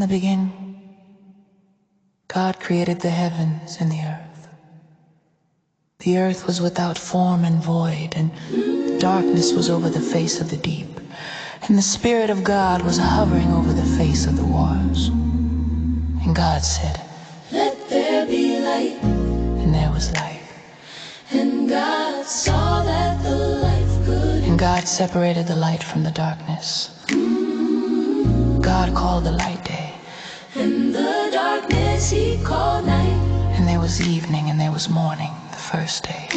In the beginning, God created the heavens and the earth. The earth was without form and void, and darkness was over the face of the deep. And the Spirit of God was hovering over the face of the waters. And God said, "Let there be light." And there was light. And God saw that the light good. And God separated the light from the darkness. God called the light day. And the darkness he called night. And there was evening and there was morning, the first day.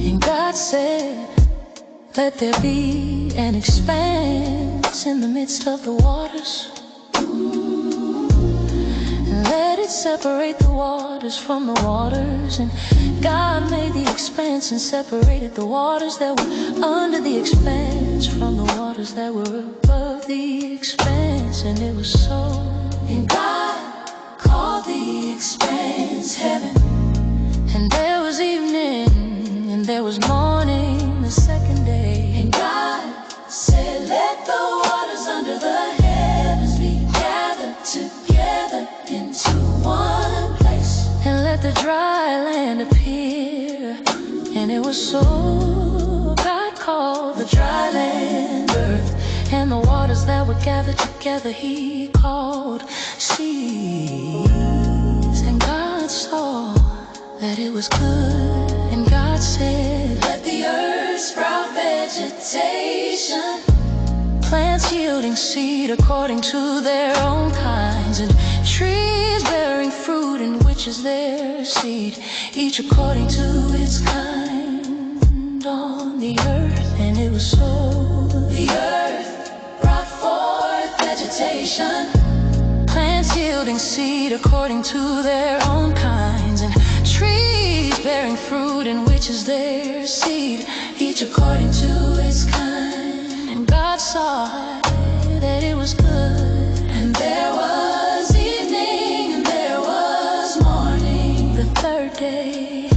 And God said, "Let there be an expanse in the midst of the waters. And let it separate the waters from the waters." And God made the expanse and separated the waters that were under the expanse from the waters that were above the expanse. And it was so. And God called the expanse heaven. And there was evening and there was morning, the second day. And God said, "Let the waters under the heavens be gathered together into one place. And let the dry land appear." And it was so. God called the dry land earth, and the waters that were gathered together he called seas. And God saw that it was good. And God said, "Let the earth sprout vegetation, plants yielding seed according to their own kinds, and trees bearing fruit in which is their seed, each according to its kind on the earth." And it was so. The earth brought forth vegetation, plants yielding seed according to their own kinds, and trees bearing fruit in which is their seed, each according to its kind. And God saw that it was good. And there was evening and there was morning, the third day.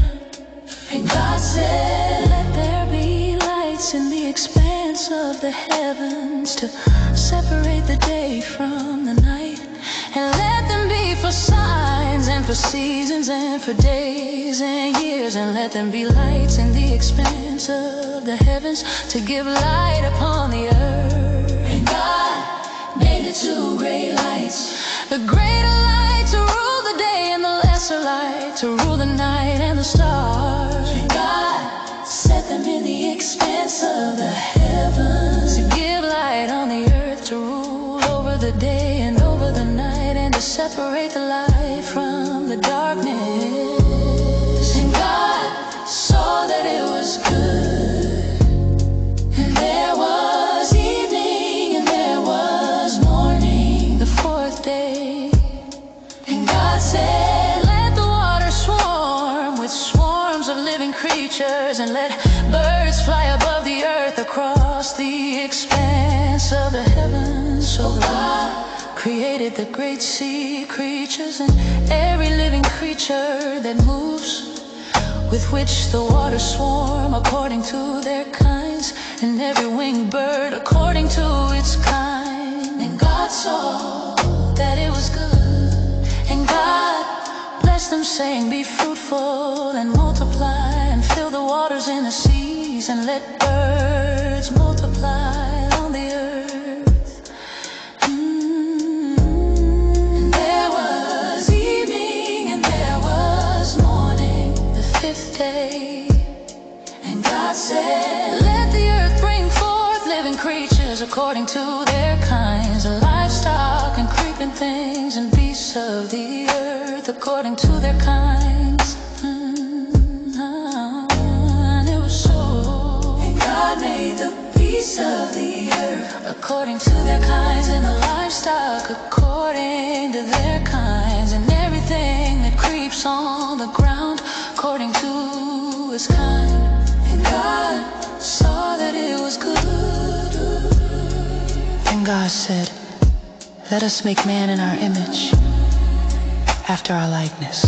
And God said, "Let there be lights in the expanse of the heavens to separate the day from the night. And let them be for signs and for seasons and for days and years. And let them be lights in the expanse of the heavens to give light upon the earth." And God made the two great lights, the greater light to rule the day and the lesser light to rule the night and the stars. And God set them in the expanse of the heavens to give light on the earth, to rule over the day and over the night, and to separate the light from the darkness. And God saw that it was good. And there was evening and there was morning, the fourth day. And God said, "Let the water swarm with swarms of living creatures, and let birds fly above the earth across the expanse of the heavens." So God created the great sea creatures and every living creature that moves, with which the waters swarm according to their kinds, and every winged bird according to its kind. And God saw that it was good. And God blessed them, saying, "Be fruitful and multiply, and fill the waters in the seas, and let birds multiply on the earth." And there was evening and there was morning, the fifth day. And God said, "Let the earth bring forth living creatures according to their kinds, and livestock and creeping things and beasts of the earth according to their kinds." And it was so. And God made the beasts of the earth according to their kinds, and the livestock according to their kinds, and everything that creeps on the ground according to its kind. And God saw that it was good. And God said, "Let us make man in our image, after our likeness."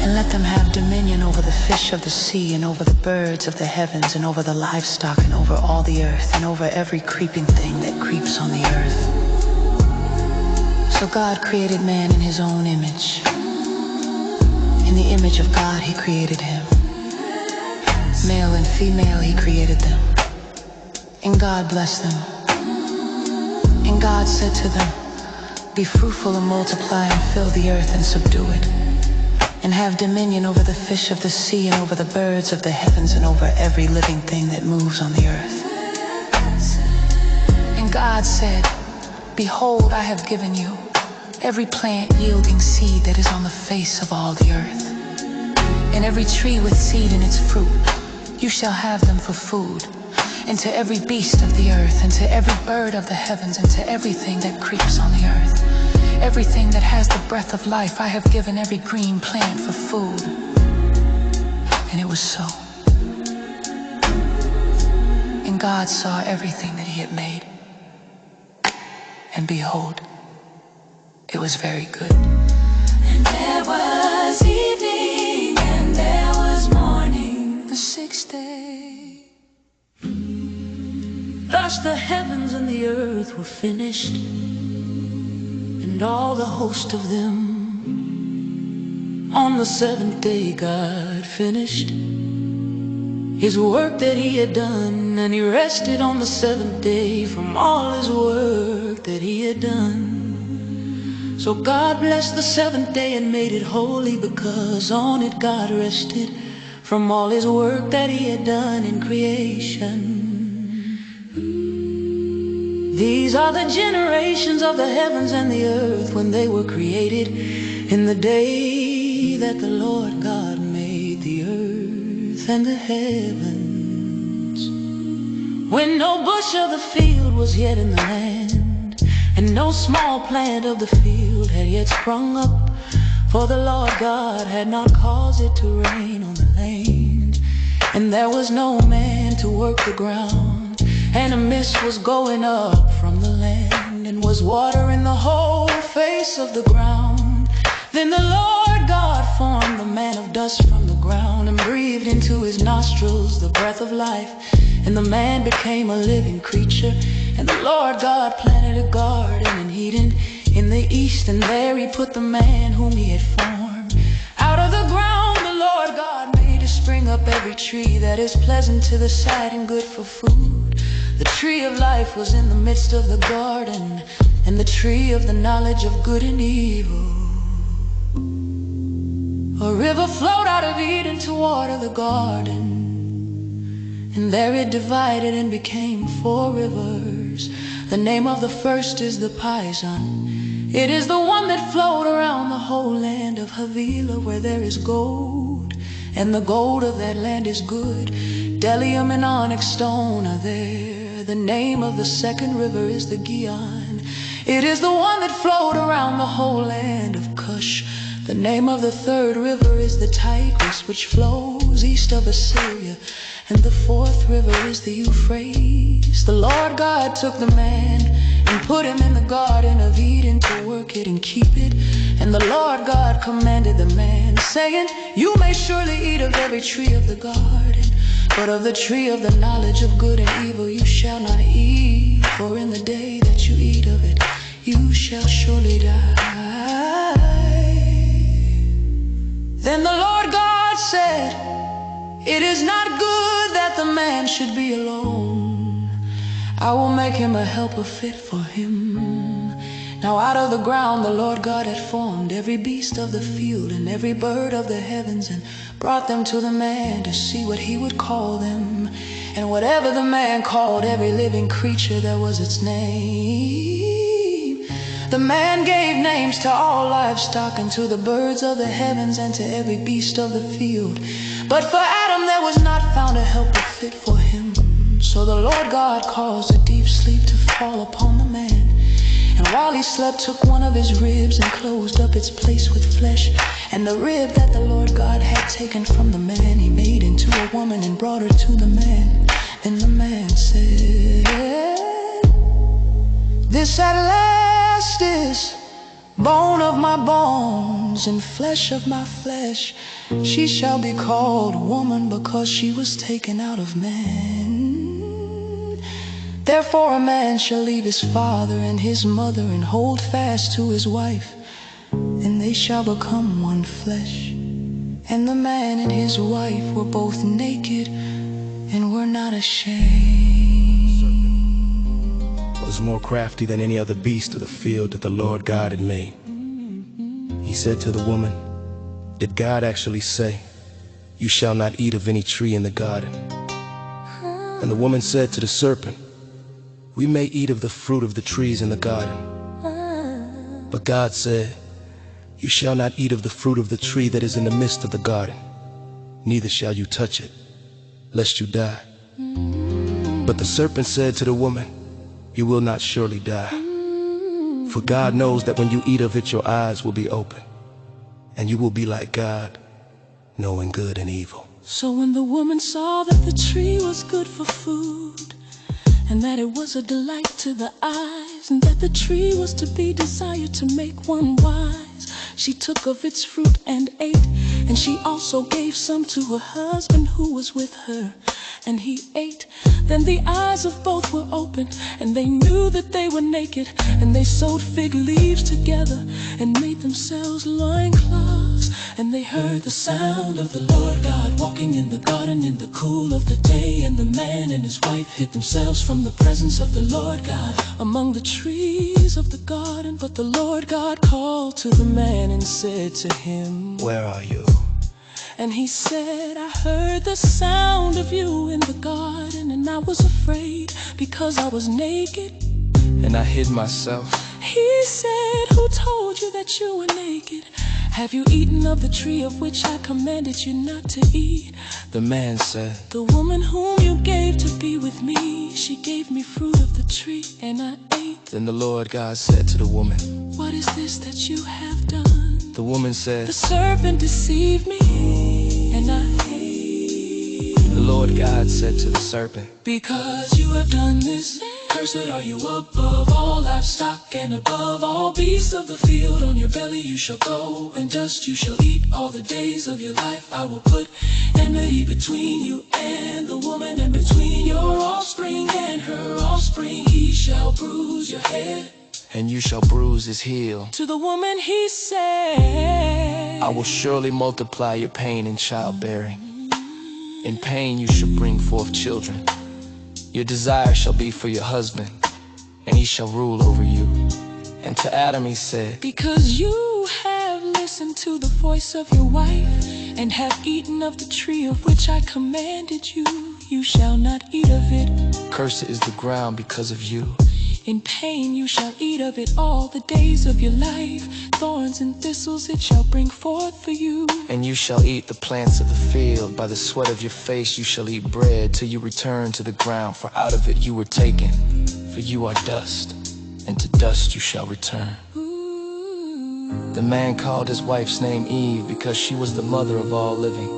and let them have dominion over the fish of the sea, and over the birds of the heavens, and over the livestock, and over all the earth, and over every creeping thing that creeps on the earth. So God created man in his own image. In the image of God he created him. Male and female he created them. And God blessed them. And God said to them, "Be fruitful and multiply and fill the earth and subdue it, and have dominion over the fish of the sea, and over the birds of the heavens, and over every living thing that moves on the earth." And God said, "Behold, I have given you every plant yielding seed that is on the face of all the earth, and every tree with seed in its fruit. You shall have them for food. And to every beast of the earth, and to every bird of the heavens, and to everything that creeps on the earth, everything that has the breath of life, I have given every green plant for food." And it was so. And God saw everything that he had made, and behold, it was very good. And there was evening, and there was morning, the sixth day. Thus the heavens and the earth were finished, and all the host of them. On the seventh day God finished his work that he had done, and he rested on the seventh day from all his work that he had done. So God blessed the seventh day and made it holy, because on it God rested from all his work that he had done in creation. These are the generations of the heavens and the earth when they were created, in the day that the Lord God made the earth and the heavens. When no bush of the field was yet in the land, and no small plant of the field had yet sprung up, for the Lord God had not caused it to rain on the land, and there was no man to work the ground. And a mist was going up from the land, and was watering the whole face of the ground. Then the Lord God formed the man of dust from the ground, and breathed into his nostrils the breath of life, and the man became a living creature. And the Lord God planted a garden in Eden in the east, and there he put the man whom he had formed. Out of the ground the Lord God made to spring up every tree that is pleasant to the sight and good for food. The tree of life was in the midst of the garden, and the tree of the knowledge of good and evil. A river flowed out of Eden to water the garden, and there it divided and became 4 rivers. The name of the first is the Pison. It is the one that flowed around the whole land of Havilah, where there is gold, and the gold of that land is good. Bdellium and onyx stone are there. The name of the second river is the Gihon. It is the one that flowed around the whole land of Cush. The name of the third river is the Tigris, which flows east of Assyria. And the fourth river is the Euphrates. The Lord God took the man and put him in the garden of Eden to work it and keep it. And the Lord God commanded the man, saying, "You may surely eat of every tree of the garden, but of the tree of the knowledge of good and evil you shall not eat, for in the day that you eat of it, you shall surely die." Then the Lord God said, "It is not good that the man should be alone. I will make him a helper fit for him." Now out of the ground the Lord God had formed every beast of the field and every bird of the heavens, and brought them to the man to see what he would call them. And whatever the man called every living creature, that was its name. The man gave names to all livestock, and to the birds of the heavens, and to every beast of the field. But for Adam there was not found a helper fit for him. So the Lord God caused a deep sleep to fall upon the man, and while he slept took one of his ribs and closed up its place with flesh. And the rib that the Lord God had taken from the man he made into a woman and brought her to the man. Then the man said, "This at last is bone of my bones and flesh of my flesh. She shall be called woman because she was taken out of man. Therefore a man shall leave his father and his mother and hold fast to his wife, and they shall become one flesh. And the man and his wife were both naked and were not ashamed. Was more crafty than any other beast of the field that the Lord God had made. He said to the woman, "Did God actually say, 'You shall not eat of any tree in the garden'?" And the woman said to the serpent, "We may eat of the fruit of the trees in the garden. But God said, 'You shall not eat of the fruit of the tree that is in the midst of the garden, neither shall you touch it, lest you die.' But the serpent said to the woman, 'You will not surely die. For God knows that when you eat of it, your eyes will be open, and you will be like God, knowing good and evil.'" So when the woman saw that the tree was good for food, and that it was a delight to the eyes, and that the tree was to be desired to make one wise, she took of its fruit and ate, and she also gave some to her husband who was with her, and he ate. Then the eyes of both were opened, and they knew that they were naked, and they sewed fig leaves together and made themselves loincloths. And they heard the sound of the Lord God walking in the garden in the cool of the day, and the man and his wife hid themselves from the presence of the Lord God among the trees of the garden. But the Lord God called to the man and said to him, "Where are you?" And he said, "I heard the sound of you in the garden, and I was afraid because I was naked, and I hid myself." He said, "Who told you that you were naked? Have you eaten of the tree of which I commanded you not to eat?" The man said, "The woman whom you gave to be with me, she gave me fruit of the tree, and I ate." Then the Lord God said to the woman, "What is this that you have done?" The woman said, "The serpent deceived me, and I ate." The Lord God said to the serpent, "Because you have done this, cursed are you above all livestock and above all beasts of the field. On your belly you shall go, and dust you shall eat all the days of your life. I will put enmity between you and the woman, and between your offspring and her offspring. He shall bruise your head, and you shall bruise his heel. To the woman he said, I will surely multiply your pain in childbearing. In pain you shall bring forth children. Your desire shall be for your husband, and he shall rule over you." And to Adam he said, "Because you have listened to the voice of your wife, and have eaten of the tree of which I commanded you, you shall not eat of it. Cursed is the ground because of you. In pain you shall eat of it all the days of your life. Thorns and thistles it shall bring forth for you. And you shall eat the plants of the field. By the sweat of your face you shall eat bread, till you return to the ground, for out of it you were taken. For you are dust, and to dust you shall return." The man called his wife's name Eve, because she was the mother of all living.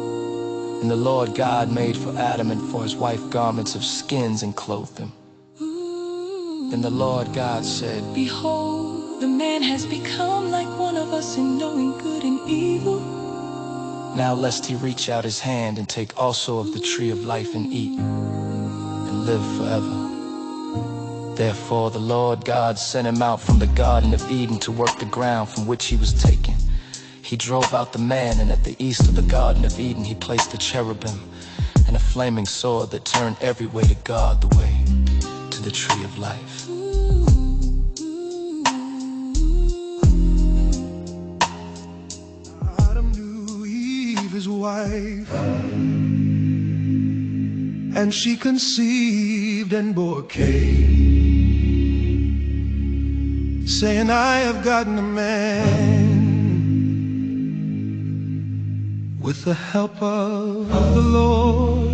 And the Lord God made for Adam and for his wife garments of skins and clothed them. Then the Lord God said, "Behold, the man has become like one of us in knowing good and evil. Now lest he reach out his hand and take also of the tree of life and eat, and live forever." Therefore the Lord God sent him out from the Garden of Eden to work the ground from which he was taken. He drove out the man, and at the east of the Garden of Eden he placed a cherubim and a flaming sword that turned every way to guard the way to the tree of life. Adam knew Eve, his wife, and she conceived and bore Cain, saying, "I have gotten a man with the help of the Lord."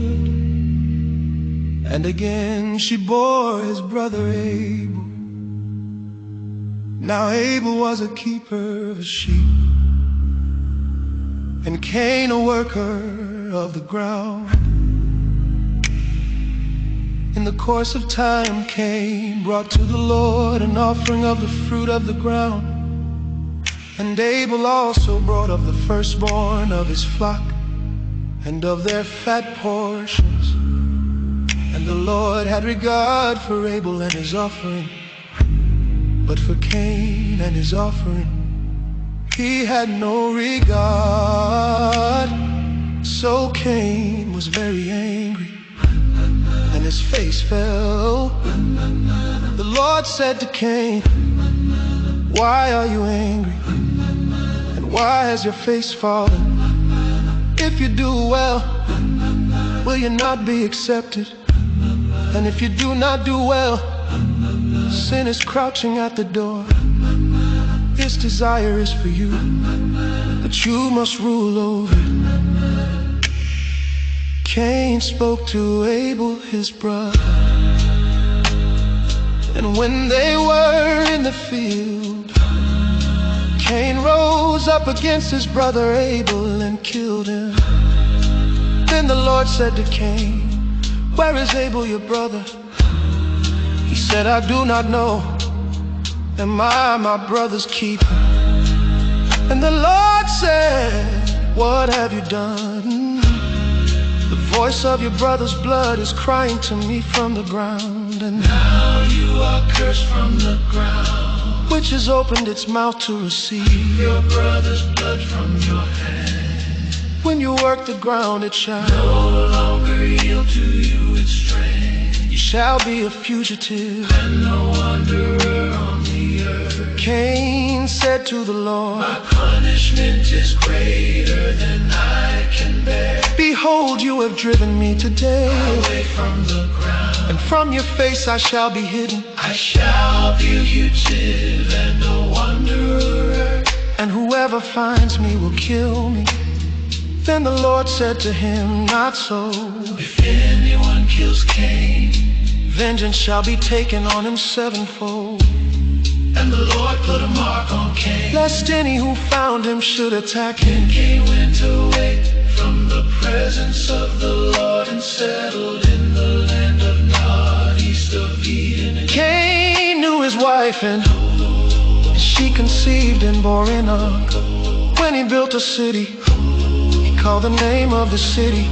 And again she bore his brother Abel. Now Abel was a keeper of sheep, and Cain a worker of the ground. In the course of time Cain brought to the Lord an offering of the fruit of the ground. And Abel also brought of the firstborn of his flock and of their fat portions. And the Lord had regard for Abel and his offering, but for Cain and his offering he had no regard. So Cain was very angry, and his face fell. The Lord said to Cain, "Why are you angry? And why has your face fallen? If you do well, will you not be accepted? And if you do not do well, sin is crouching at the door. Its desire is for you, but you must rule over it." Cain spoke to Abel his brother, and when they were in the field, Cain rose up against his brother Abel and killed him. Then the Lord said to Cain, "Where is Abel your brother?" He said, "I do not know. Am I my brother's keeper?" And the Lord said, "What have you done? The voice of your brother's blood is crying to me from the ground. And now you are cursed from the ground, which has opened its mouth to receive your brother's blood from your hand. When you work the ground, it shall no longer yield to you its strength. You shall be a fugitive and no wanderer on the earth." Cain said to the Lord, "My punishment is greater than I can bear. Behold, you have driven me today away from the ground, and from your face I shall be hidden. I shall be a fugitive and a wanderer, and whoever finds me will kill me." Then the Lord said to him, "Not so. If anyone kills Cain, vengeance shall be taken on him sevenfold." And the Lord put a mark on Cain, lest any who found him should attack him. And Cain went away from the presence of the Lord and settled in the land of Nod, east of Eden. And Cain knew his wife, and she conceived and bore Enoch. When he built a city, he called the name of the city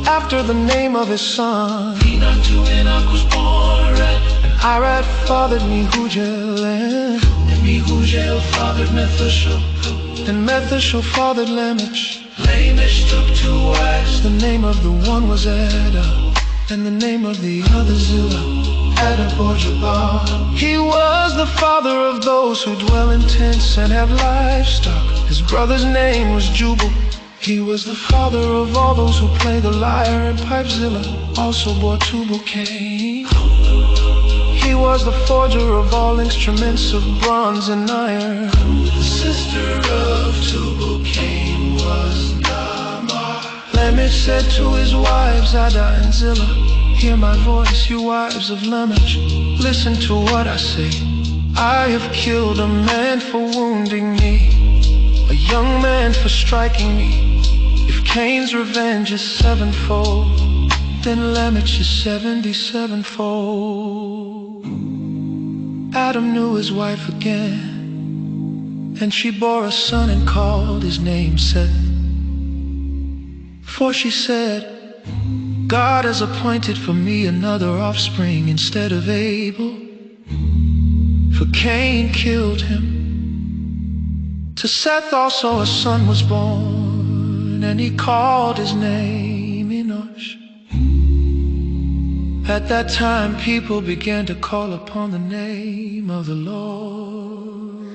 after the name of his son. Enoch to Enoch was born Red, and Irad fathered Mehujael, and Mehujael fathered Methuselah, and Methuselah fathered Lamech. Lamech took two wives. The name of the one was Ada, and the name of the other Zillah. Ada bore Jabal. He was the father of those who dwell in tents and have livestock. His brother's name was Jubal. He was the father of all those who play the lyre and pipe. Zillah also bore Tubal-Cain. He was the forger of all instruments of bronze and iron. The sister of Tubal-Cain was Tamar. Lamech said to his wives, Ada and Zillah, "Hear my voice, you wives of Lamech. Listen to what I say. I have killed a man for wounding me, a young man for striking me. If Cain's revenge is sevenfold, then Lamech is 77-fold." Adam knew his wife again, and she bore a son and called his name Seth. For she said, "God has appointed for me another offspring instead of Abel, for Cain killed him." To Seth also a son was born, and he called his name Enosh. At that time people began to call upon the name of the Lord.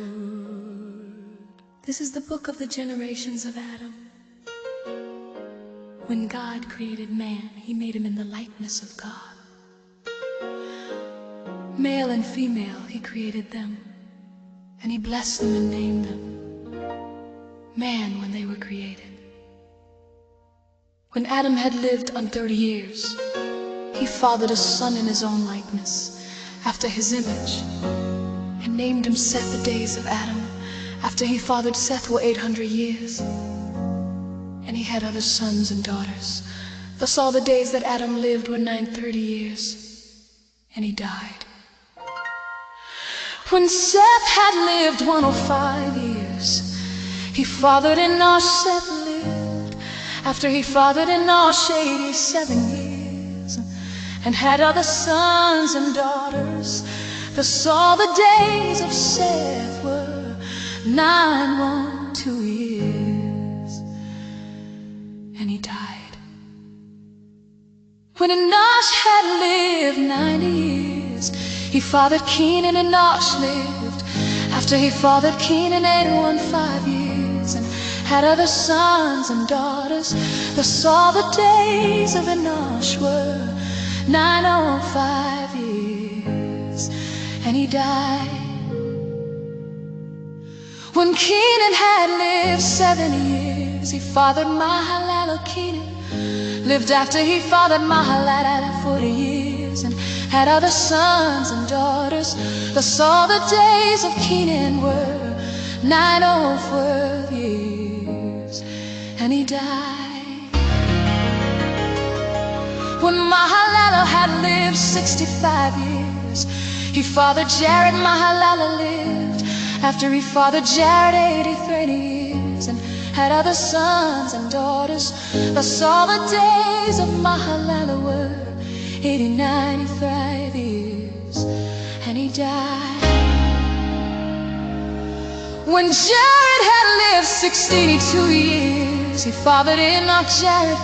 This is the book of the generations of Adam. When God created man, he made him in the likeness of God. Male and female, he created them, and he blessed them and named them man when they were created. When Adam had lived 30 years, he fathered a son in his own likeness, after his image, and named him Seth. The days of Adam, after he fathered Seth, were 800 years. And he had other sons and daughters. Thus all the days that Adam lived were 930 years, and he died. When Seth had lived 105 years, years. He fathered Enosh, Seth lived. After he fathered Enosh 87 years, and had other sons and daughters. Thus all the days of Seth were 912 years, and he died. When Enosh had lived 90 years, he fathered Kenan, and Enosh lived. After he fathered Kenan 815 years, and had other sons and daughters. Thus all the days of Enosh were 905 years, and he died. When Kenan had lived 70 years, he fathered Mahalalel. Kenan lived after he fathered Mahalalel 40 years, and had other sons and daughters. Thus all the days of Kenan were 904 years, and he died. When Mahalalel had lived 65 years, he fathered Jared. Mahalalel lived after he fathered Jared 83 years, and had other sons and daughters. Thus all the days of Mahalalel were 95 years, and he died. When Jared had lived 62 years, he fathered Enoch. Jared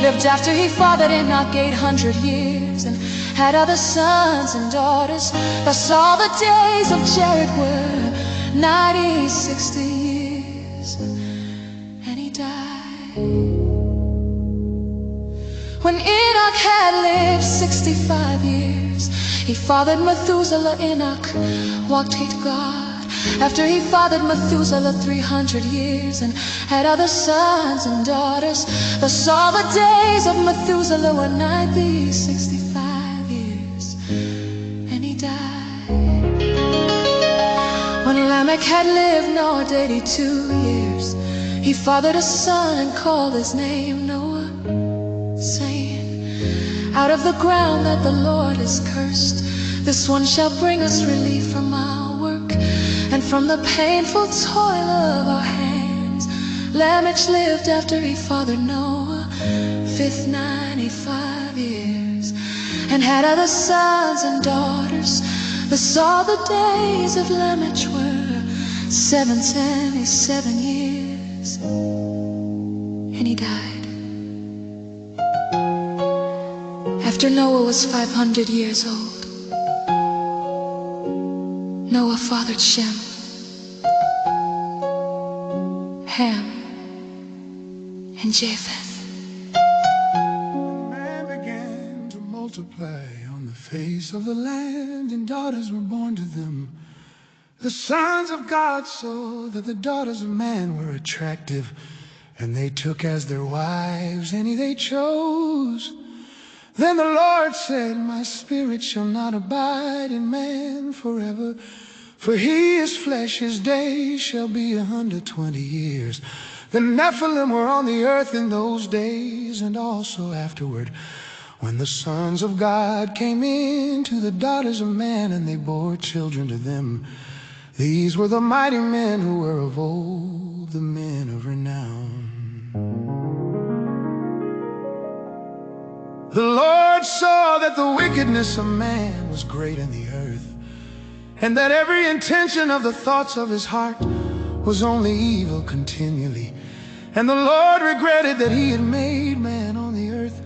lived after he fathered Enoch 800 years, and had other sons and daughters. Thus all the days of Jared were 60 years, and he died. When Enoch had lived 65 years, he fathered Methuselah. Enoch walked with God after he fathered Methuselah 300 years, and had other sons and daughters. Thus all the days of Methuselah were 65 years, and he died. When Lamech had lived 82 years, he fathered a son and called his name Noah, saying, out of the ground that the Lord has cursed, this one shall bring us relief from our work, and from the painful toil of our hands. Lamech lived after he fathered Noah 95 years, and had other sons and daughters. Thus all the days of Lamech were 77 years, and he died. After Noah was 500 years old, Noah fathered Shem, Ham, and Japheth. Man began to multiply on the face of the land, and daughters were born to them. The sons of God saw that the daughters of man were attractive, and they took as their wives any they chose. Then the Lord said, my spirit shall not abide in man forever, for he is flesh, his days shall be 120 years. The Nephilim were on the earth in those days, and also afterward, when the sons of God came in to the daughters of man, and they bore children to them. These were the mighty men who were of old, the men of renown. The Lord saw that the wickedness of man was great in the earth, and that every intention of the thoughts of his heart was only evil continually. And the Lord regretted that he had made man on the earth,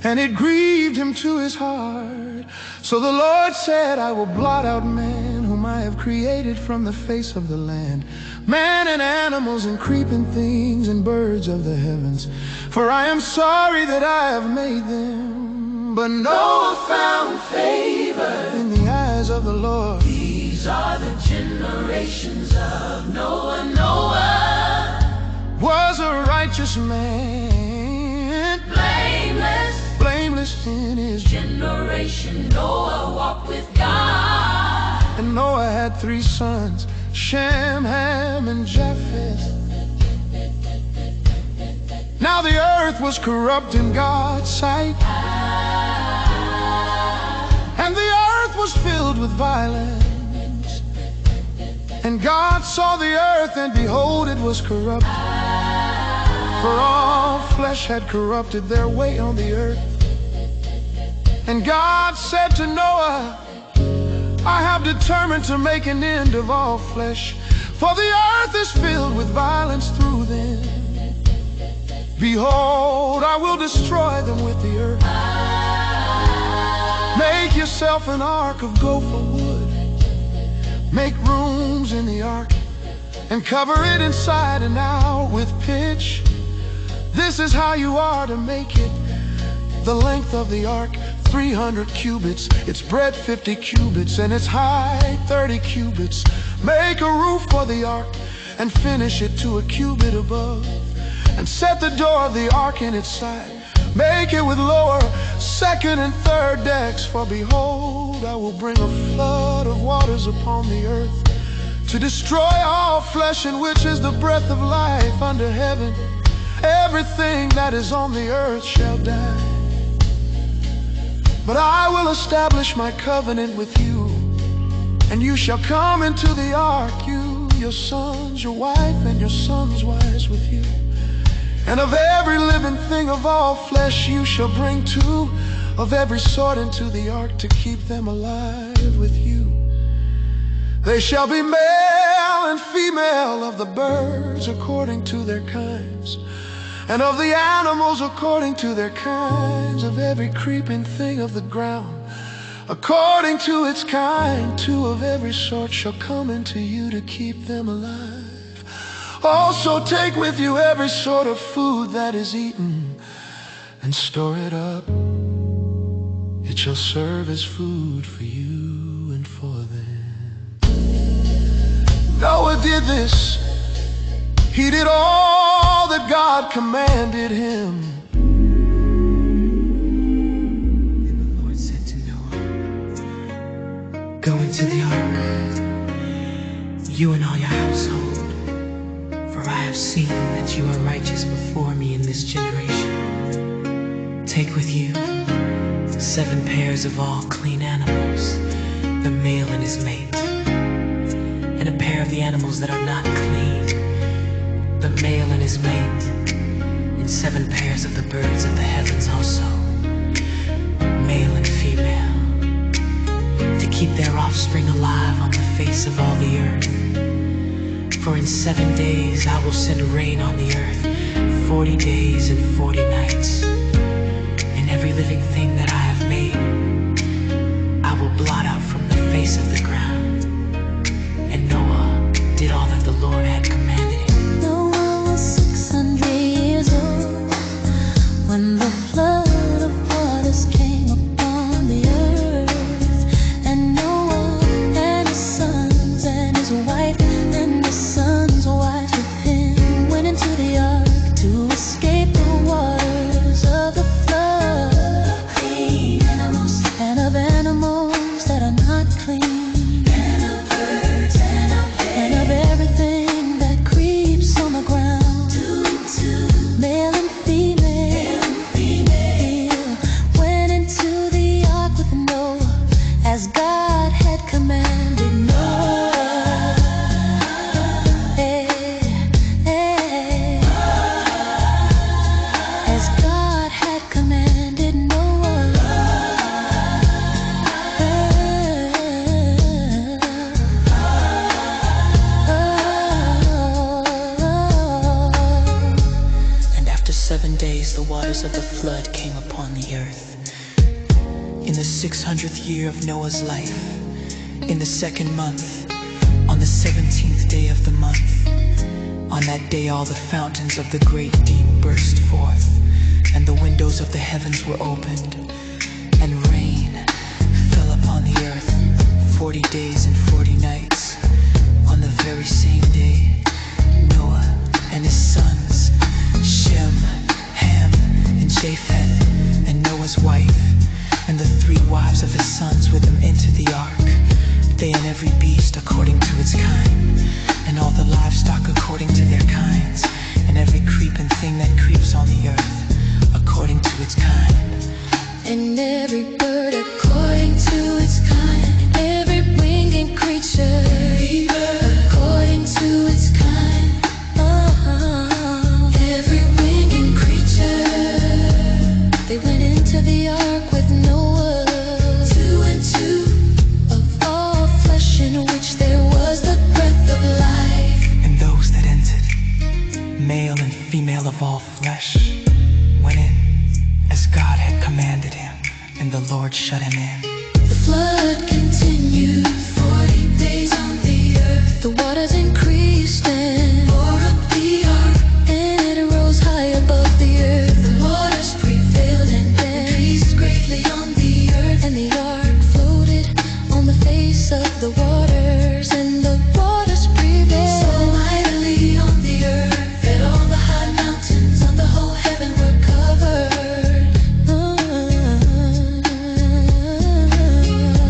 and it grieved him to his heart. So the Lord said, I will blot out man whom I have created from the face of the land, man and animals and creeping things and birds of the heavens, for I am sorry that I have made them. But Noah found favor in the eyes of the Lord. These are the generations of Noah. Noah Was a righteous man, blameless in his generation. Noah walked with God. And Noah had 3 sons, Shem, Ham, and Japheth. Now the earth was corrupt in God's sight, and the earth was filled with violence. And God saw the earth, and behold, it was corrupt, for all flesh had corrupted their way on the earth. And God said to Noah, I have determined to make an end of all flesh, for the earth is filled with violence through them. Behold, I will destroy them with the earth. Make yourself an ark of gopher wood. Make rooms in the ark, and cover it inside and out with pitch. This is how you are to make it. The length of the ark, 300 cubits, its breadth 50 cubits, and its height 30 cubits. Make a roof for the ark, and finish it to a cubit above, and set the door of the ark in its side. Make it with lower, second, and third decks, for behold, I will bring a flood of waters upon the earth, to destroy all flesh, in which is the breath of life under heaven. Everything that is on the earth shall die. But I will establish my covenant with you, and you shall come into the ark, you, your sons, your wife, and your sons' wives with you. And of every living thing of all flesh you shall bring two of every sort into the ark, to keep them alive with you. They shall be male and female, of the birds according to their kinds, and of the animals according to their kinds, of every creeping thing of the ground according to its kind. Two of every sort shall come into you, to keep them alive. Also take with you every sort of food that is eaten, and store it up. It shall serve as food for you and for them. Noah did this. He did all that God commanded him. Then the Lord said to Noah, go into the ark, you and all your household, for I have seen that you are righteous before me in this generation. Take with you 7 pairs of all clean animals, the male and his mate, and a pair of the animals that are not clean, the male and his mate, and 7 pairs of the birds of the heavens also, male and female, to keep their offspring alive on the face of all the earth. For in 7 days I will send rain on the earth, 40 days and 40 nights. And every living thing that I have made, I will blot out from the face of the ground. And Noah did all that the Lord had commanded him. Noah was 600 years old when the flood of waters came upon the earth. And Noah and his sons and his wife and his sons' wives with him went into the ark to escape the waters of the flood. Of clean animals and of animals that are not clean, and of birds and of everything that creeps on the ground. Male and female went into the ark with Noah, as God had commanded Noah. As God had commanded Noah. And after 7 days the waters of the flood came upon the earth. In the 600th year of Noah's life, in the 2nd month, on the 17th day of the month, on that day all the fountains of the great deep burst forth, and the windows of the heavens were opened, and rain fell upon the earth 40 days and 40 nights. On the very same day, Noah and his sons, Shem, Ham, and Japheth, and Noah's wife, and the 3 wives of his sons with him into the ark, they and every beast according to its kind, and all the livestock according to their kinds, and every creeping thing that creeps on the earth according to its kind. And every bird according to its kind, every winged creature according male of all flesh, went in as God had commanded him, and the Lord shut him in. The flood continued 40 days on the earth. The waters increased and bore up the ark, and it rose high above the earth. The waters prevailed and increased greatly on the earth, and the ark floated on the face of the waters, and the waters prevailed so mightily on the earth that all the high mountains on the whole heaven were covered.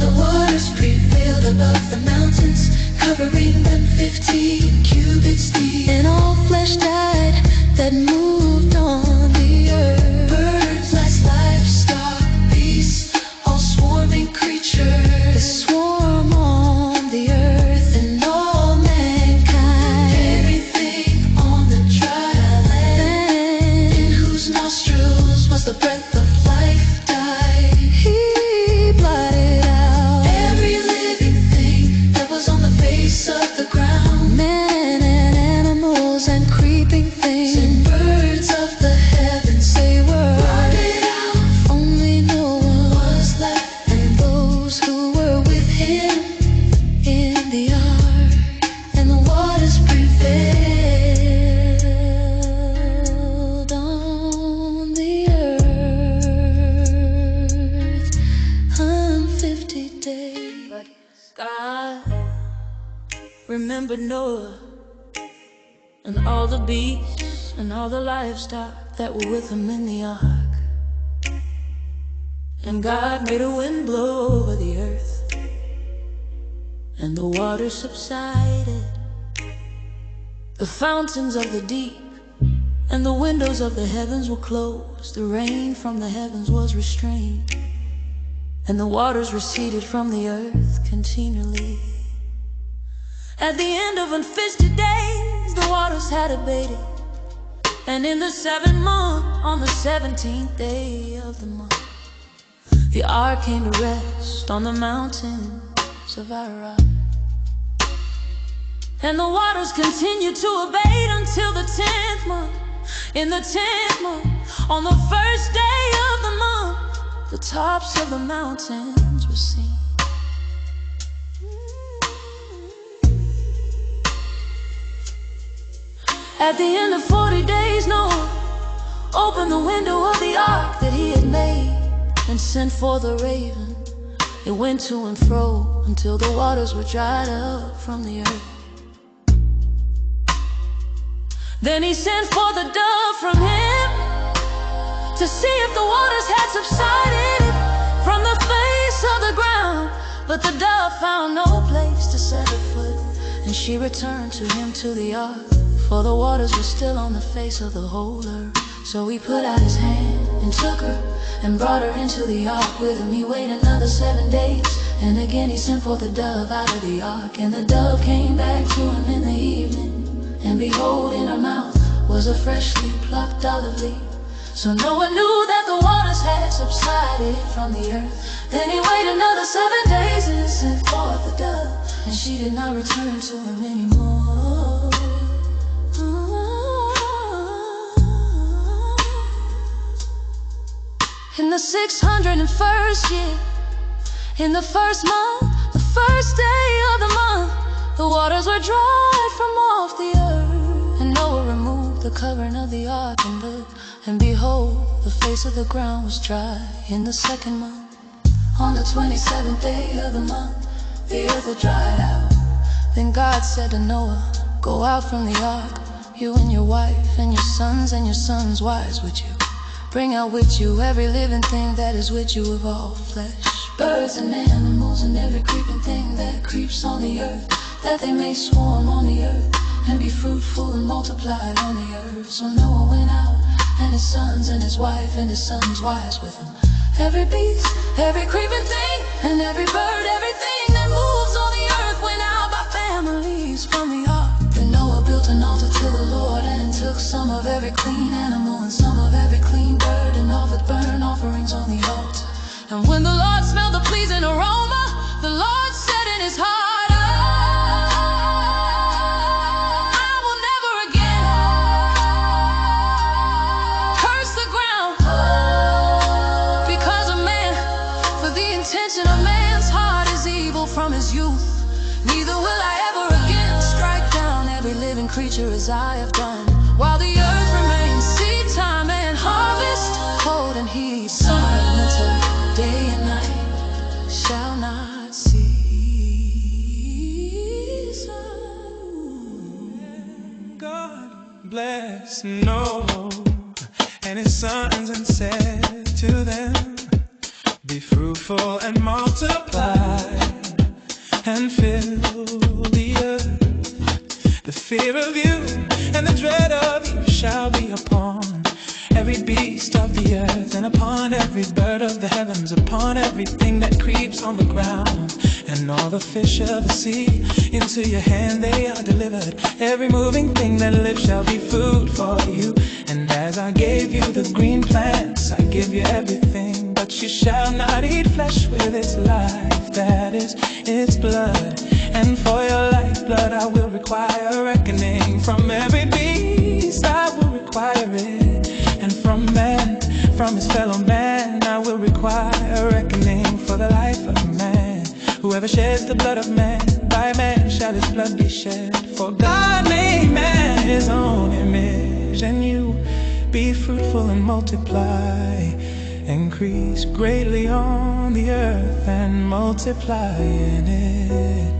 The waters prevailed above the mountains, covering them 15 cubits deep, and all flesh died that moved on the earth. Birds, livestock, beasts, all swarming creatures, the swarm on the earth, and all mankind, everything on the dry land, in whose nostrils was the breath of life, died. He blotted out every living thing that was on the face of the ground, men and animals and creeping things, and birds of the heavens. They were blotted out. Only Noah was left, and those who were with him in the ark, and the waters prevailed on the earth 50 days. But God remembered Noah and all the beasts and all the livestock that were with him in the ark. And God made a wind blow over the earth, and the waters subsided. The fountains of the deep and the windows of the heavens were closed. The rain from the heavens was restrained, and the waters receded from the earth continually. At the end of 50 days, the waters had abated, and in the 7th month, on the 17th day of the month, the ark came to rest on the mountains of Ararat. And the waters continued to abate until the 10th month. In the 10th month, on the 1st day of the month, the tops of the mountains were seen. At the end of 40 days, Noah opened the window of the ark that he had made and sent forth a raven. It went to and fro until the waters were dried up from the earth. Then he sent forth a dove from him to see if the waters had subsided from the face of the ground. But the dove found no place to set her foot, and she returned to him to the ark, for the waters were still on the face of the whole earth. So he put out his hand and took her and brought her into the ark with him. He waited another 7 days, and again he sent forth the dove out of the ark. And the dove came back to him in the evening, and behold, in her mouth was a freshly plucked olive leaf. So Noah knew that the waters had subsided from the earth. Then he waited another 7 days and sent forth the dove, and she did not return to him anymore. In the 601st year, in the 1st month, the 1st day of the month, the waters were dried from off the earth. And Noah removed the covering of the ark and looked, and behold, the face of the ground was dry. In the 2nd month, on the 27th day of the month, the earth had dried out. Then God said to Noah, "Go out from the ark, you and your wife and your sons' wives with you. Bring out with you every living thing that is with you of all flesh, birds and animals and every creeping thing that creeps on the earth, that they may swarm on the earth and be fruitful and multiply on the earth." So Noah went out, and his sons and his wife and his sons' wives with him. Every beast, every creeping thing, and every bird, everything that moves on the earth went out by families from the ark. Then Noah built an altar to the Lord, and took some of every clean animal and some of every clean bird, and offered burnt offerings on the altar. And when the Lord smelled the pleasing aroma, the Lord said in his heart, I will never again creature as I have done. While the earth remains seed time and harvest, cold and heat, summer and winter, day and night shall not cease. God bless Noah and his sons and said to them, be fruitful and multiply and fill the earth. The fear of you and the dread of you shall be upon every beast of the earth, and upon every bird of the heavens, upon everything that creeps on the ground, and all the fish of the sea. Into your hand they are delivered. Every moving thing that lives shall be food for you. And as I gave you the green plants, I give you everything. But you shall not eat flesh with its life, that is its blood. And for your lifeblood I will require a reckoning. From every beast I will require it, and from man, from his fellow man, I will require a reckoning for the life of man. Whoever sheds the blood of man, by man shall his blood be shed. For God made man his own image, and you be fruitful and multiply. Increase greatly on the earth and multiply in it.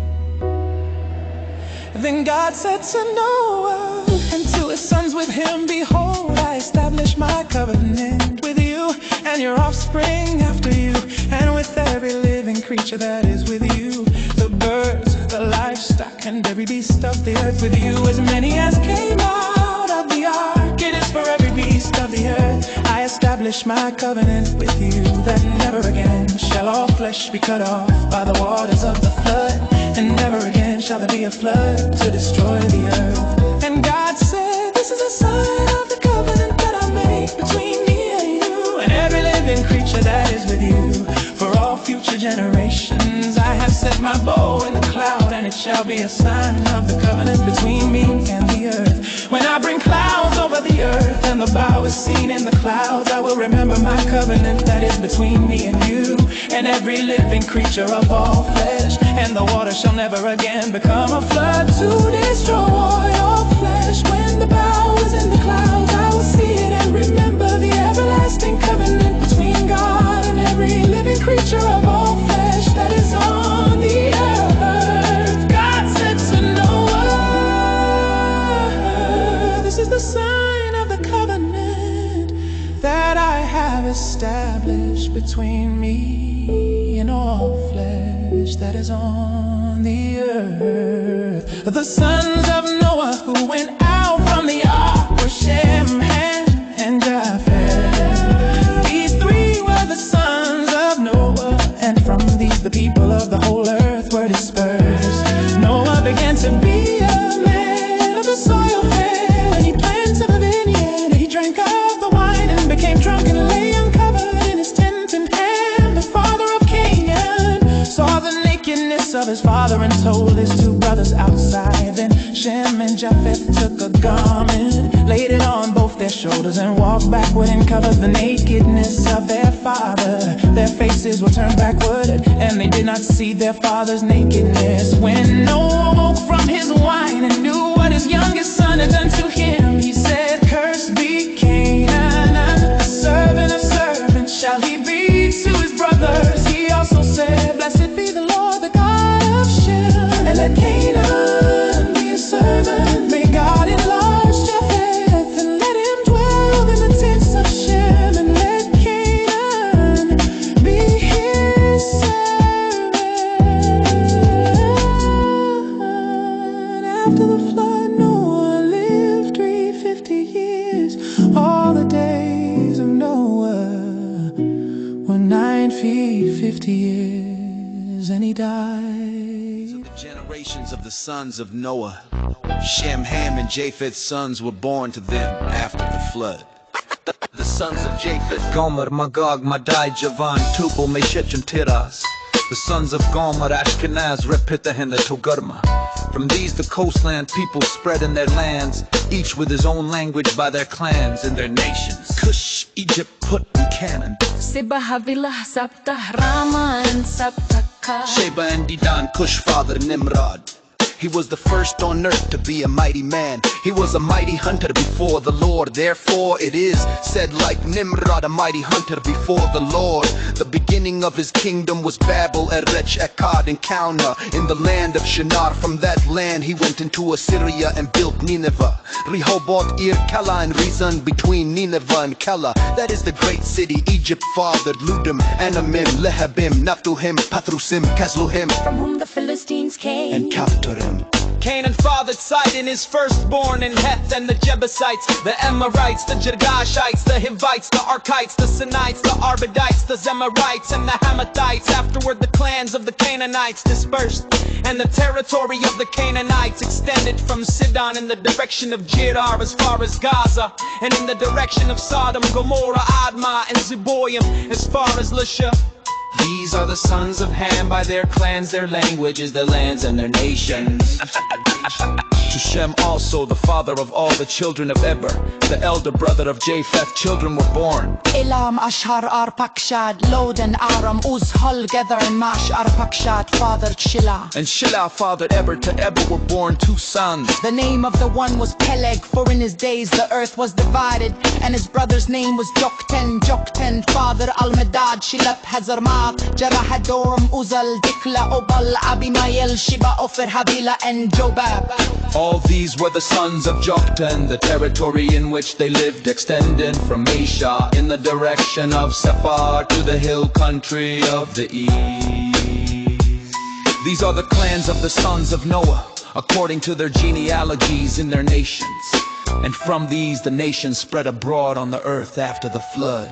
Then God said to Noah and to his sons with him, behold, I establish my covenant with you and your offspring after you, and with every living creature that is with you, the birds, the livestock, and every beast of the earth with you. As many as came out of the ark, it is for every beast of the earth. I establish my covenant with you, that never again shall all flesh be cut off by the waters of the flood, and never again shall there be a flood to destroy the earth. And God said, this is a sign of the covenant that I make between me and you and every living creature that is with you. For all future generations I have set my bow in the cloud, and it shall be a sign of the covenant between me and the earth. When I bring clouds over the earth and the bow is seen in the clouds, I will remember my covenant that is between me and you and every living creature of all flesh. And the water shall never again become a flood to destroy all flesh. When the bow is in the clouds, I will see it and remember the everlasting covenant between God and every living creature of all flesh that is on the earth. God said to Noah, this is the sign of the covenant that I have established between me and all flesh that is on the earth. The sons of Noah who went out from the ark were Shem, Ham, and Japheth. These three were the sons of Noah, and from these the people of the whole earth were dispersed. Noah began to be a man of the soil fair, and he planted a vineyard. He drank of the wine and became drunk and lay uncovered in his tent. And Ham, the father of Canaan, saw the nakedness of his father and told his two brothers outside. Then Shem and Japheth took a garment, laid it on both their shoulders, and walked backward and covered the nakedness of their father. Their faces were turned backward, and they did not see their father's nakedness. When Noah woke from his wine and knew what his youngest son had done to him, he said, cursed be Canaan, a servant of servants shall he be to his brothers. He also said, blessed be the Lord, the God of Shem, and let Canaan be a servant. May God enlarge Japheth, and let him dwell in the tents of Shem, and let Canaan be his servant. After the flood, Noah lived 350 years. All the days of Noah were 9 feet 50 years, and he died. Of the generations of the sons of Noah, Shem, Ham, and Japheth's sons were born to them after the flood. The sons of Japheth, Gomer, Magog, Madai, Javan, Tubal, Meshech, and Tiras. The sons of Gomer, Ashkenaz, Repitah, and Togarmah. From these the coastland people spread in their lands, each with his own language by their clans and their nations. Cush, Egypt, Put, and Canaan. Seba, Havilah, Sabtah, Rama, and Sabtakah. Sheba and Dedan, Cush father Nimrod. He was the first on earth to be a mighty man. He was a mighty hunter before the Lord. Therefore it is said like Nimrod, a mighty hunter before the Lord. The beginning of his kingdom was Babel, Erech, Akkad, and Calneh in the land of Shinar. From that land he went into Assyria and built Nineveh, Rehoboth, Ir, Kala, and Rezon between Nineveh and Kala. That is the great city Egypt fathered, Ludum, Anamim, Lehabim, Naphtuhim, Pathrusim, Casluhim, from whom the Philistines came, and Caphtorim. Canaan fathered Sidon, his firstborn, and Heth and the Jebusites, the Amorites, the Girgashites, the Hivites, the Arkites, the Sinites, the Arvadites, the Zemarites, and the Hamathites. Afterward the clans of the Canaanites dispersed, and the territory of the Canaanites extended from Sidon in the direction of Gerar as far as Gaza, and in the direction of Sodom, Gomorrah, Admah, and Zeboim as far as Lasha. These are the sons of Ham by their clans, their languages, their lands, and their nations. To Shem also, the father of all the children of Eber, the elder brother of Japheth, children were born. Elam, Ashar, Arpakshad, Lod, and Aram, Uz, Hul, Gether, and Mash, Arpakshad, fathered Shelah. And Shelah fathered Eber. To Eber were born two sons. The name of the one was Peleg, for in his days the earth was divided, and his brother's name was Joktan. Joktan fathered Almedad, Shilap, Hazarmat, Jerah, Hadoram, Uzal, Dikla, Obal, Abimael, Shiba, Ophir, Havila, and Jobab. All these were the sons of Joktan. The territory in which they lived extended from Mesha in the direction of Sephar to the hill country of the east. These are the clans of the sons of Noah, according to their genealogies in their nations. And from these the nations spread abroad on the earth after the flood.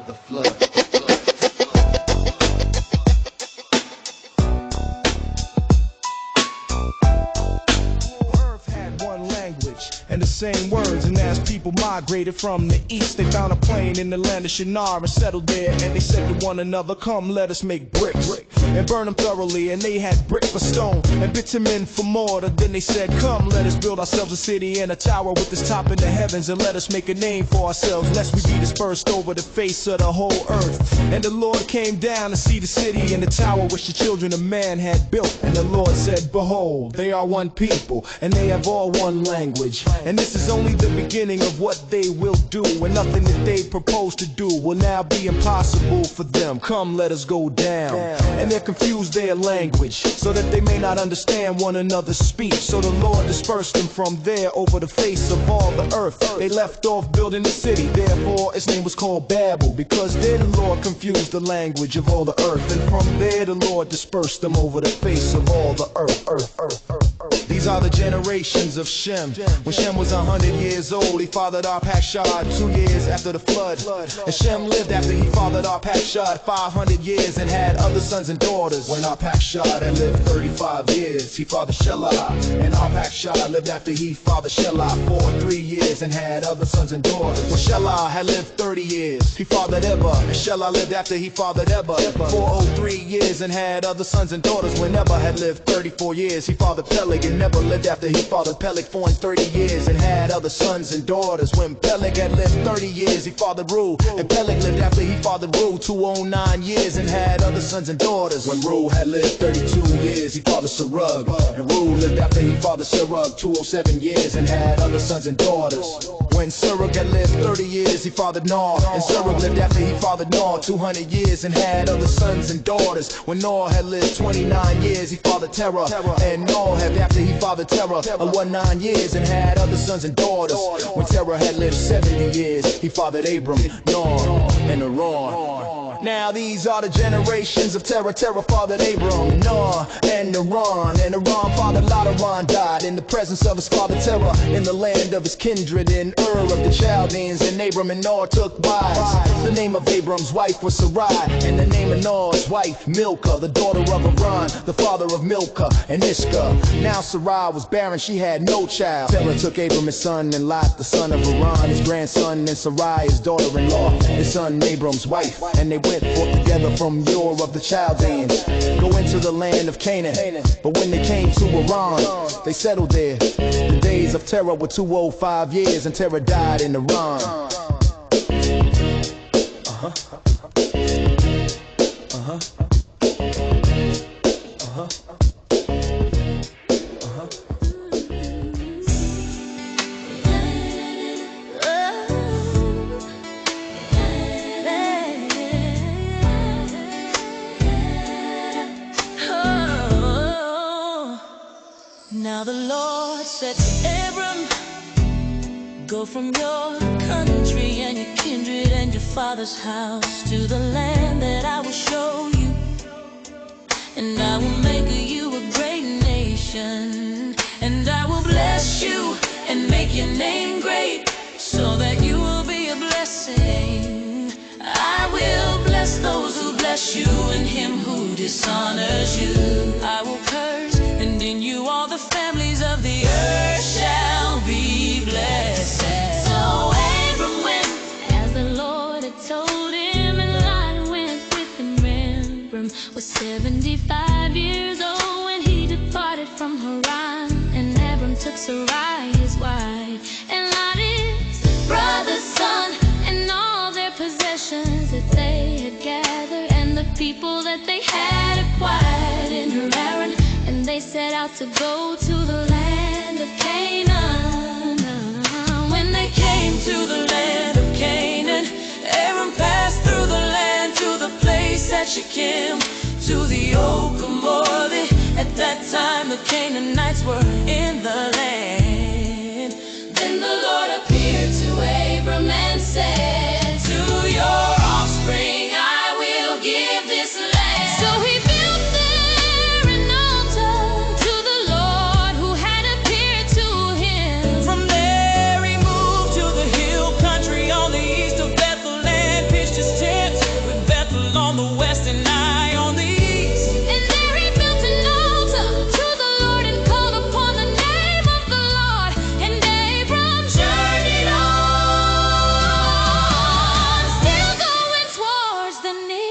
And the same words, and as people migrated from the east, they found a plain in the land of Shinar and settled there. And they said to one another, come let us make bricks and burn them thoroughly. And they had brick for stone and bitumen for mortar. Then they said, come let us build ourselves a city and a tower with its top in the heavens, and let us make a name for ourselves, lest we be dispersed over the face of the whole earth. And the Lord came down to see the city and the tower which the children of man had built. And the Lord said, behold, they are one people, and they have all one language. And this is only the beginning of what they will do, and nothing that they propose to do will now be impossible for them. Come, let us go down. And they confused their language, so that they may not understand one another's speech. So the Lord dispersed them from there over the face of all the earth. They left off building the city, therefore its name was called Babel, because there the Lord confused the language of all the earth. And from there the Lord dispersed them over the face of all the earth. These are the generations of Shem. When Shem was 100 years old, he fathered Arpachshad 2 years after the flood. And Shem lived after he fathered Arpachshad 500 years and had other sons and daughters. When Arpachshad had lived 35 years, he fathered Shelah. And Arpachshad lived after he fathered Shelah 43 years and had other sons and daughters. When Shelah had lived 30 years, he fathered Eber. And Shelah lived after he fathered Eber 403 years and had other sons and daughters. When Eber had lived 34 years, he fathered Peleg. And Eber lived after he fathered Peleg 430 years and had other sons and daughters. When Peleg had lived 30 years, he fathered Ru. And Peleg lived after he fathered Ru 209 years and had other sons and daughters. When Ru had lived 32 years, he fathered Serug. And Ru lived after he fathered Serug 207 years and had other sons and daughters. When Serug had lived 30 years, he fathered Nar. And Serug lived after he fathered Nar 200 years and had other sons and daughters. When Nar had lived 29 years, he fathered Terah. And Nar had after he fathered Terah 19 years and had other sons and daughters. When Terah had lived 70 years, he fathered Abram, Nar, and Haran. Now these are the generations of Terah. Terah fathered Abram, Nar, and Haran. And Haran fathered Lot. Died in the presence of his father Terah in the land of his kindred in Ur of the Chaldeans. And Abram and Nar took wives. The name of Abram's wife was Sarai, and the name of Nar's wife Milcah, the daughter of Haran, the father of Milcah and Iscah. Now Sarai was barren, she had no child. Terah took Abram his son and Lot the son of Haran, his grandson, and Sarai his daughter-in-law, his son Abram's wife. And they went forth together from Ur of the Chaldeans, go into the land of Canaan. But when they came to Haran, they settled there. The days of Terah were 205 years, and Terah died in Haran. go from your country and your kindred and your father's house to the land that I will show you. And I will make you a great nation, and I will bless you and make your name great, so that you will be a blessing. I will bless those who bless you, and him who dishonors you I will curse, and in you all the families of the earth shall be blessed. So Abram went as the Lord had told him, and Lot went with him. Abram was 75 years old when he departed from Haran, and Abram took Sarai his wife, and Lot his brother's son, and all their possessions that they had gathered, and the people that they had acquired in Haran, and they set out to go to the land of Canaan. When they came to the land of Canaan, Abram passed through the land to the place at Shechem, to the oak of Morley. At that time the Canaanites were in the land. Then the Lord appeared to Abram and said, to your offspring I will give this land. So he built there an altar to the Lord who had appeared to him. From there he moved to the hill country on the east of Bethel, and pitched his tent with Bethel on the west and Ai on the east. And there he built an altar to the Lord and called upon the name of the Lord. And Abram journeyed on, still going towards the near.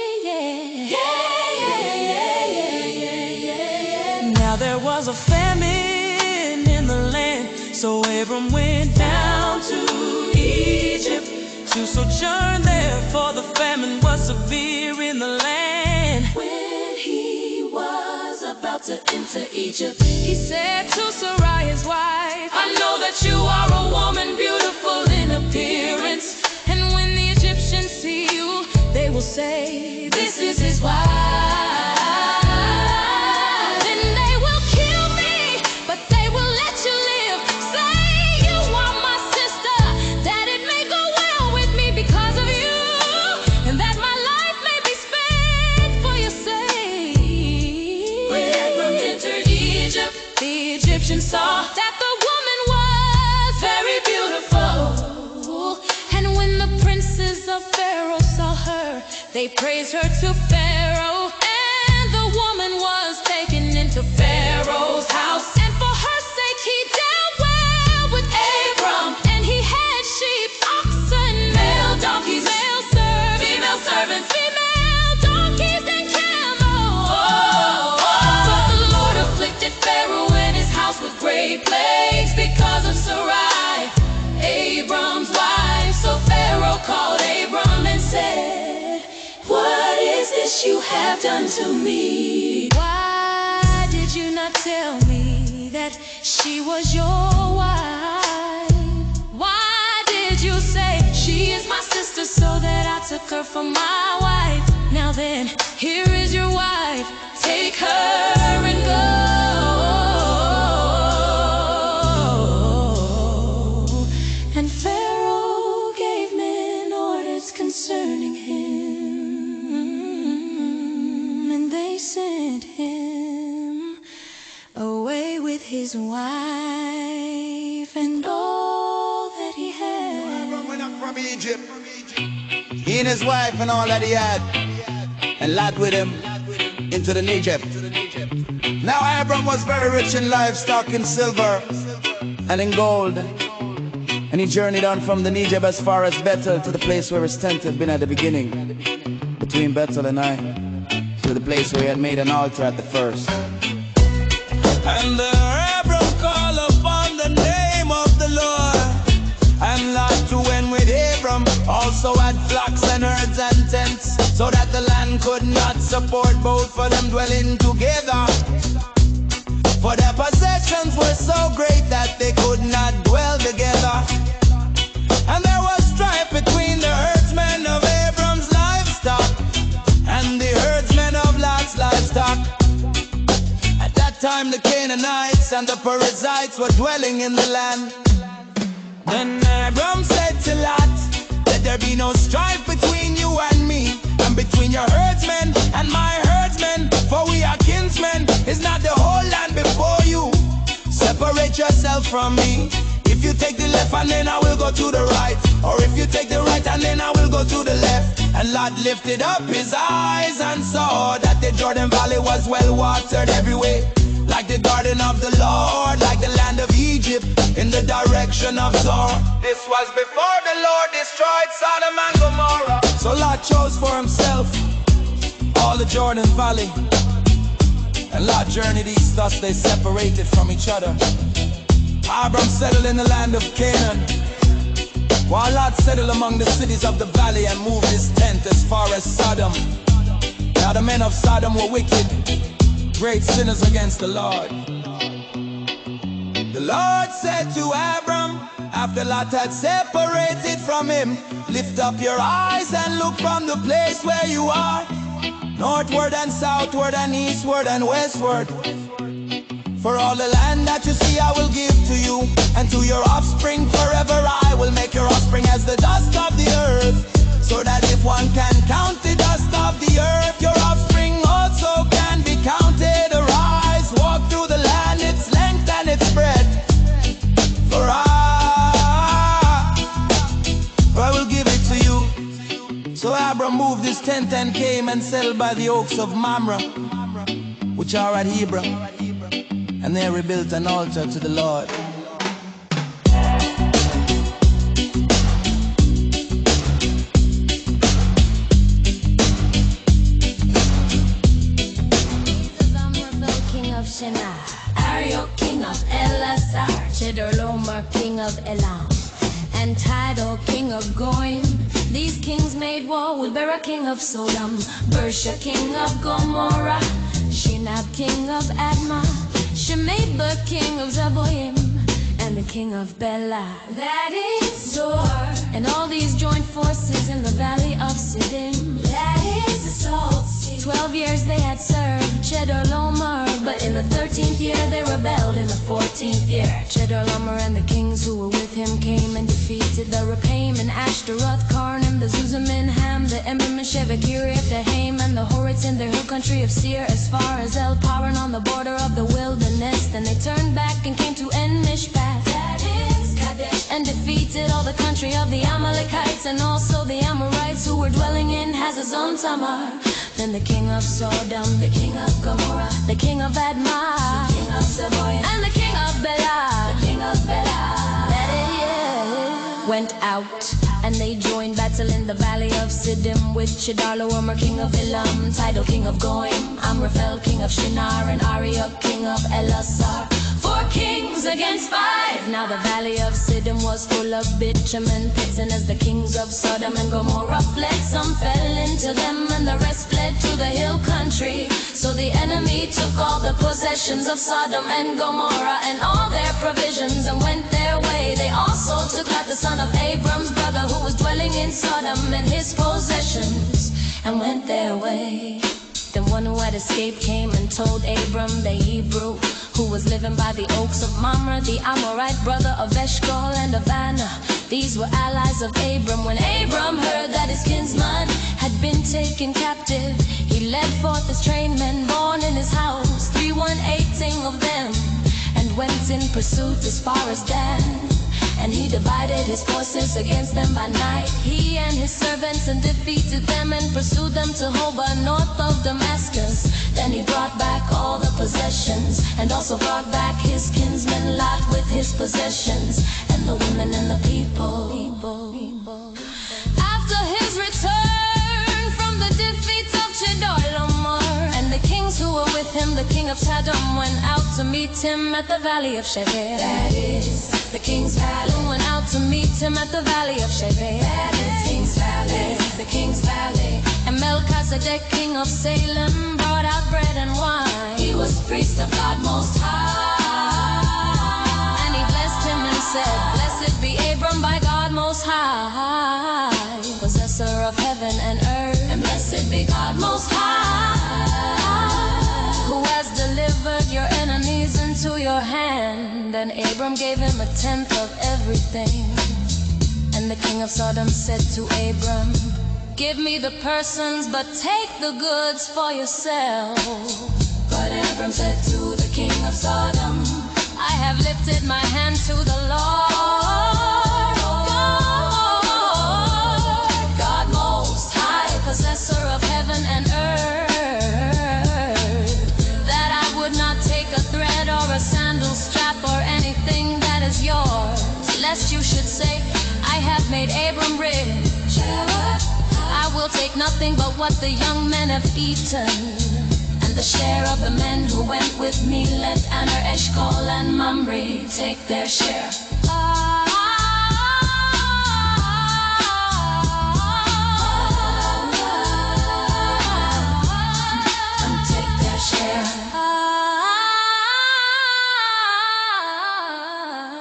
Now there was a famine in the land, so Abram went down to Egypt to sojourn there, for the famine was severe in the land. When he was about to enter Egypt, he said to Sarai his wife, I know that you are a woman beautiful in appearance, and when the Egyptians see you, they will say, this is his wife. Then they will kill me, but they will let you live. Say you are my sister, that it may go well with me because of you, and that my life may be spared for your sake. When Abram entered Egypt, the Egyptians saw that the woman was very beautiful, and when the princes of Pharaoh saw her, they praised her to Pharaoh, and the woman was taken into Pharaoh's house. And for her sake he dealt well with Abram, and he had sheep, oxen, male donkeys, male servants, female servants, female donkeys, and camels. But the Lord afflicted Pharaoh and his house with great plagues because of Sarai, Abram's wife. So Pharaoh called Abram and said, what is this you have done to me? Why did you not tell me that she was your wife? Why did you say she is my sister, so that I took her for my wife? Now then, here is your wife, take her and go. And Pharaoh gave men orders concerning him, and they sent him away with his wife and all that he had. Abram went up from Egypt, he and his wife and all that he had, and Lot with him into the Egypt. Now Abram was very rich in livestock, in silver and in gold, and he journeyed on from the Negev as far as Bethel, to the place where his tent had been at the beginning, between Bethel and Ai, to the place where he had made an altar at the first. And Abram called upon the name of the Lord, and Lot too went with Abram, also had flocks and herds and tents, so that the land could not support both of them dwelling together. For their possessions were so great that they could not dwell together. And there was strife between the herdsmen of Abram's livestock and the herdsmen of Lot's livestock. At that time the Canaanites and the Perizzites were dwelling in the land. Then Abram said to Lot, let there be no strife between you and me, and between your herdsmen and my herdsmen, for we are kinsmen. Is not the whole land before you? Separate yourself from me. If you take the left and then I will go to the right, or if you take the right and then I will go to the left. And Lot lifted up his eyes and saw that the Jordan Valley was well watered every way, like the garden of the Lord, like the land of Egypt in the direction of Zoar. This was before the Lord destroyed Sodom and Gomorrah. So Lot chose for himself all the Jordan Valley, and Lot journeyed east, thus they separated from each other. Abram settled in the land of Canaan, while Lot settled among the cities of the valley and moved his tent as far as Sodom. Now the men of Sodom were wicked, great sinners against the Lord. The Lord said to Abram, after Lot had separated from him, lift up your eyes and look from the place where you are, northward and southward and eastward and westward. For all the land that you see I will give to you, and to your offspring forever I will make your offspring as the dust of the earth, so that if one can count the dust of the earth, your offspring also can be counted. Arise, walk through the land, its length and its breadth, for I will give it to you. So Abram moved his tent and came and settled by the oaks of Mamre, which are at Hebron, and there rebuilt an altar to the Lord. King of Shinar, Ariok, king of Elasar, Chedorlaomer, king of Elam, and Tidal, king of Goim. These kings made war with Bera, king of Sodom, Bersha, king of Gomorrah, Shinab, king of Admah, Shemeba, king of Zeboim, and the king of Bela, that is Zor. And all these joined forces in the valley of Siddim, that is the Salt Sea. 12 years they had served Chedorlaomer, but in the 13th year they rebelled. In the 14th year, Chedorlaomer and the kings who were with him came and defeated the Rephaim and Ashtaroth, Karnim, the Zuzim and Ham, the Emim and Sheva, Kiriath, the Haim, and the Horites in the hill country of Seir, as far as El Paran on the border of the wilderness. Then they turned back and came to En Mishpat, that is Kadesh, and defeated all the country of the Amalekites and also the Amorites who were dwelling in Hazazon Tamar. Then the king of Sodom, the king of Gomorrah, the king of Admah, the king of Zeboim, and the king of Bela, the king of Bela, went out, and they joined battle in the valley of Siddim with Chedorlaomer, king of Elam, Tidal, king of Goim, Amraphel, king of Shinar, and Ariok, king of Elasar. 4 kings against 5. Now the valley of Siddim was full of bitumen pits, and as the kings of Sodom and Gomorrah fled, some fell into them, and the rest fled to the hill country. So the enemy took all the possessions of Sodom and Gomorrah and all their provisions and went their way. They also took Lot, the son of Abram's brother, who was dwelling in Sodom, and his possessions, and went their way. Then one who had escaped came and told Abram, the Hebrew, who was living by the oaks of Mamre, the Amorite brother of Eshcol and of Anna. These were allies of Abram. When Abram heard that his kinsman had been taken captive, he led forth his trained men born in his house, 318 of them, and went in pursuit as far as Dan. And he divided his forces against them by night, he and his servants, and defeated them and pursued them to Hobah, north of Damascus. Then he brought back all the possessions, and also brought back his kinsman Lot with his possessions, and the women and the people. After his return from the defeats of Chedorlaomer, and the kings who were with him, the king of Sodom went out to meet him at the valley of Shever, that is the king's valley, went out to meet him at the valley of Shever, that is king's valley, the king's valley. And Melchizedek, king of Salem, brought out bread and wine. He was priest of God Most High, and he blessed him and said, blessed be Abram by God Most High, possessor of heaven and earth, and blessed be God Most High, who has delivered delivered your enemies into your hand. And Abram gave him a tenth of everything. And the king of Sodom said to Abram, give me the persons, but take the goods for yourself. But Abram said to the king of Sodom, I have lifted my hand to the Lord, God most high, possessor of heaven and earth, that I would not take a thread or a sandal strap or anything that is yours, lest you should say, I have made Abram rich. I will take nothing but what the young men have eaten, and the share of the men who went with me. Let Aner, Eshcol, and Mamre take their share. And take their share.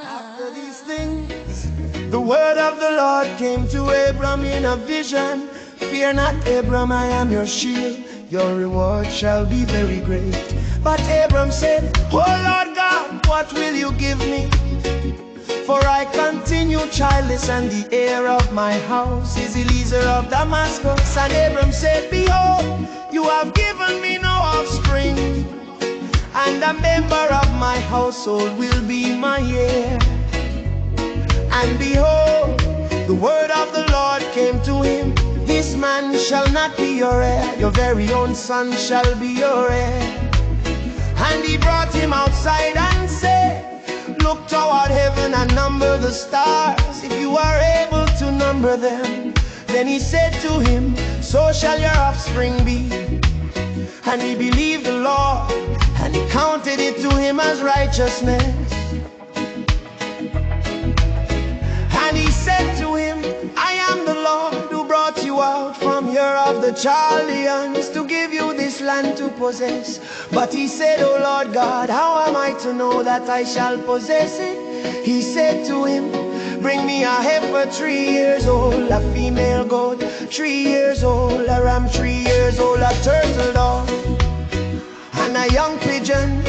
After these things, the word of the Lord came to Abram in a vision. Fear not, Abram, I am your shield. Your reward shall be very great. But Abram said, oh Lord God, what will you give me? For I continue childless, and the heir of my house is Eliezer of Damascus. And Abram said, behold, you have given me no offspring, and a member of my household will be my heir. And behold, the word of the Lord came to him, this man shall not be your heir, your very own son shall be your heir. And he brought him outside and said, look toward heaven and number the stars, if you are able to number them. Then he said to him, so shall your offspring be. And he believed the Lord, and he counted it to him as righteousness. And he said to him, I am the Lord who brought you out from Ur of the Chaldeans to give you this land to possess. But he said, O Lord God, how am I to know that I shall possess it? He said to him, bring me a heifer 3 years old, a female goat 3 years old, a ram 3 years old, a turtle dove, and a young pigeon.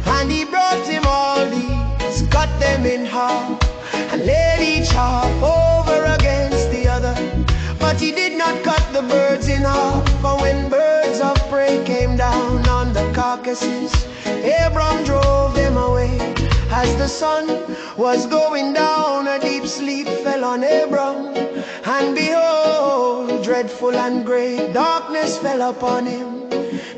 And he brought him all these, cut them in half, and laid each half over against the other. But he did not cut the birds in half, for when birds of prey came down on the carcasses, Abram drove them away. As the sun was going down, a deep sleep fell on Abram, and behold, dreadful and great darkness fell upon him.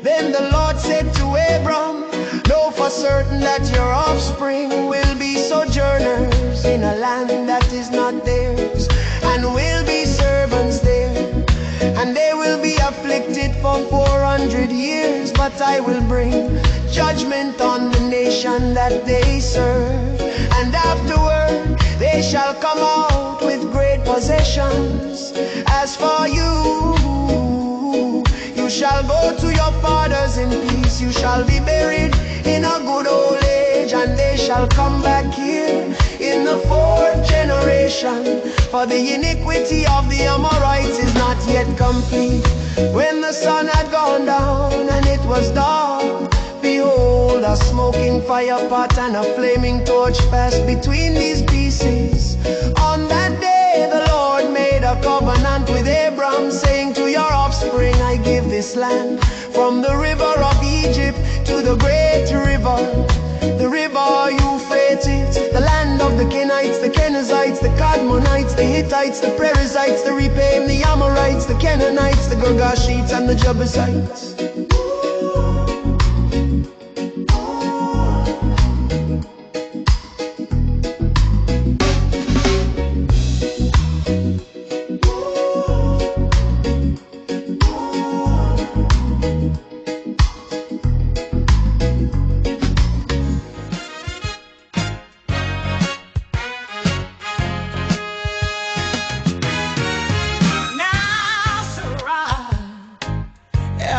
Then the Lord said to Abram, know for certain that your offspring will be sojourners in a land that is not theirs, and will be servants there, and they will be afflicted for 400 years. But I will bring judgment on the nation that they serve, and afterward they shall come out with great possessions. As for you, you shall go to your fathers in peace. You shall be buried in a good old age, and they shall come back here in the 4th generation. For the iniquity of the Amorites is not yet complete. When the sun had gone down and it was dark, behold, a smoking fire pot and a flaming torch passed between these pieces. On that day the Lord made a covenant with Abram, saying, to your offspring I give this land, from the river of Egypt to the great river, the river Euphrates, the land of the Kenites, the Kenizzites, the Kadmonites, the Hittites, the Perizzites, the Rephaim, the Amorites, the Canaanites, the Girgashites, and the Jebusites.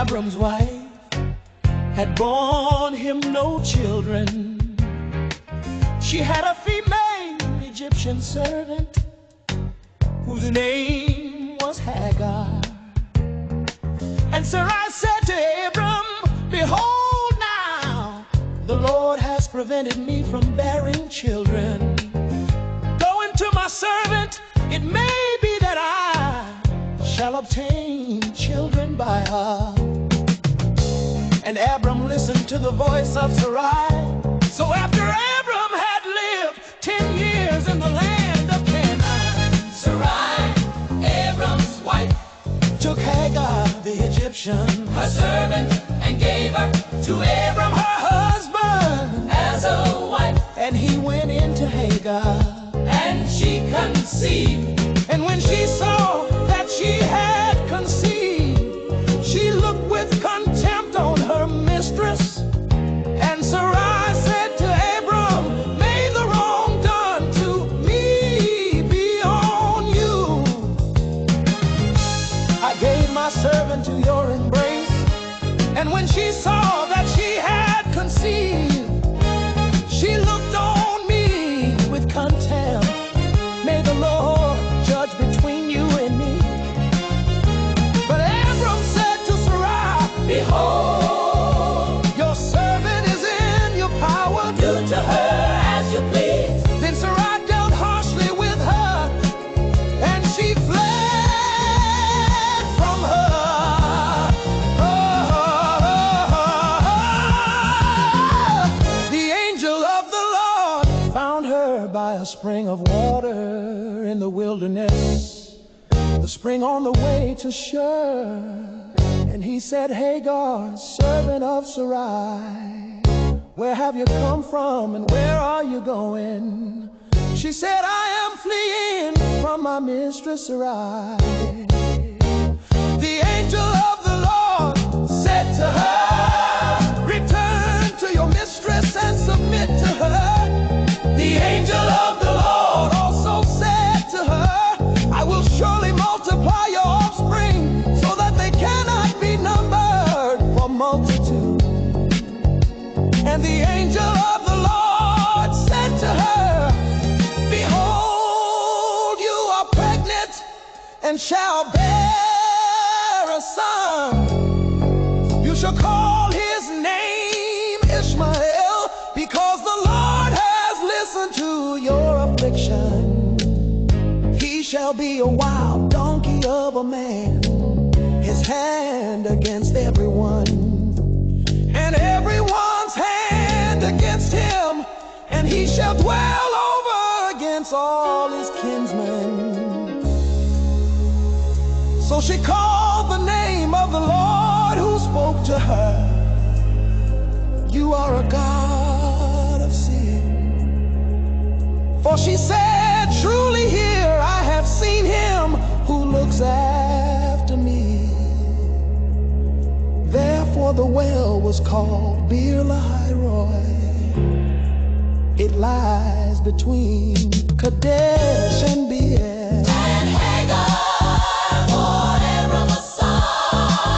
Abram's wife had borne him no children. She had a female Egyptian servant whose name was Hagar. And Sarai said to Abram, behold now, The Lord has prevented me from bearing children. Go into my servant, it may be that I shall obtain children by her. And Abram listened to the voice of Sarai. So after Abram had lived 10 years in the land of Canaan, Sarai, Abram's wife, took Hagar the Egyptian, her servant, and gave her to Abram, her husband, as a wife. and he went into Hagar. And she conceived. And when she saw that she had conceived, she looked with contempt on her mistress. And Sarai said to Abram, may the wrong done to me be on you. I gave my servant to your embrace. And when she saw that she had conceived, she looked on me with contempt. May the Lord judge between you and me. But Abram said to Sarai, Behold, your servant is in your power. do to her as you please. Then Sarai dealt harshly with her, and she fled from her. The angel of the Lord found her by a spring of water in the wilderness, the spring on the way to Shur. And he said, Hagar, servant of Sarai, where have you come from and where are you going? She said, I am fleeing from my mistress Sarai. The angel of the Lord said to her, return to your mistress and submit to her. The angel of the Lord also said to her, I will surely multiply your offspring so that they cannot be numbered for multitude. And the angel of the Lord said to her, behold, you are pregnant and shall bear a son. You shall call his name Ishmael, because the Lord has listened to your affliction. He shall be a wild donkey of a man, his hand against everyone, and everyone's hand against him, and he shall dwell over against all his kinsmen. So she called the name of the Lord who spoke to her, you are a God of sin. For she said, truly here I have seen him who looks after me. Therefore the well was called Bir Lahai-Roi. It lies between Kadesh and Beer. And Hagar bore Abram a son,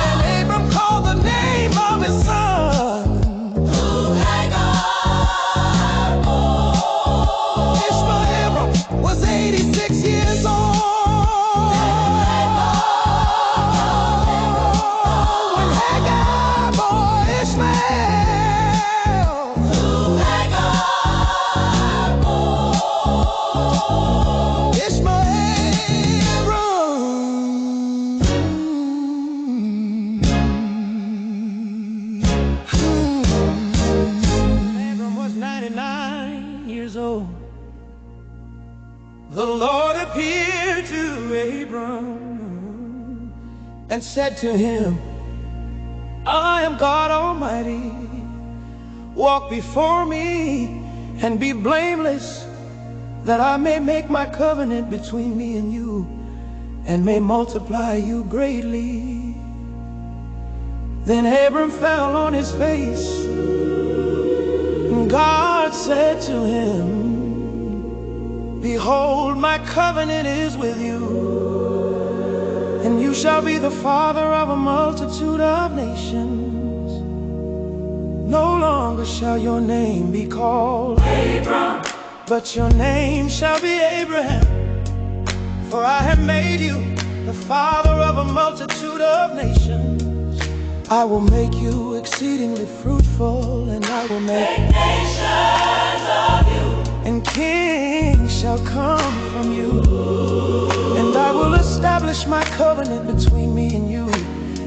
And Abram called the name of his son who Hagar bore. Ishmael was 86 years old when Hagar bore Ishmael. Who Hagar bore. Abram was 99 years old. The Lord appeared to Abram and said to him, I am God Almighty. Walk before me and be blameless, that I may make my covenant between me and you, and may multiply you greatly. Then Abram fell on his face, and God said to him, behold, my covenant is with you, and you shall be the father of a multitude of nations. No longer shall your name be called Abram, but your name shall be Abraham, for I have made you the father of a multitude of nations. I will make you exceedingly fruitful, and I will make nations of you, and kings shall come from you. And I will establish my covenant between me and you,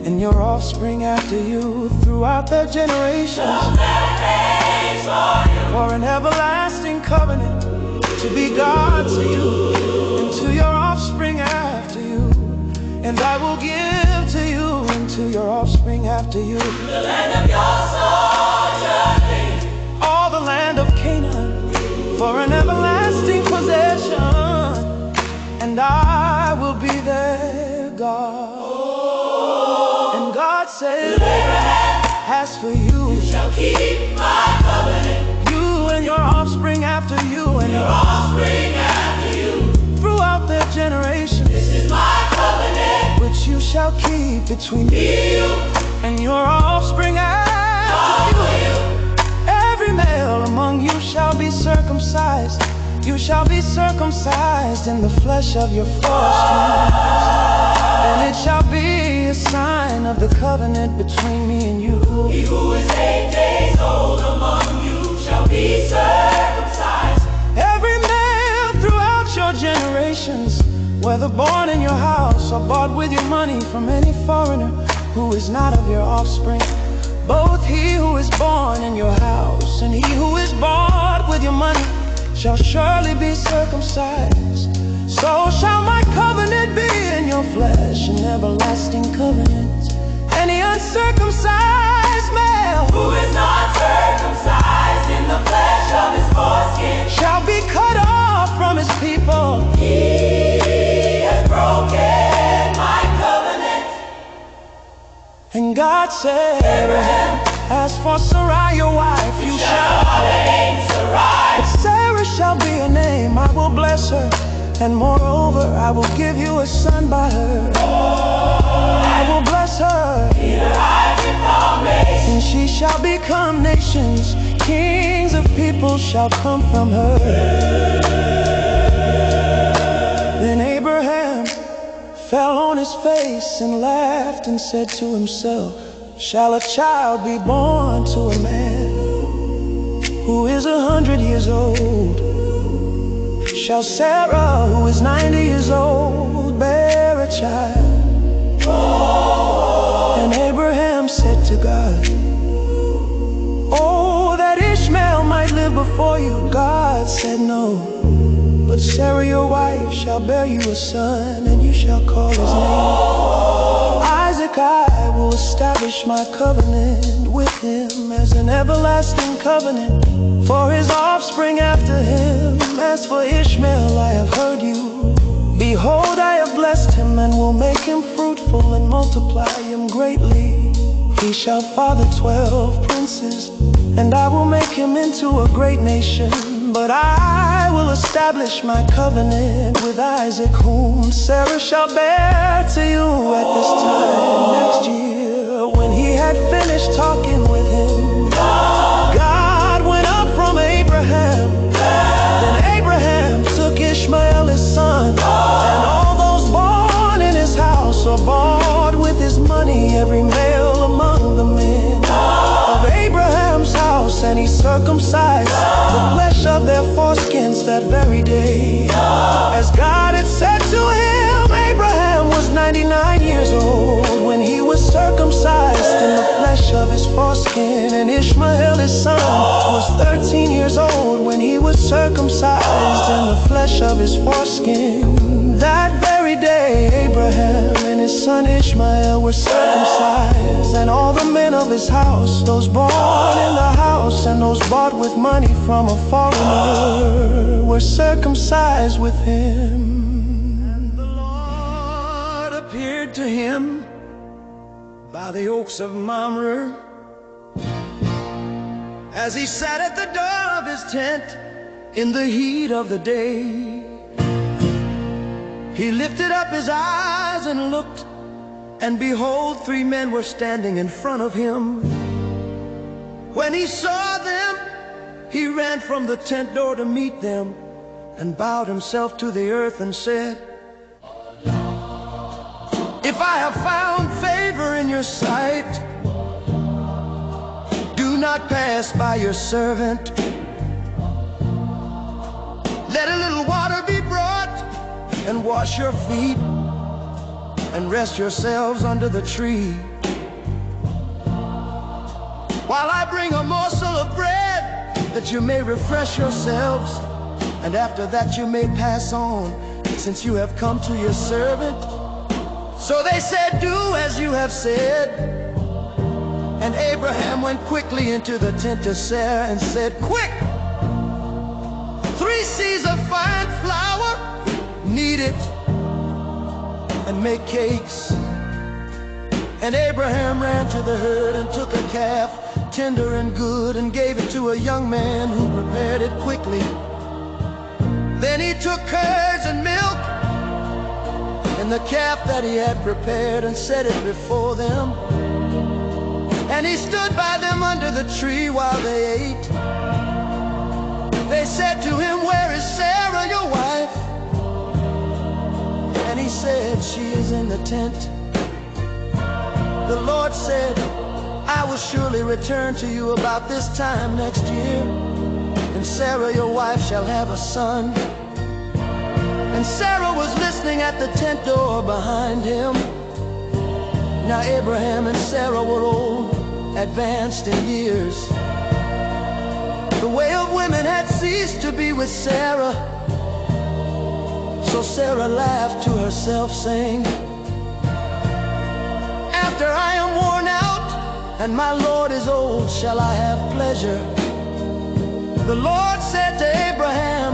and your offspring after you, throughout their generations, for an everlasting covenant, to be God to you, and to your offspring after you. And I will give to you, and to your offspring after you, the land of your sojourning, all the land of Canaan, for an everlasting possession. And I will be their God. And God said, as for you, you shall keep my covenant, you and your offspring after you, and your offspring after you, throughout their generations. This is my covenant, which you shall keep between me and your offspring after you. Every male among you shall be circumcised. You shall be circumcised in the flesh of your foreskin, and it shall be a sign of the covenant between me and you. He who is 8 days old among you shall be circumcised. Every male throughout your generations, whether born in your house or bought with your money from any foreigner who is not of your offspring, both he who is born in your house and he who is bought with your money shall surely be circumcised. So shall my covenant be in your flesh, an everlasting covenant. Any uncircumcised male who is not circumcised in the flesh of his foreskin shall be cut off from his people. He has broken my covenant. And God said, Abraham, as for Sarai your wife, you shall name Sarai. But Sarah shall be her name. I will bless her, and moreover I will give you a son by her. I will bless her, and she shall become nations. Kings of people shall come from her. Then Abraham fell on his face and laughed and said to himself, shall a child be born to a man who is 100 years old? Shall Sarah, who is 90 years old, bear a child? And Abraham said to God, oh, that Ishmael might live before you. God said no, but Sarah your wife shall bear you a son, and you shall call his name Isaac. I will establish my covenant with him as an everlasting covenant for his offspring after him. As for Ishmael, I have heard you. Behold, I have blessed him, and will make him fruitful and multiply him greatly. He shall father 12 princes, and I will make him into a great nation. But I will establish my covenant with Isaac, whom Sarah shall bear to you at this time next year. When he had finished talking with him, God went up from Abraham. Then Abraham took Ishmael his son, and all those born in his house or bought with his money, every male among the men of Abraham's house, and he circumcised the flesh of their foreskins that very day. As God had said to him, Abraham was 99 years old when he was circumcised in the flesh of his foreskin, and Ishmael his son was 13 years old when he was circumcised in the flesh of his foreskin. That very day Abraham and his son Ishmael were circumcised, and all the men of his house, those born in the house and those bought with money from a foreigner, were circumcised with him. And the Lord appeared to him by the oaks of Mamre, as he sat at the door of his tent in the heat of the day. He lifted up his eyes and looked, and behold, 3 men were standing in front of him. When he saw them, he ran from the tent door to meet them, and bowed himself to the earth and said, if I have found favor in your sight, do not pass by your servant. Let a little water be brought, and wash your feet, and rest yourselves under the tree, while I bring a morsel of bread, that you may refresh yourselves, and after that you may pass on, since you have come to your servant. So they said, do as you have said. And Abraham went quickly into the tent of Sarah and said, quick, 3 seahs of fine flour, knead it, and make cakes. And Abraham ran to the herd and took a calf, tender and good, and gave it to a young man who prepared it quickly. Then he took curds and milk and the calf that he had prepared and set it before them. And he stood by them under the tree while they ate. They said to him, where is Sarah, your wife? And he said, she is in the tent. The Lord said, I will surely return to you about this time next year, and Sarah, your wife, shall have a son. And Sarah was listening at the tent door behind him. Now Abraham and Sarah were old, advanced in years. The way of women had ceased to be with Sarah. So Sarah laughed to herself, saying, after I am worn out and my Lord is old, shall I have pleasure? The Lord said to Abraham,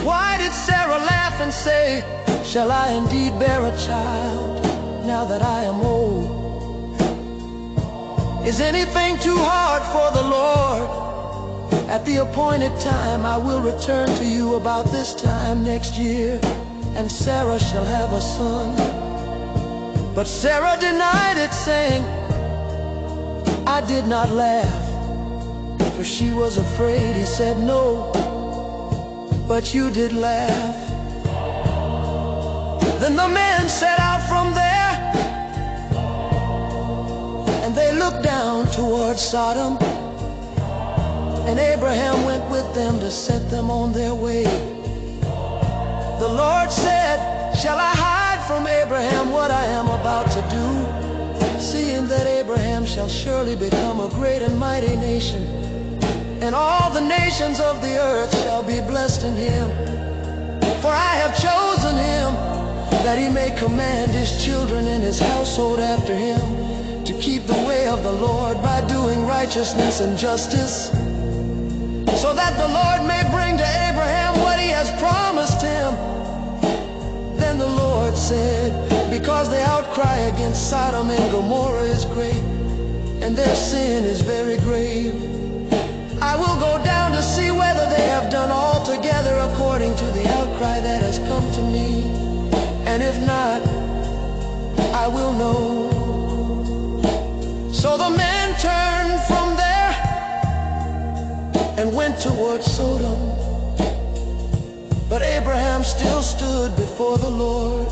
why did Sarah laugh and say, shall I indeed bear a child now that I am old? Is anything too hard for the Lord? At the appointed time I will return to you about this time next year, and Sarah shall have a son. But Sarah denied it, saying, I did not laugh, for she was afraid. He said, no, but you did laugh. Then the men set out from there, and they looked down towards Sodom, and Abraham went with them to set them on their way. The Lord said, shall I hide from Abraham what I am about to do, seeing that Abraham shall surely become a great and mighty nation, and all the nations of the earth shall be blessed in him? For I have chosen him, that he may command his children and his household after him, to keep the way of the Lord by doing righteousness and justice, so that the Lord may bring to Abraham what he has promised him. Then the Lord said, because the outcry against Sodom and Gomorrah is great, and their sin is very grave, I will go down to see whether they have done altogether according to the outcry that has come to me, and if not, I will know. So the men turned from there and went towards Sodom, but Abraham still stood before the Lord.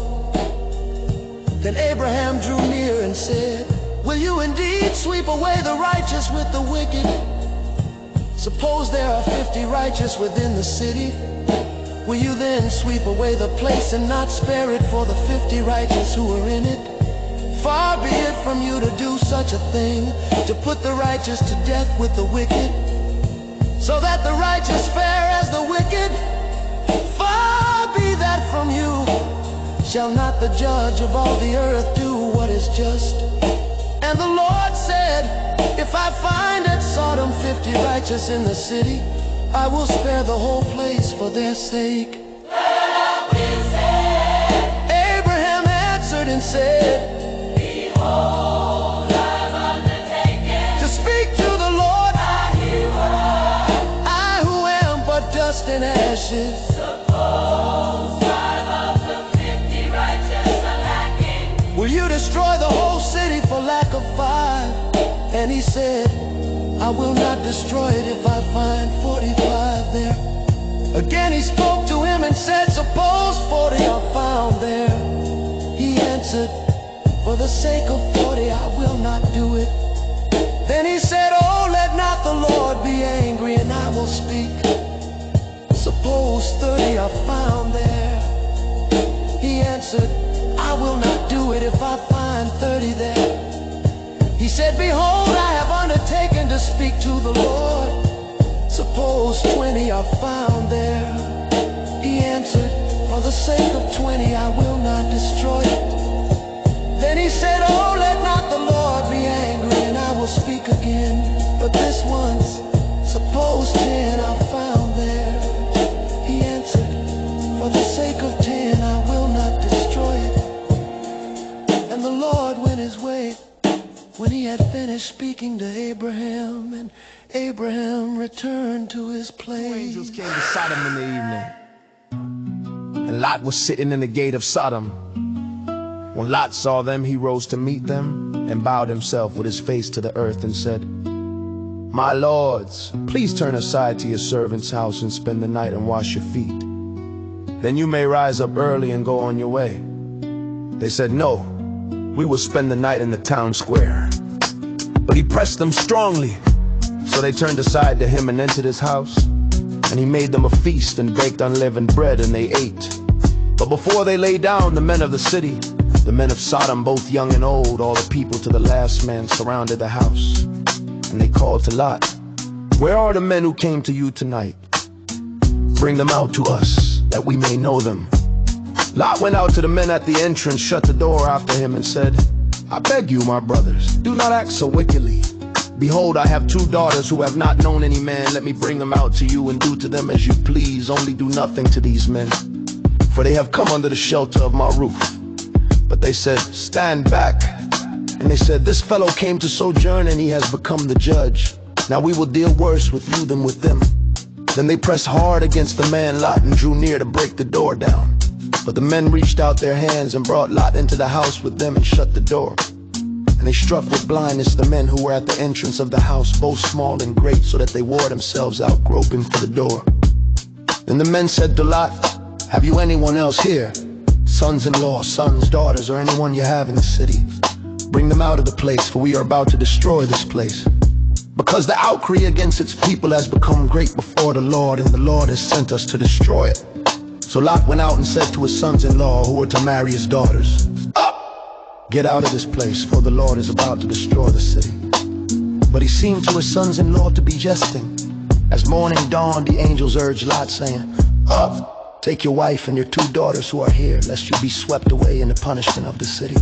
Then Abraham drew near and said, will you indeed sweep away the righteous with the wicked? Suppose there are 50 righteous within the city. Will you then sweep away the place and not spare it for the 50 righteous who are in it? Far be it from you to do such a thing, to put the righteous to death with the wicked, so that the righteous fare as the wicked. Far be that from you. Shall not the judge of all the earth do what is just? And the Lord said, if I find at Sodom 50 righteous in the city, I will spare the whole place for their sake. Abraham answered and said, behold, I've undertaken to speak to the Lord. I who am but dust and ashes. Suppose 5 of the 50 righteous are lacking. Will you destroy the whole city for lack of 5? And he said, I will not destroy it if I find 45 there. Again he spoke to him and said, suppose 40 are found there. He answered, for the sake of 40 I will not do it. Then he said, will speak. Suppose 30 are found there. He answered, I will not do it if I find 30 there. He said, behold, I have undertaken to speak to the Lord. Suppose 20 are found there. He answered, for the sake of 20 I will not destroy it. Then he said, oh, let not the Lord be angry, and I will speak again. But this once, suppose 10 are found there. He answered, for the sake of 10 I will not destroy it. And the Lord went his way when he had finished speaking to Abraham, and Abraham returned to his place. Two angels came to Sodom in the evening, and Lot was sitting in the gate of Sodom. When Lot saw them, he rose to meet them and bowed himself with his face to the earth and said, my lords, please turn aside to your servant's house and spend the night and wash your feet. Then you may rise up early and go on your way. They said, no, we will spend the night in the town square. But he pressed them strongly. So they turned aside to him and entered his house. And he made them a feast and baked unleavened bread, and they ate. But before they lay down, the men of the city, the men of Sodom, both young and old, all the people to the last man, surrounded the house. And they called to Lot, where are the men who came to you tonight? Bring them out to us, that we may know them. Lot went out to the men at the entrance, shut the door after him, and said, I beg you, my brothers, do not act so wickedly. Behold, I have 2 daughters who have not known any man. Let me bring them out to you and do to them as you please. Only do nothing to these men, for they have come under the shelter of my roof. But they said, stand back. And they said, this fellow came to sojourn, and he has become the judge. Now we will deal worse with you than with them. Then they pressed hard against the man Lot and drew near to break the door down. But the men reached out their hands and brought Lot into the house with them and shut the door. And they struck with blindness the men who were at the entrance of the house, both small and great, so that they wore themselves out groping for the door. Then the men said to Lot, have you anyone else here? Sons-in-law, sons, daughters, or anyone you have in the city? Bring them out of the place, for we are about to destroy this place. Because the outcry against its people has become great before the Lord, and the Lord has sent us to destroy it. So Lot went out and said to his sons-in-law who were to marry his daughters, up! Get out of this place, for the Lord is about to destroy the city. But he seemed to his sons-in-law to be jesting. As morning dawned, the angels urged Lot, saying, up! Take your wife and your 2 daughters who are here, lest you be swept away in the punishment of the city.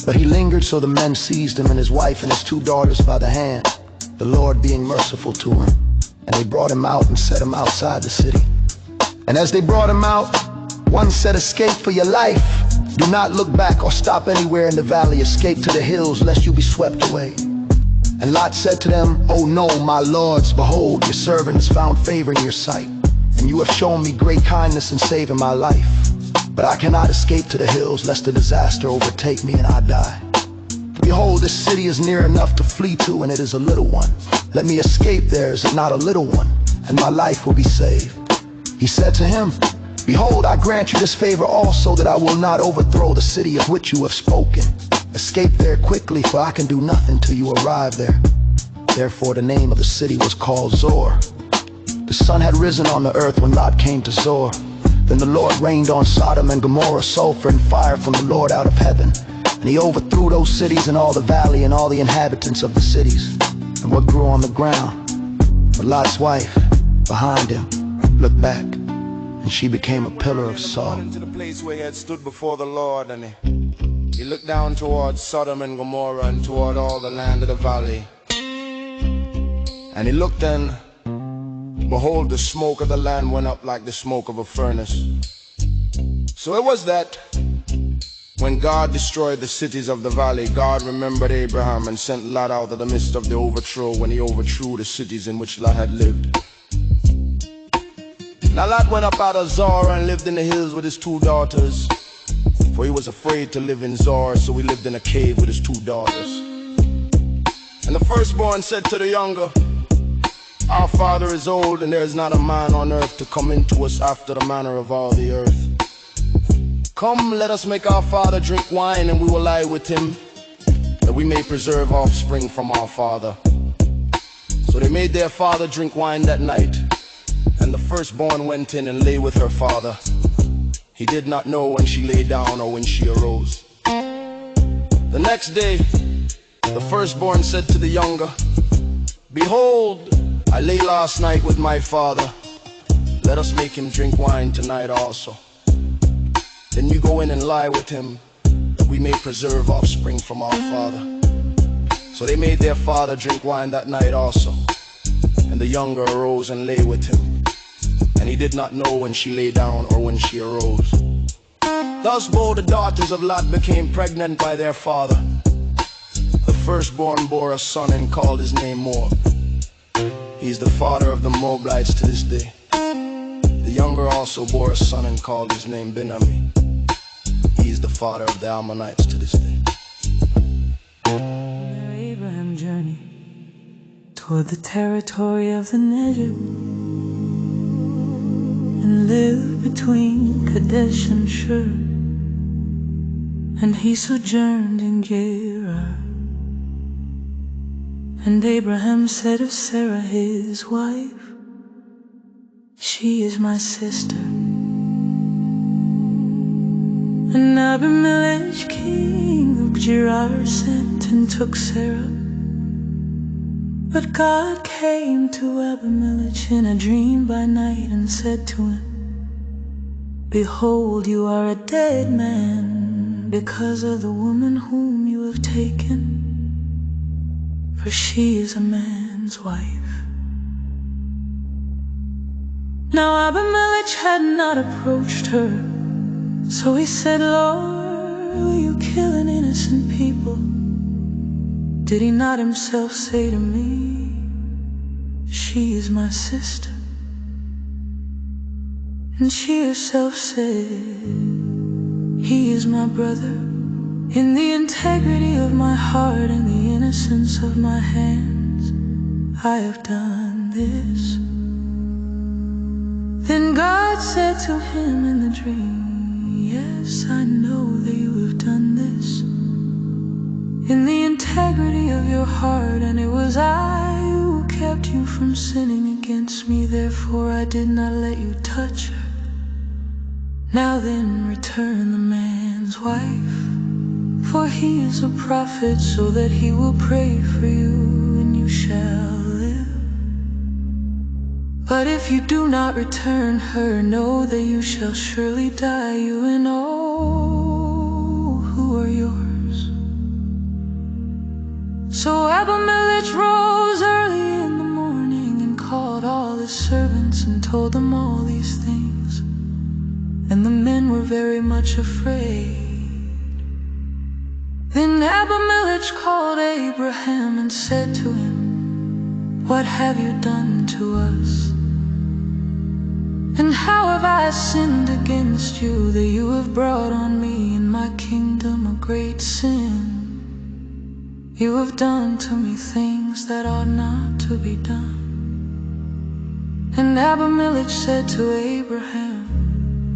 But he lingered, so the men seized him and his wife and his 2 daughters by the hand, the Lord being merciful to him. And they brought him out and set him outside the city. And as they brought him out, one said, escape for your life. Do not look back or stop anywhere in the valley. Escape to the hills, lest you be swept away. And Lot said to them, oh no, my lords, behold, your servant has found favor in your sight. And you have shown me great kindness in saving my life. But I cannot escape to the hills, lest the disaster overtake me and I die. Behold, this city is near enough to flee to, and it is a little one. Let me escape there, is it not a little one? And my life will be saved. He said to him, behold, I grant you this favor also, that I will not overthrow the city of which you have spoken. Escape there quickly, for I can do nothing till you arrive there. Therefore the name of the city was called Zor. The sun had risen on the earth when Lot came to Zor. Then the Lord rained on Sodom and Gomorrah sulfur and fire from the Lord out of heaven. And he overthrew those cities and all the valley and all the inhabitants of the cities, and what grew on the ground. But Lot's wife, behind him, looked back, and she became a pillar of salt. Into the place where he had stood before the Lord, and he looked down towards Sodom and Gomorrah and toward all the land of the valley. And he looked, and behold, the smoke of the land went up like the smoke of a furnace. So it was that when God destroyed the cities of the valley, God remembered Abraham and sent Lot out of the midst of the overthrow, when he overthrew the cities in which Lot had lived. Now Lot went up out of Zor and lived in the hills with his 2 daughters, for he was afraid to live in Zor, so he lived in a cave with his 2 daughters. And the firstborn said to the younger, our father is old, and there is not a man on earth to come into us after the manner of all the earth. Come, let us make our father drink wine, and we will lie with him, that we may preserve offspring from our father. So they made their father drink wine that night, and the firstborn went in and lay with her father. He did not know when she lay down or when she arose. The next day, the firstborn said to the younger, "Behold, I lay last night with my father. Let us make him drink wine tonight also. Then you go in and lie with him, that we may preserve offspring from our father." So they made their father drink wine that night also, and the younger arose and lay with him, and he did not know when she lay down or when she arose. Thus both the daughters of Lot became pregnant by their father. The firstborn bore a son and called his name Moab. He is the father of the Moabites to this day. The younger also bore a son and called his name Ben-Ammi. He is the father of the Ammonites to this day. Abraham journeyed toward the territory of the Negev and lived between Kadesh and Shur, and he sojourned in Gerar. And Abraham said of Sarah his wife, "She is my sister." And Abimelech, king of Gerar, sent and took Sarah. But God came to Abimelech in a dream by night and said to him, "Behold, you are a dead man because of the woman whom you have taken, for she is a man's wife." Now Abimelech had not approached her, so he said, "Lord, will you kill an innocent people? Did he not himself say to me, 'She is my sister'?" And she herself said, "He is my brother. In the integrity of my heart and the innocence of my hands, I have done this." Then God said to him in the dream, "Yes, I know that you have done this in the integrity of your heart, and it was I who kept you from sinning against me. Therefore I did not let you touch her. Now then, return the man's wife, for he is a prophet, so that he will pray for you and you shall live. But if you do not return her, know that you shall surely die, you and all who are yours." So Abimelech rose early in the morning and called all his servants and told them all these things. And the men were very much afraid. Then Abimelech called Abraham and said to him, "What have you done to us? And how have I sinned against you, that you have brought on me and my kingdom a great sin? You have done to me things that ought not to be done." And Abimelech said to Abraham,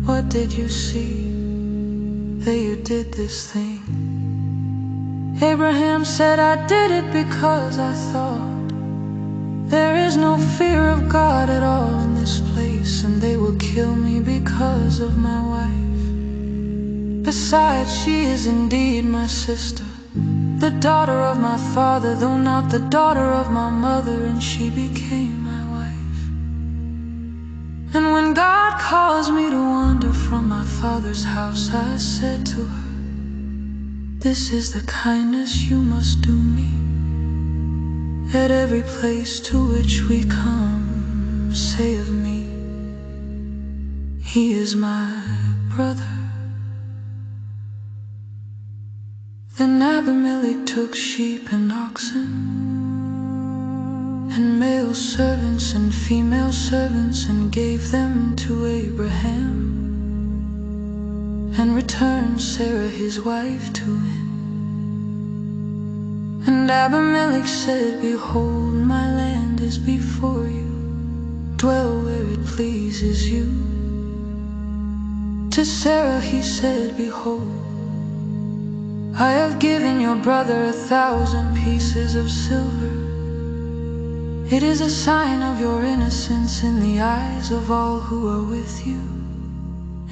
"What did you see that you did this thing?" Abraham said, "I did it because I thought, there is no fear of God at all in this place, and they will kill me because of my wife. Besides, she is indeed my sister, the daughter of my father, though not the daughter of my mother, and she became my wife. And when God caused me to wander from my father's house, I said to her, 'This is the kindness you must do me. At every place to which we come, say of me, he is my brother.' Then Abimelech took sheep and oxen, and male servants and female servants, and gave them to Abraham, and returned Sarah his wife to him. And Abimelech said, 'Behold, my land is before you. Dwell where it pleases you.' To Sarah he said, 'Behold, I have given your brother 1,000 pieces of silver, It is a sign of your innocence in the eyes of all who are with you,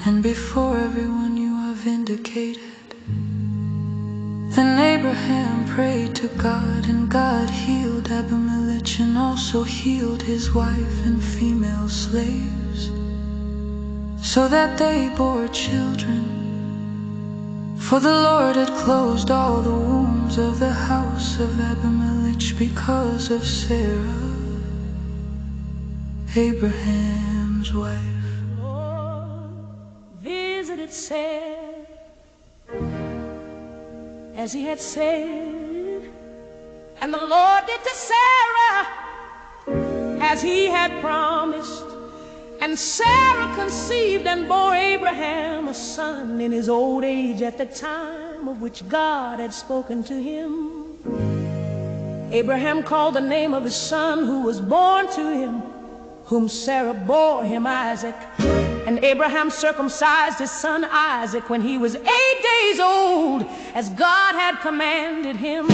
and before everyone you are vindicated. Then Abraham prayed to God, and God healed Abimelech and also healed his wife and female slaves, so that they bore children. For the Lord had closed all the wombs of the house of Abimelech because of Sarah, Abraham's wife. Lord visited Sarah as he had said, and the Lord did to Sarah as he had promised. And Sarah conceived and bore Abraham a son in his old age at the time of which God had spoken to him. Abraham called the name of his son who was born to him, whom Sarah bore him, Isaac. And Abraham circumcised his son Isaac when he was 8 days old, as God had commanded him.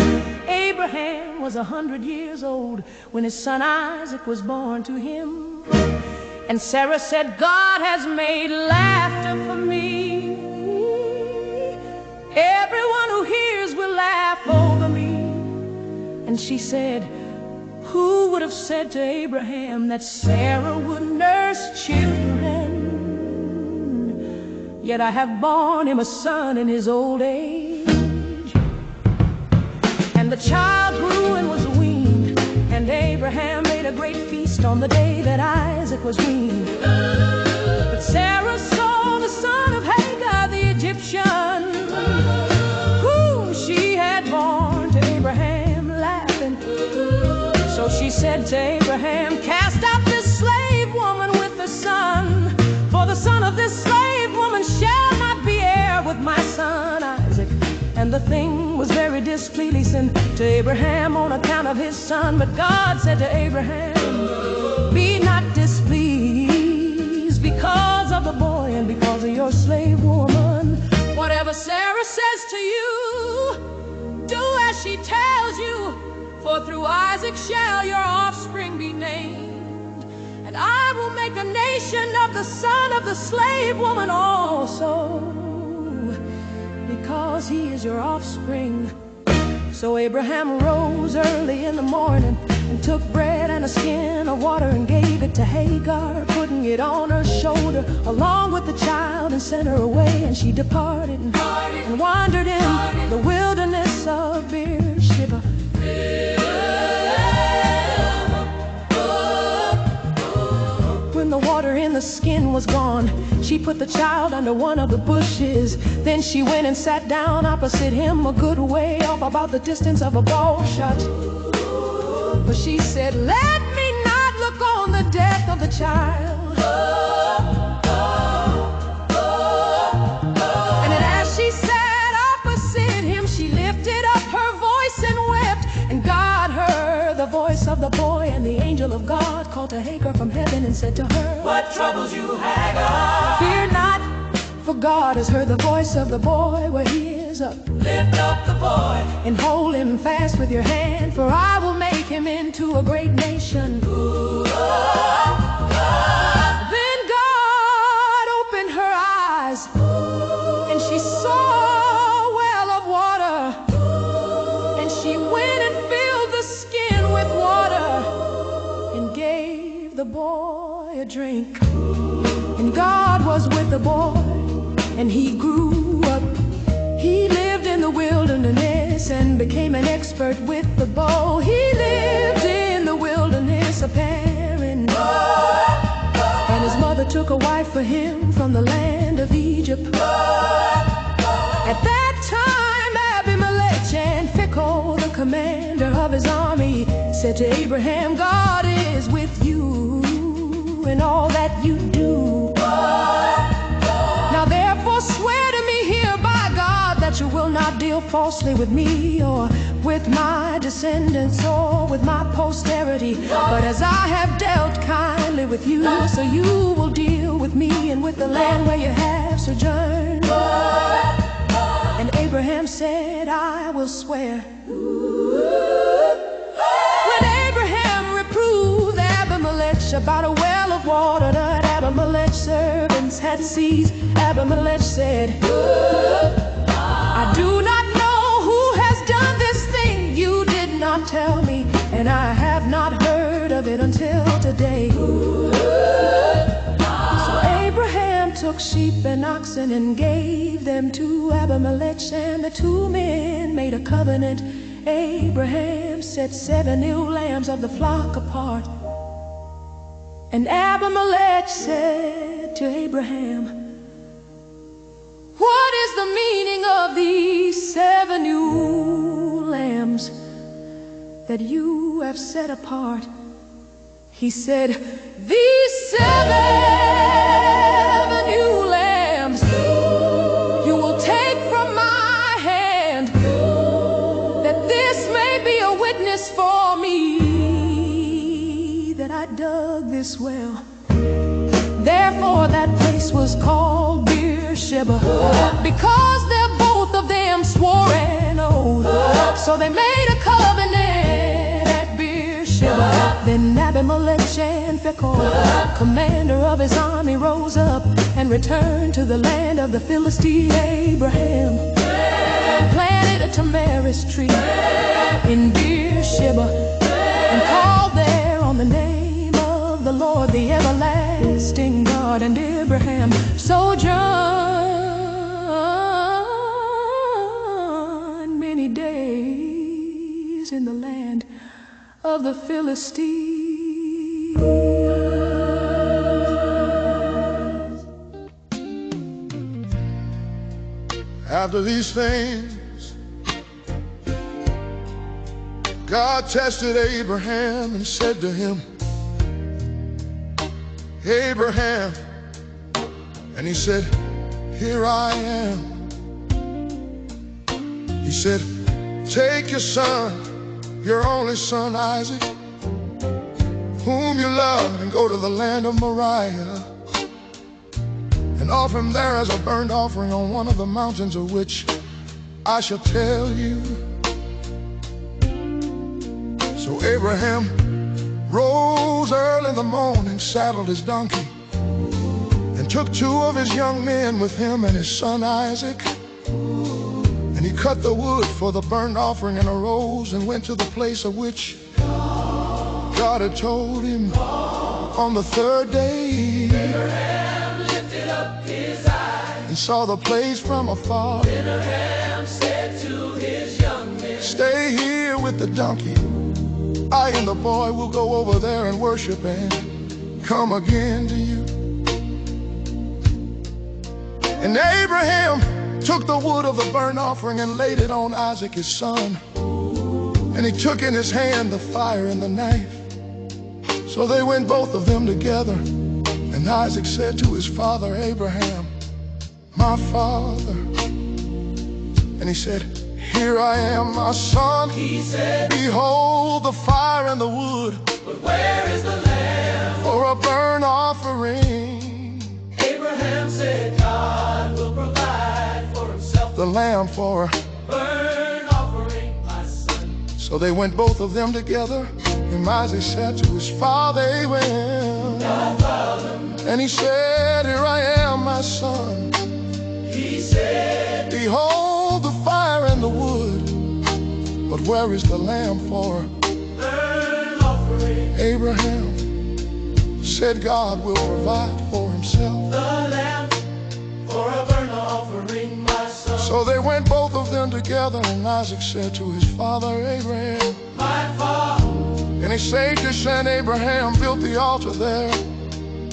Abraham was 100 years old when his son Isaac was born to him. And Sarah said, God has made laughter for me. Everyone who hears will laugh over me. And she said, who would have said to Abraham that Sarah would nurse children? Yet I have borne him a son in his old age. And the child grew and was weaned, and Abraham made a great feast on the day that Isaac was weaned. But Sarah saw the son of Hagar the Egyptian, whom she had borne to Abraham, laughing. So she said to Abraham, cast out this slave woman with the son, for the son of this slave woman shall not be heir with my son Isaac. And the thing was very displeasing to Abraham on account of his son. But God said to Abraham, be not displeased because of the boy and because of your slave woman. Whatever Sarah says to you, do as she tells you, for through Isaac shall your offspring be named. And I will make a nation of the son of the slave woman also, because he is your offspring. So Abraham rose early in the morning and took bread and a skin of water and gave it to Hagar, putting it on her shoulder along with the child, and sent her away. And she departed and wandered in the wilderness of Beersheba. When the water in the skin was gone, she put the child under one of the bushes. Then she went and sat down opposite him, a good way off, about the distance of a bow shot. But she said, let me not look on the death of the child. And then as she sat opposite him, she lifted up her voice and wept. And God heard the voice of the boy, and the angel of God called to Hagar from heaven and said to her, what troubles you, Hagar? Fear not, for God has heard the voice of the boy where he is up. Lift up the boy and hold him fast with your hand, for I will make him into a great nation. Then God opened her eyes, and she saw a well of water, and she went and filled the skin with water and gave the boy a drink. And God was with the boy, and he grew up. He lived in the wilderness and became an expert with the bow. He lived in the wilderness a parent, and his mother took a wife for him from the land of Egypt. At that time Abimelech and Phicol, the commander of his army, said to Abraham, God is with you in all that you do. Now therefore swear to me here by God that you will not deal falsely with me, or with my descendants, or with my posterity, but as I have dealt kindly with you, so you will deal with me and with the land where you have sojourned. And Abraham said, I will swear. When Abraham reproved about a well of water that Abimelech's servants had seized. Abimelech said, I do not know who has done this thing. You did not tell me, and I have not heard of it until today. So Abraham took sheep and oxen and gave them to Abimelech, and the two men made a covenant. Abraham set 7 new lambs of the flock apart. And Abimelech said to Abraham, what is the meaning of these 7 new lambs that you have set apart? He said, these 7 new lambs you will take from my hand, that this may be a witness for me that I dug this well. Therefore that place was called Beersheba, because they're both of them swore an oath. So they made a covenant at Beersheba. Then Abimelech and Phicol, commander of his army, rose up and returned to the land of the Philistine. Abraham planted a tamarisk tree in Beersheba and called there on the name of the Lord, the everlasting God. And Abraham sojourned many days in the land of the Philistines. After these things, God tested Abraham and said to him, Abraham. And he said, here I am. He said, take your son, your only son Isaac, whom you love, and go to the land of Moriah and offer him there as a burnt offering on one of the mountains of which I shall tell you. So Abraham rose early in the morning, saddled his donkey, and took 2 of his young men with him and his son Isaac. And he cut the wood for the burnt offering and arose and went to the place of which God had told him. On the 3rd day, Abraham lifted up his eyes and saw the place from afar. Abraham said to his young men, stay here with the donkey. I and the boy will go over there and worship and come again to you. And Abraham took the wood of the burnt offering and laid it on Isaac his son. And he took in his hand the fire and the knife. So they went both of them together. And Isaac said to his father Abraham, my father. And he said, here I am, my son. He said, behold the fire and the wood, but where is the lamb for a burnt offering? Abraham said, God will provide for himself the lamb for a burnt offering, my son. So they went both of them together. And Isaac said to his father Abraham, and he said, here I am, my son. He said, behold the fire and the wood, but where is the lamb for burnt offering? Abraham said, God will provide for himself the lamb for a burnt offering, my son. So they went both of them together, and Isaac said to his father Abraham, my father. And he saved his son Abraham, built the altar there,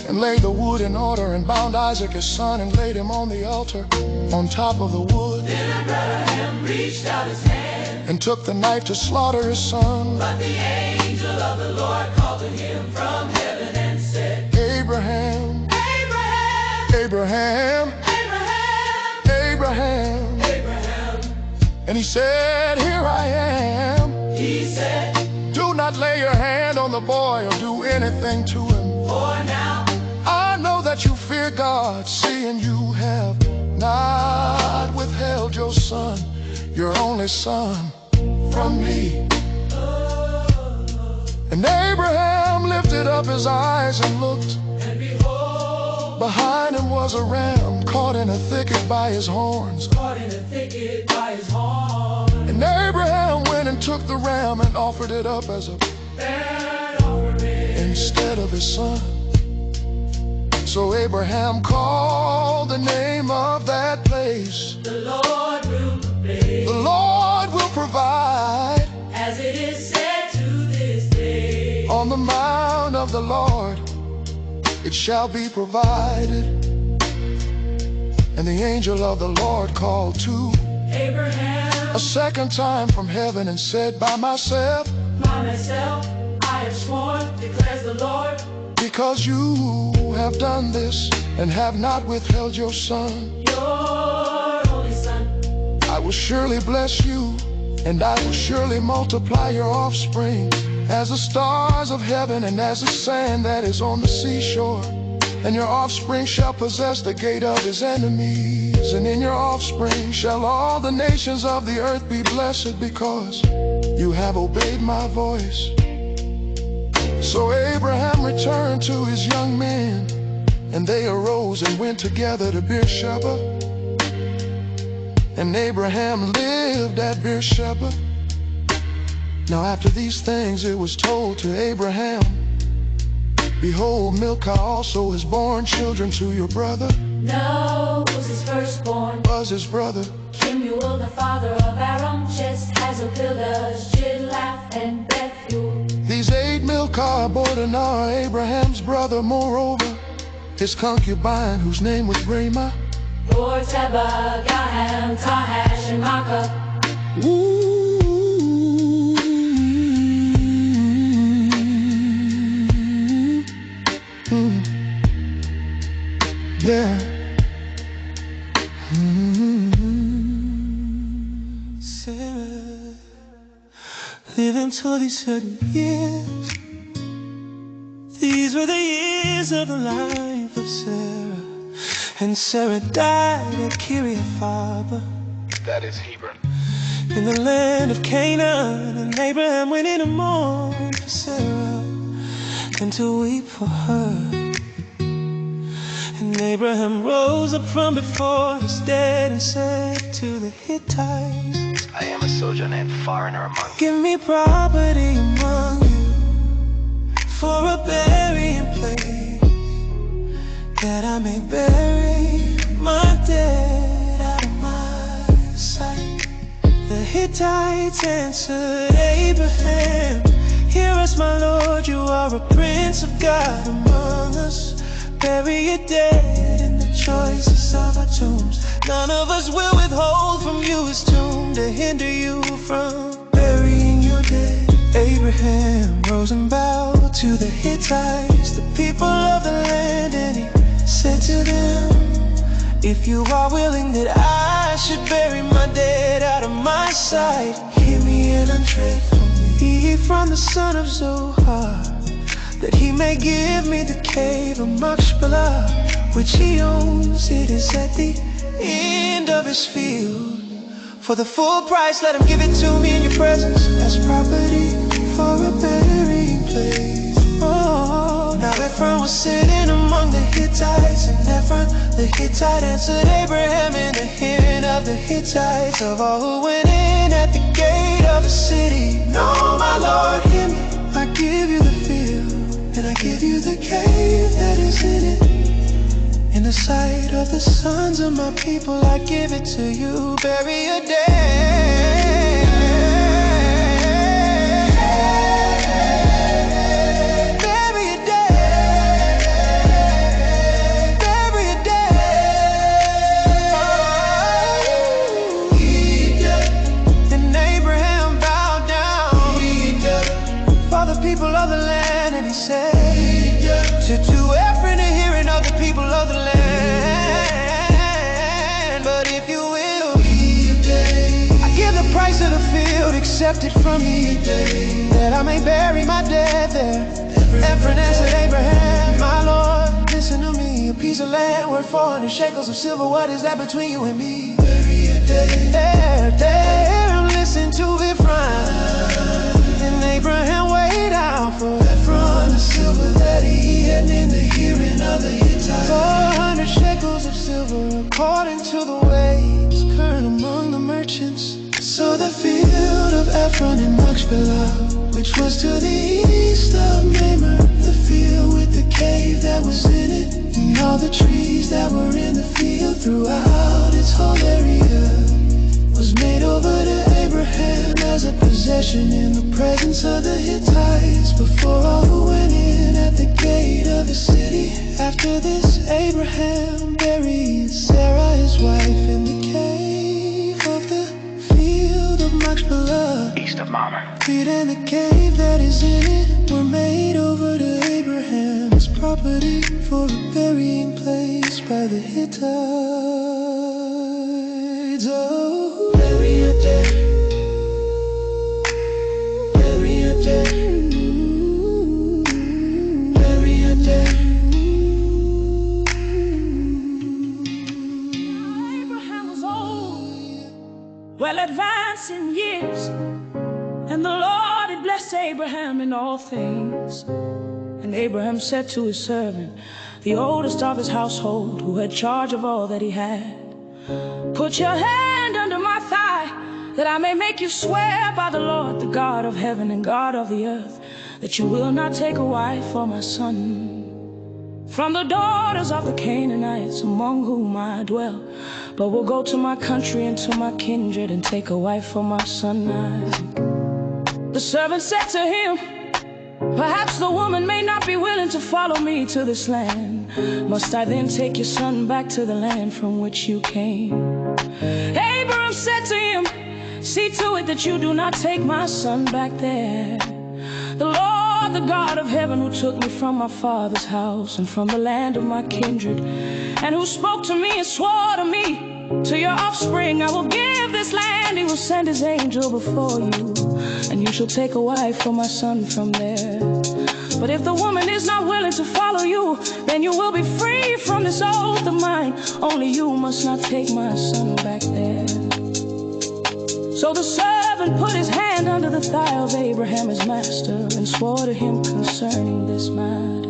and laid the wood in order, and bound Isaac his son, and laid him on the altar on top of the wood. Then Abraham reached out his hand and took the knife to slaughter his son. But the angel of the Lord called to him from heaven and said, Abraham, Abraham, Abraham, Abraham, Abraham, Abraham. And he said, here I am. He said, do not lay your hand on the boy or do anything to him. For now I know that you fear God, seeing you have not withheld your son, your only son, from me. And Abraham lifted up his eyes and looked, and behold, behind him was a ram caught in a thicket by his horns. And Abraham went and took the ram and offered it up as a burnt offering instead of his son. So Abraham called the name of that place, the Lord will provide. The Lord will provide, as it is said to this day. On the mount of the Lord it shall be provided. And the angel of the Lord called to Abraham a second time from heaven and said, by myself I have sworn, declares the Lord, because you have done this and have not withheld your son, your only son, I will surely bless you, and I will surely multiply your offspring as the stars of heaven and as the sand that is on the seashore. And your offspring shall possess the gate of his enemies, and in your offspring shall all the nations of the earth be blessed, because you have obeyed my voice. So Abraham returned to his young men, and they arose and went together to Beersheba. And Abraham lived at Beersheba. Now after these things it was told to Abraham, behold, Milcah also has borne children to your brother. No, was his firstborn. Was his brother. Kemuel, the father of Aram, Chest, Hazel, Pildash, Jidlaph, and Bethuel. These 8 Milcah bore to Nar, Abraham's brother. Moreover, his concubine, whose name was Ramah, bore Teba, Gaham, Tahash, and Makkah. Yeah. Sarah lived until these certain years. These were the years of the life of Sarah. And Sarah died at Kiriath Arba, That is Hebron. in the land of Canaan. And Abraham went in to mourn for Sarah and to weep for her. And Abraham rose up from before his dead and said to the Hittites, I am a sojourner and foreigner among you. give me property among you for a burying place, that I may bury my dead out of my sight. The Hittites answered Abraham, hear us, my Lord, you are a prince of God among us. Bury your dead in the choicest of our tombs. None of us will withhold from you his tomb to hinder you from burying your dead. Abraham rose and bowed to the Hittites, the people of the land, and he said to them, if you are willing that I should bury my dead out of my sight, hear me and untrade from me from the son of Zohar, that he may give me the cave of Machpelah, which he owns. It is at the end of his field. For the full price, let him give it to me in your presence as property for a burying place. Oh, now Ephron was sitting among the Hittites, and Ephron the Hittite answered Abraham in the hearing of the Hittites, of all who went in at the gate of the city. No, my Lord, hear me. I give you the field, and I give you the cave that is in it. In the sight of the sons of my people, I give it to you. Bury your dead. Bury your dead. Bury your dead. Then Abraham bowed down for the people of the land, and he said to Ephron, the hearing of the people of the land, but if you will, I give the price of the field, accept it from me, that I may bury my dead there. Ephron answered Abraham, my Lord, listen to me, a piece of land worth 400 shekels of silver, what is that between you and me? There, listen to Ephron. And Abraham weighed out for Ephron, the silver that he had in the hearing of the Hittites. 400 shekels of silver according to the weights current among the merchants. So the field of Ephron in Machpelah, which was to the east of Mamre, the field with the cave that was in it, and all the trees that were in the field throughout its whole area, was made over to Abraham as a possession in the presence of the Hittites, before all who went in at the gate of the city. After this, Abraham buried Sarah his wife in the cave of the field of Machpelah, east of Mamre. Feet and the cave that is in it were made over to Abraham as property for a burying place by the Hittites. Oh, bury a dead, bury a dead, bury a dead. Abraham was old, well advanced in years, and the Lord had blessed Abraham in all things. And Abraham said to his servant, the oldest of his household, who had charge of all that he had, put your hand under my thigh, that I may make you swear by the Lord, the God of heaven and God of the earth, that you will not take a wife for my son from the daughters of the Canaanites among whom I dwell, but will go to my country and to my kindred and take a wife for my son Isaac. The servant said to him, perhaps the woman may not be willing to follow me to this land. Must I then take your son back to the land from which you came? Abraham said to him, see to it that you do not take my son back there. The Lord, the God of heaven, who took me from my father's house and from the land of my kindred, and who spoke to me and swore to me, to your offspring I will give this land. He will send his angel before you, and you shall take a wife for my son from there. But if the woman is not willing to follow you, then you will be free from this oath of mine. Only you must not take my son back there. So the servant put his hand under the thigh of Abraham his master, and swore to him concerning this matter.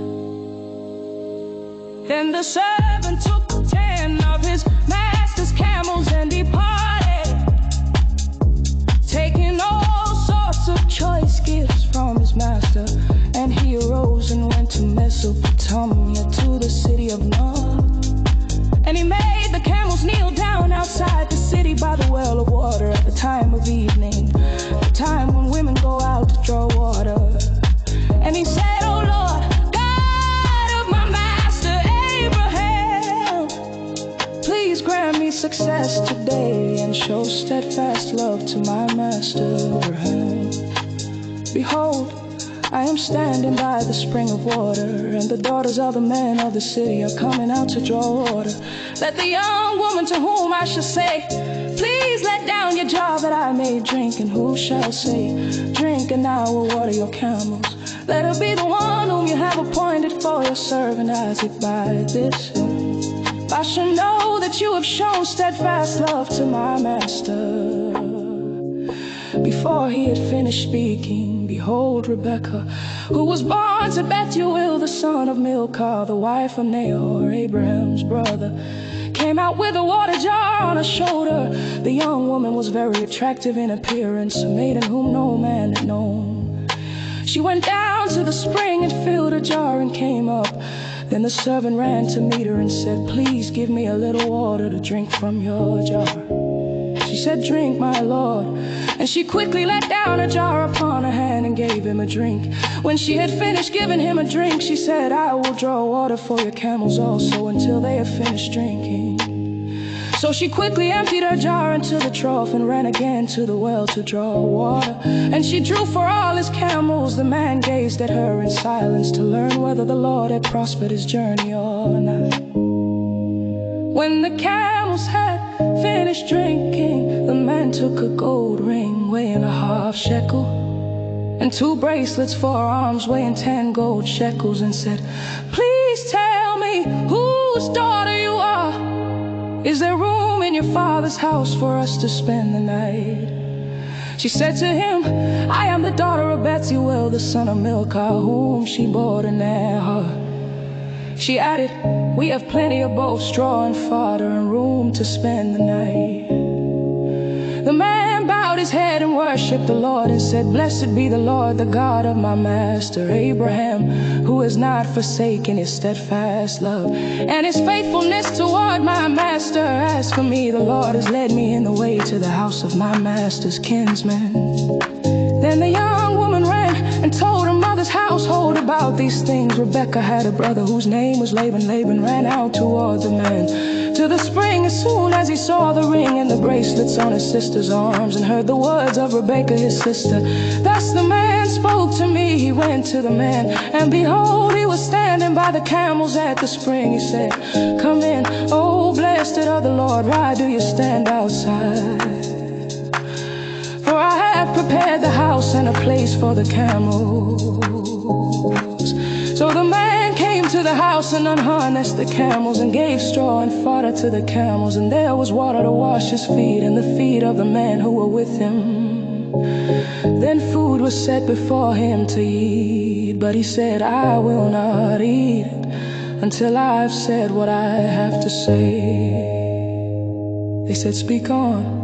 Then the servant took 10 of his master's camels and departed, taking all sorts of choice gifts from his master. And he arose and went to Mesopotamia, to the city of Nod. And he made the camels kneel down outside the city by the well of water at the time of evening, the time when women go out to draw water. And he said, oh Lord, God of my master Abraham, please grant me success today and show steadfast love to my master Abraham. Behold, I am standing by the spring of water, and the daughters of the men of the city are coming out to draw water. Let the young woman to whom I shall say, please let down your jar that I may drink, and who shall say, drink and I will water your camels. Let her be the one whom you have appointed for your servant Isaac by this. I shall know that you have shown steadfast love to my master. Before he had finished speaking, behold, Rebekah, who was born to Bethuel, the son of Milcah, the wife of Nahor, Abraham's brother, came out with a water jar on her shoulder. The young woman was very attractive in appearance, a maiden whom no man had known. She went down to the spring and filled a jar and came up. Then the servant ran to meet her and said, please give me a little water to drink from your jar. She said, drink, my lord. And she quickly let down a jar upon her hand and gave him a drink. When she had finished giving him a drink, she said, I will draw water for your camels also until they have finished drinking. So she quickly emptied her jar into the trough and ran again to the well to draw water. And she drew for all his camels. The man gazed at her in silence to learn whether the Lord had prospered his journey or not. When the camels had finished drinking, the man took a gold ring weighing 1/2 shekel, and 2 bracelets for arms weighing 10 gold shekels, and said, please tell me whose daughter you are. Is there room in your father's house for us to spend the night? She said to him, I am the daughter of Bethuel, the son of Milcah, whom she bore to Nahor. She added, we have plenty of both straw and fodder and room to spend the night. The man bowed his head and worshipped the Lord and said, blessed be the Lord, the God of my master Abraham, who has not forsaken his steadfast love and his faithfulness toward my master. As for me, the Lord has led me in the way to the house of my master's kinsman. Then the young woman ran and told her mother's household about these things. Rebekah had a brother whose name was Laban. Laban ran out toward the man to the spring as soon as he saw the ring and the bracelets on his sister's arms, and heard the words of Rebekah his sister. Thus the man spoke to me. He went to the man, and behold, he was standing by the camels at the spring. He said, come in, oh blessed of the Lord, why do you stand outside? For I have prepared the house and a place for the camels. So the man came to the house and unharnessed the camels and gave straw and fodder to the camels, and there was water to wash his feet and the feet of the men who were with him. Then food was set before him to eat, but he said, I will not eat it until I've said what I have to say. They said, speak on.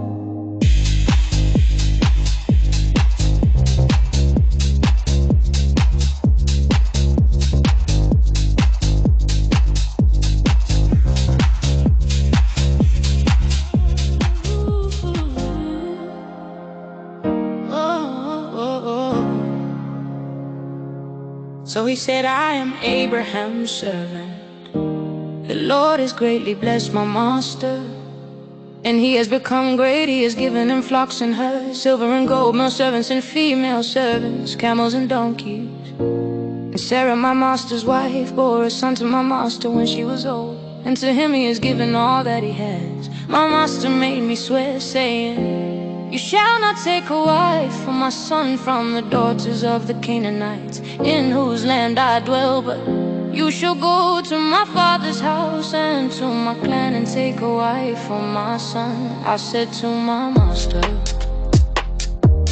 So he said, I am Abraham's servant. The Lord has greatly blessed my master, and he has become great. He has given him flocks and herds, silver and gold, male servants and female servants, camels and donkeys. And Sarah, my master's wife, bore a son to my master when she was old, and to him he has given all that he has. My master made me swear, saying, you shall not take a wife for my son from the daughters of the Canaanites, in whose land I dwell, but you shall go to my father's house and to my clan and take a wife for my son. I said to my master,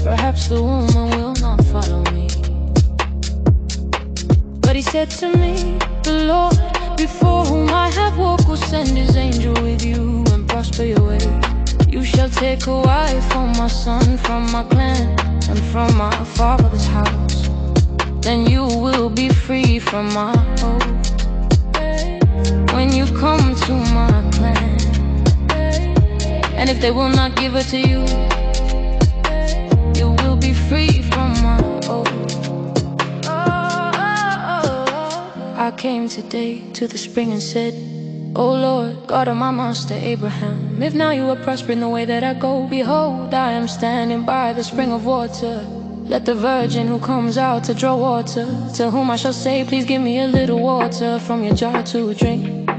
perhaps the woman will not follow me. But he said to me, the Lord before whom I have walked will send his angel with you and prosper your way. You shall take a wife for my son from my clan and from my father's house. Then you will be free from my oath. When you come to my clan, and if they will not give her to you, you will be free from my oath. I came today to the spring and said, O Lord, God of my master Abraham, if now you are prospering the way that I go, behold, I am standing by the spring of water. Let the virgin who comes out to draw water, to whom I shall say, please give me a little water from your jar to drink.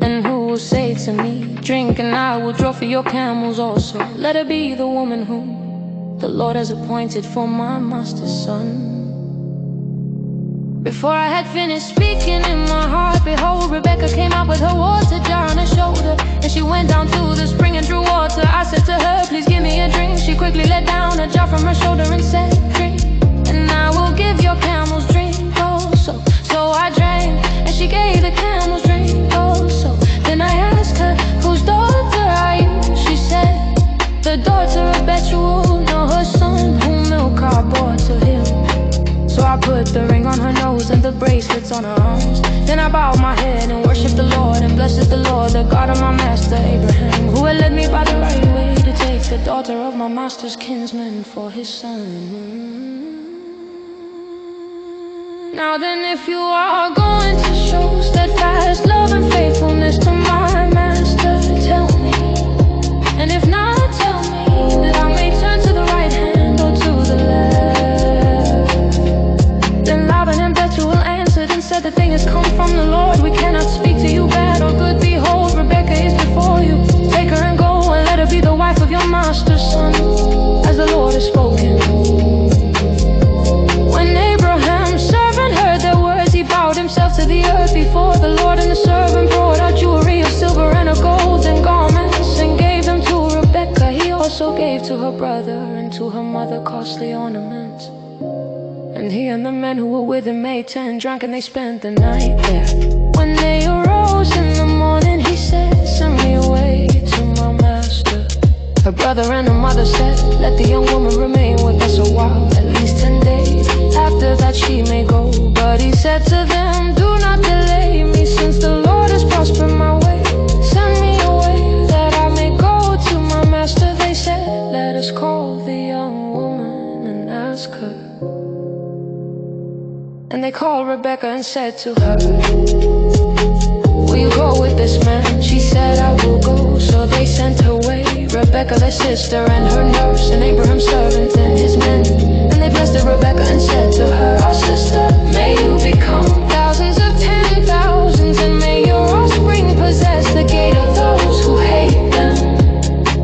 And who will say to me, drink, and I will draw for your camels also. Let her be the woman whom the Lord has appointed for my master's son. Before I had finished speaking in my heart, behold, Rebekah came out with her water jar on her shoulder, and she went down to the spring and drew water. I said to her, please give me a drink. She quickly let down a jar from her shoulder and said, drink, and I will give your camels drink also. So I drank, and she gave the camels drink also. Then I asked her, whose daughter are you? She said, the daughter of Bethuel, no, her son, whom Milcah bore to him. So I put the ring on her nose and the bracelets on her arms. Then I bowed my head and worshipped the Lord and blessed the Lord, the God of my master Abraham, who had led me by the right way to take the daughter of my master's kinsman for his son. Now then, if you are going to show steadfast love and faithfulness to my master, tell me. And if not, tell me that I may turn to the right hand or to the left. Said the thing has come from the Lord. We cannot speak to you bad or good. Behold, Rebekah is before you. Take her and go and let her be the wife of your master's son, as the Lord has spoken. When Abraham's servant heard their words, he bowed himself to the earth before the Lord, and the servant brought out jewelry of silver and of gold and garments and gave them to Rebekah. He also gave to her brother and given to her mother costly ornaments. And he and the men who were with him made 10, drank, and they spent the night there. When they arose in the morning, he said, send me away to my master. Her brother and her mother said, let the young woman remain with us a while, at least 10 days. After that she may go. But he said to them, do not delay me, since the Lord has prospered my way. Send me away that I may go to my master. They said, let us call the young woman and ask her. And they called Rebecca and said to her, will you go with this man? She said, I will go. So they sent her away, Rebecca their sister and her nurse, and Abraham's servant and his men. And they blessed Rebecca and said to her, our sister, may you become thousands of 10,000s, and may your offspring possess the gate of those who hate them.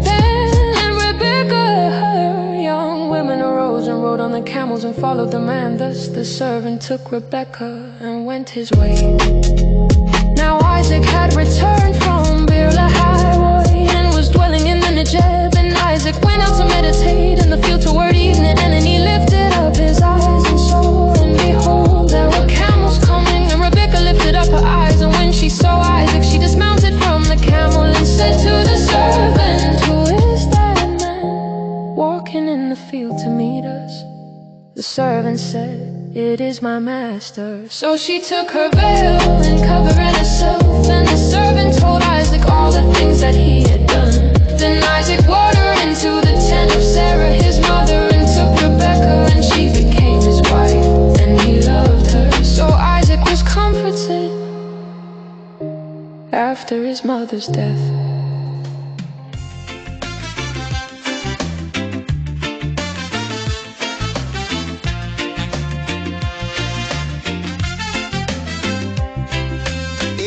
Then Rebecca, her young women arose and rode on the camels and followed the man. Thus the servant took Rebecca and went his way. Now Isaac had returned from Beer Lahai and was dwelling in the Negev. And Isaac went out to meditate in the field toward evening. And then he lifted up his eyes and saw, and behold, there were camels coming. And Rebekah lifted up her eyes, and when she saw Isaac, she dismounted from the camel and said to the servant, who is that man walking in the field to meet us? The servant said, it is my master. So she took her veil and covered herself, and the servant told Isaac all the things that he had done. Then Isaac brought her into the tent of Sarah his mother, and took Rebekah, and she became his wife, and he loved her. So Isaac was comforted after his mother's death.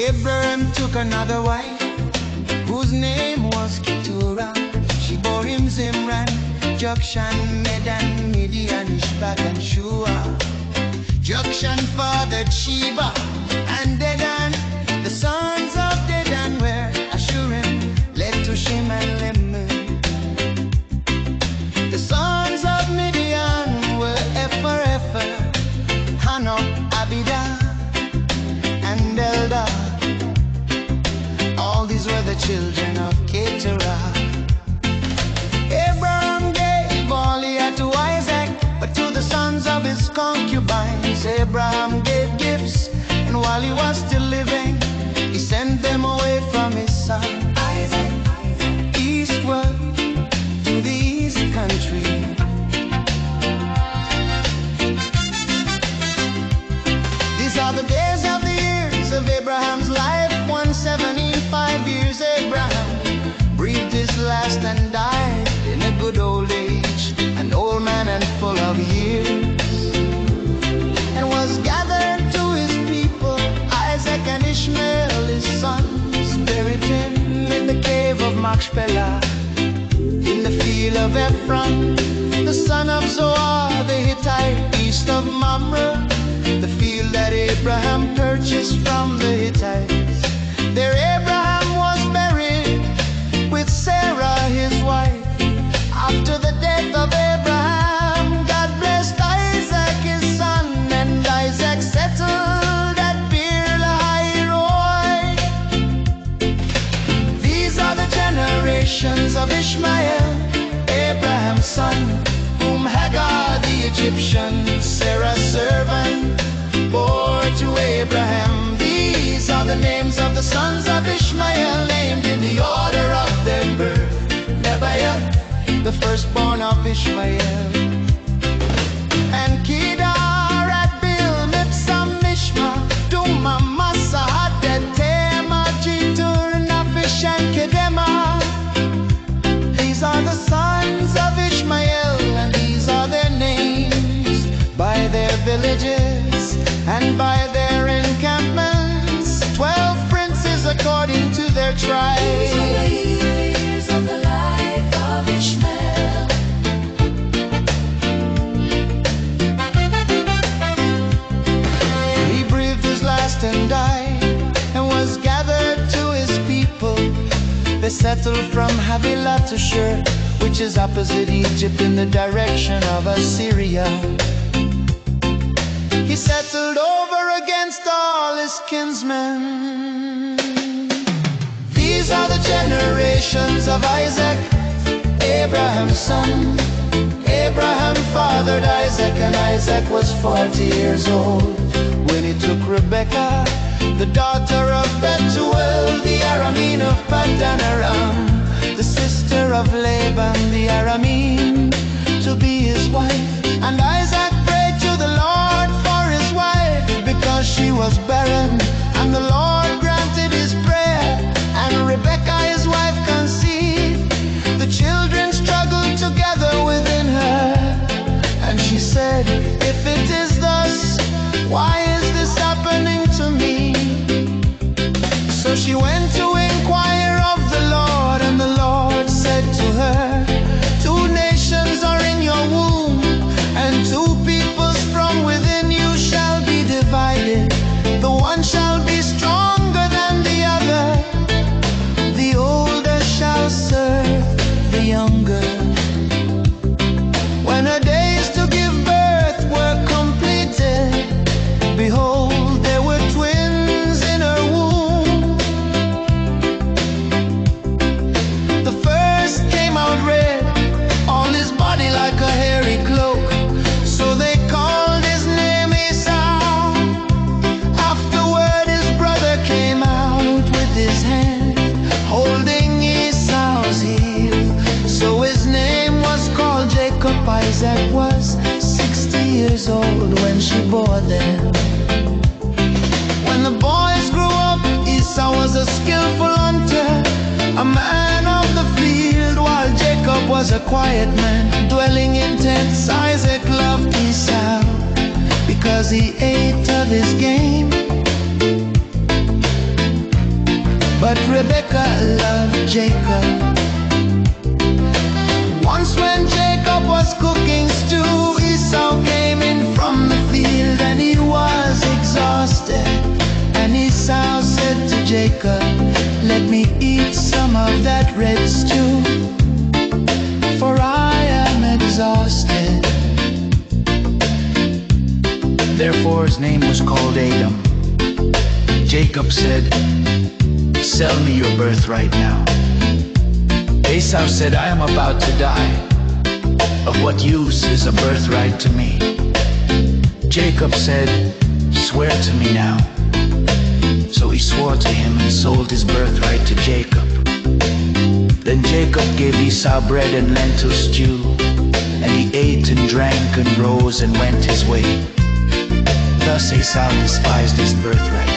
Abraham took another wife, whose name was Keturah. She bore him Zimran, Jokshan, Medan, Midian, Ishbak, and Shua. Jokshan fathered Sheba and Dedan. The sons of Dedan were Ashurim, Letushim, and Lemuel. The sons of Midian were Ephah, Hanok, Abidah, and Eldad. All these were the children of Keturah. Abraham gave all he had to Isaac, but to the sons of his concubines Abraham gave gifts, and while he was still living, he sent them away from his son Isaac, eastward to the east country. These are the days of the years of Abraham's life, 175 years. Abraham breathed his last and died in a good old age, an old man and full of years, and was gathered to his people, Isaac and Ishmael his sons, buried him in the cave of Machpelah, in the field of Ephron, the son of Zoar the Hittite, east of Mamre, the field that Abraham purchased from the Hittites. There Abraham was buried with Sarah his wife. After the death of Abraham, God blessed Isaac his son, and Isaac settled at Beer Lahai Roi. These are the generations of Ishmael, Abraham's son, whom Hagar the Egyptian, Sarah's servant, bore to Abraham. These are the names of the sons of Ishmael, named in the order of their birth. Nebaioth, the firstborn of Ishmael, and Kedar, Adbeel, Mibsam, Mishma, Duma, Massa, Hadad, Tema, Jitur, Naphish, and Kedema. These are the sons of Ishmael, and these are their names, by their villages and by their encampments, 12 princes according to their tribes. These are the years of the life of Ishmael. He breathed his last and died, and was gathered to his people. They settled from Havilah to Shur, which is opposite Egypt in the direction of Assyria. He settled over against all his kinsmen. These are the generations of Isaac, Abraham's son. Abraham fathered Isaac, and Isaac was 40 years old when he took Rebekah, the daughter of Bethuel, the Aramean of Paddan Aram, the sister of Laban the Aramean, to be his wife. And Isaac prayed to the Lord for his wife, because she was barren, and the Lord granted his prayer, and Rebekah his wife conceived. The children struggled together within her, and she said, if it is thus, why is this happening to me? So she went to inquire of the Lord, and the Lord said to her, 2 nations are in your womb, and 2 peoples from within you shall be divided. The one shall be stronger than the other. The older shall serve the younger. When her days to give birth were completed, behold, there were twins in her womb. The first came out red, all his body like a hairy cloak, so they called his name Esau. Afterward his brother came out with his hand holding Esau's heel, so his name was called Jacob. Isaac was 60 years old when she bore them. When the boys grew up, Esau was a skillful hunter, a man of the field, while Jacob was a quiet man, dwelling in tents. Isaac loved Esau because he ate of his game, but Rebekah loved Jacob. Once when Jacob was cooking stew, Esau came in from the field, and he was exhausted. And Esau said to Jacob, let me eat some of that red stew, for I am exhausted. Therefore his name was called Edom. Jacob said, sell me your birthright now. Esau said, I am about to die. Of what use is a birthright to me? Jacob said, swear to me now. So he swore to him and sold his birthright to Jacob. Then Jacob gave Esau bread and lentil stew, and he ate and drank and rose and went his way. Thus Esau despised his birthright.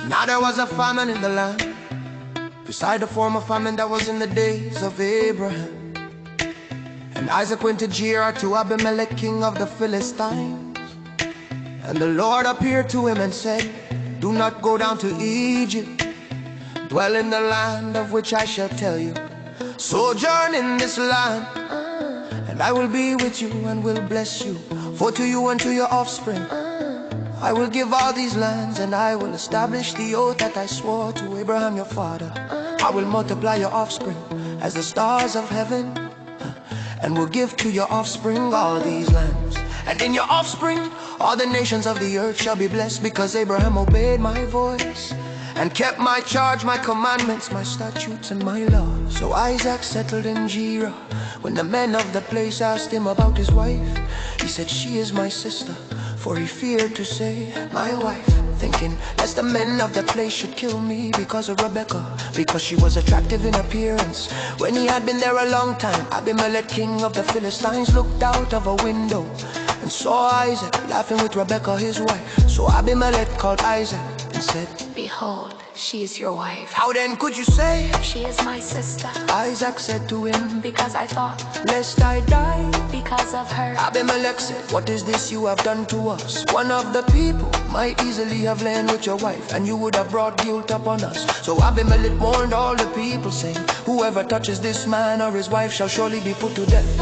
Now there was a famine in the land, beside the former famine that was in the days of Abraham. And Isaac went to Gerar to Abimelech, king of the Philistines. And the Lord appeared to him and said, do not go down to Egypt, dwell in the land of which I shall tell you. Sojourn in this land, and I will be with you and will bless you. For to you and to your offspring I will give all these lands, and I will establish the oath that I swore to Abraham your father. I will multiply your offspring as the stars of heaven, and will give to your offspring all these lands. And in your offspring all the nations of the earth shall be blessed, because Abraham obeyed my voice and kept my charge, my commandments, my statutes, and my laws. So Isaac settled in Gerar. When the men of the place asked him about his wife, he said, she is my sister. For he feared to say, my wife, thinking lest the men of the place should kill me because of Rebekah, because she was attractive in appearance. When he had been there a long time, Abimelech, king of the Philistines, looked out of a window and saw Isaac laughing with Rebekah his wife. So Abimelech called Isaac and said, behold, she is your wife. How then could you say, She is my sister, Isaac said to him, because I thought, lest I die? because of her. Abimelech said, what is this you have done to us? One of the people might easily have lain with your wife, and you would have brought guilt upon us. So Abimelech warned all the people, saying, whoever touches this man or his wife shall surely be put to death.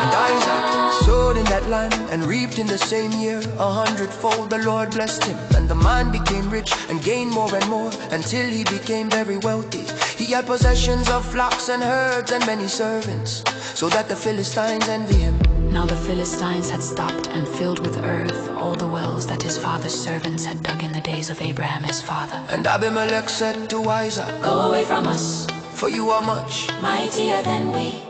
And Isaac sowed in that land and reaped in the same year 100-fold. The Lord blessed him, and the man became rich and gained more and more, until he became very wealthy. He had possessions of flocks and herds and many servants, so that the Philistines envy him. Now the Philistines had stopped and filled with earth all the wells that his father's servants had dug in the days of Abraham his father. And Abimelech said to Isaac, Go away from us, for you are much mightier than we.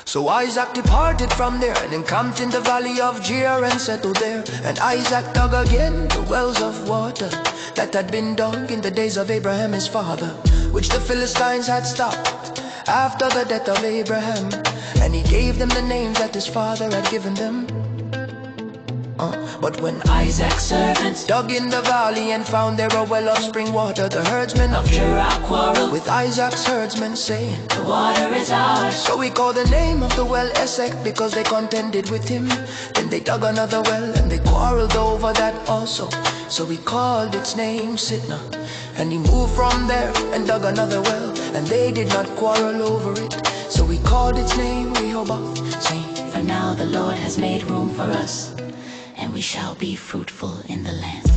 So Isaac departed from there and encamped in the valley of Jer and settled there. And Isaac dug again the wells of water that had been dug in the days of Abraham his father, which the Philistines had stopped after the death of Abraham. And he gave them the names that his father had given them. But when Isaac's servants dug in the valley and found there a well of spring water, the herdsmen of Gerar quarreled with Isaac's herdsmen, saying, The water is ours. So he called the name of the well Esek, because they contended with him. Then they dug another well, and they quarreled over that also. So he called its name Sitnah. And he moved from there and dug another well, and they did not quarrel over it. So he called its name Rehoboth, saying, For now the Lord has made room for us, and we shall be fruitful in the land.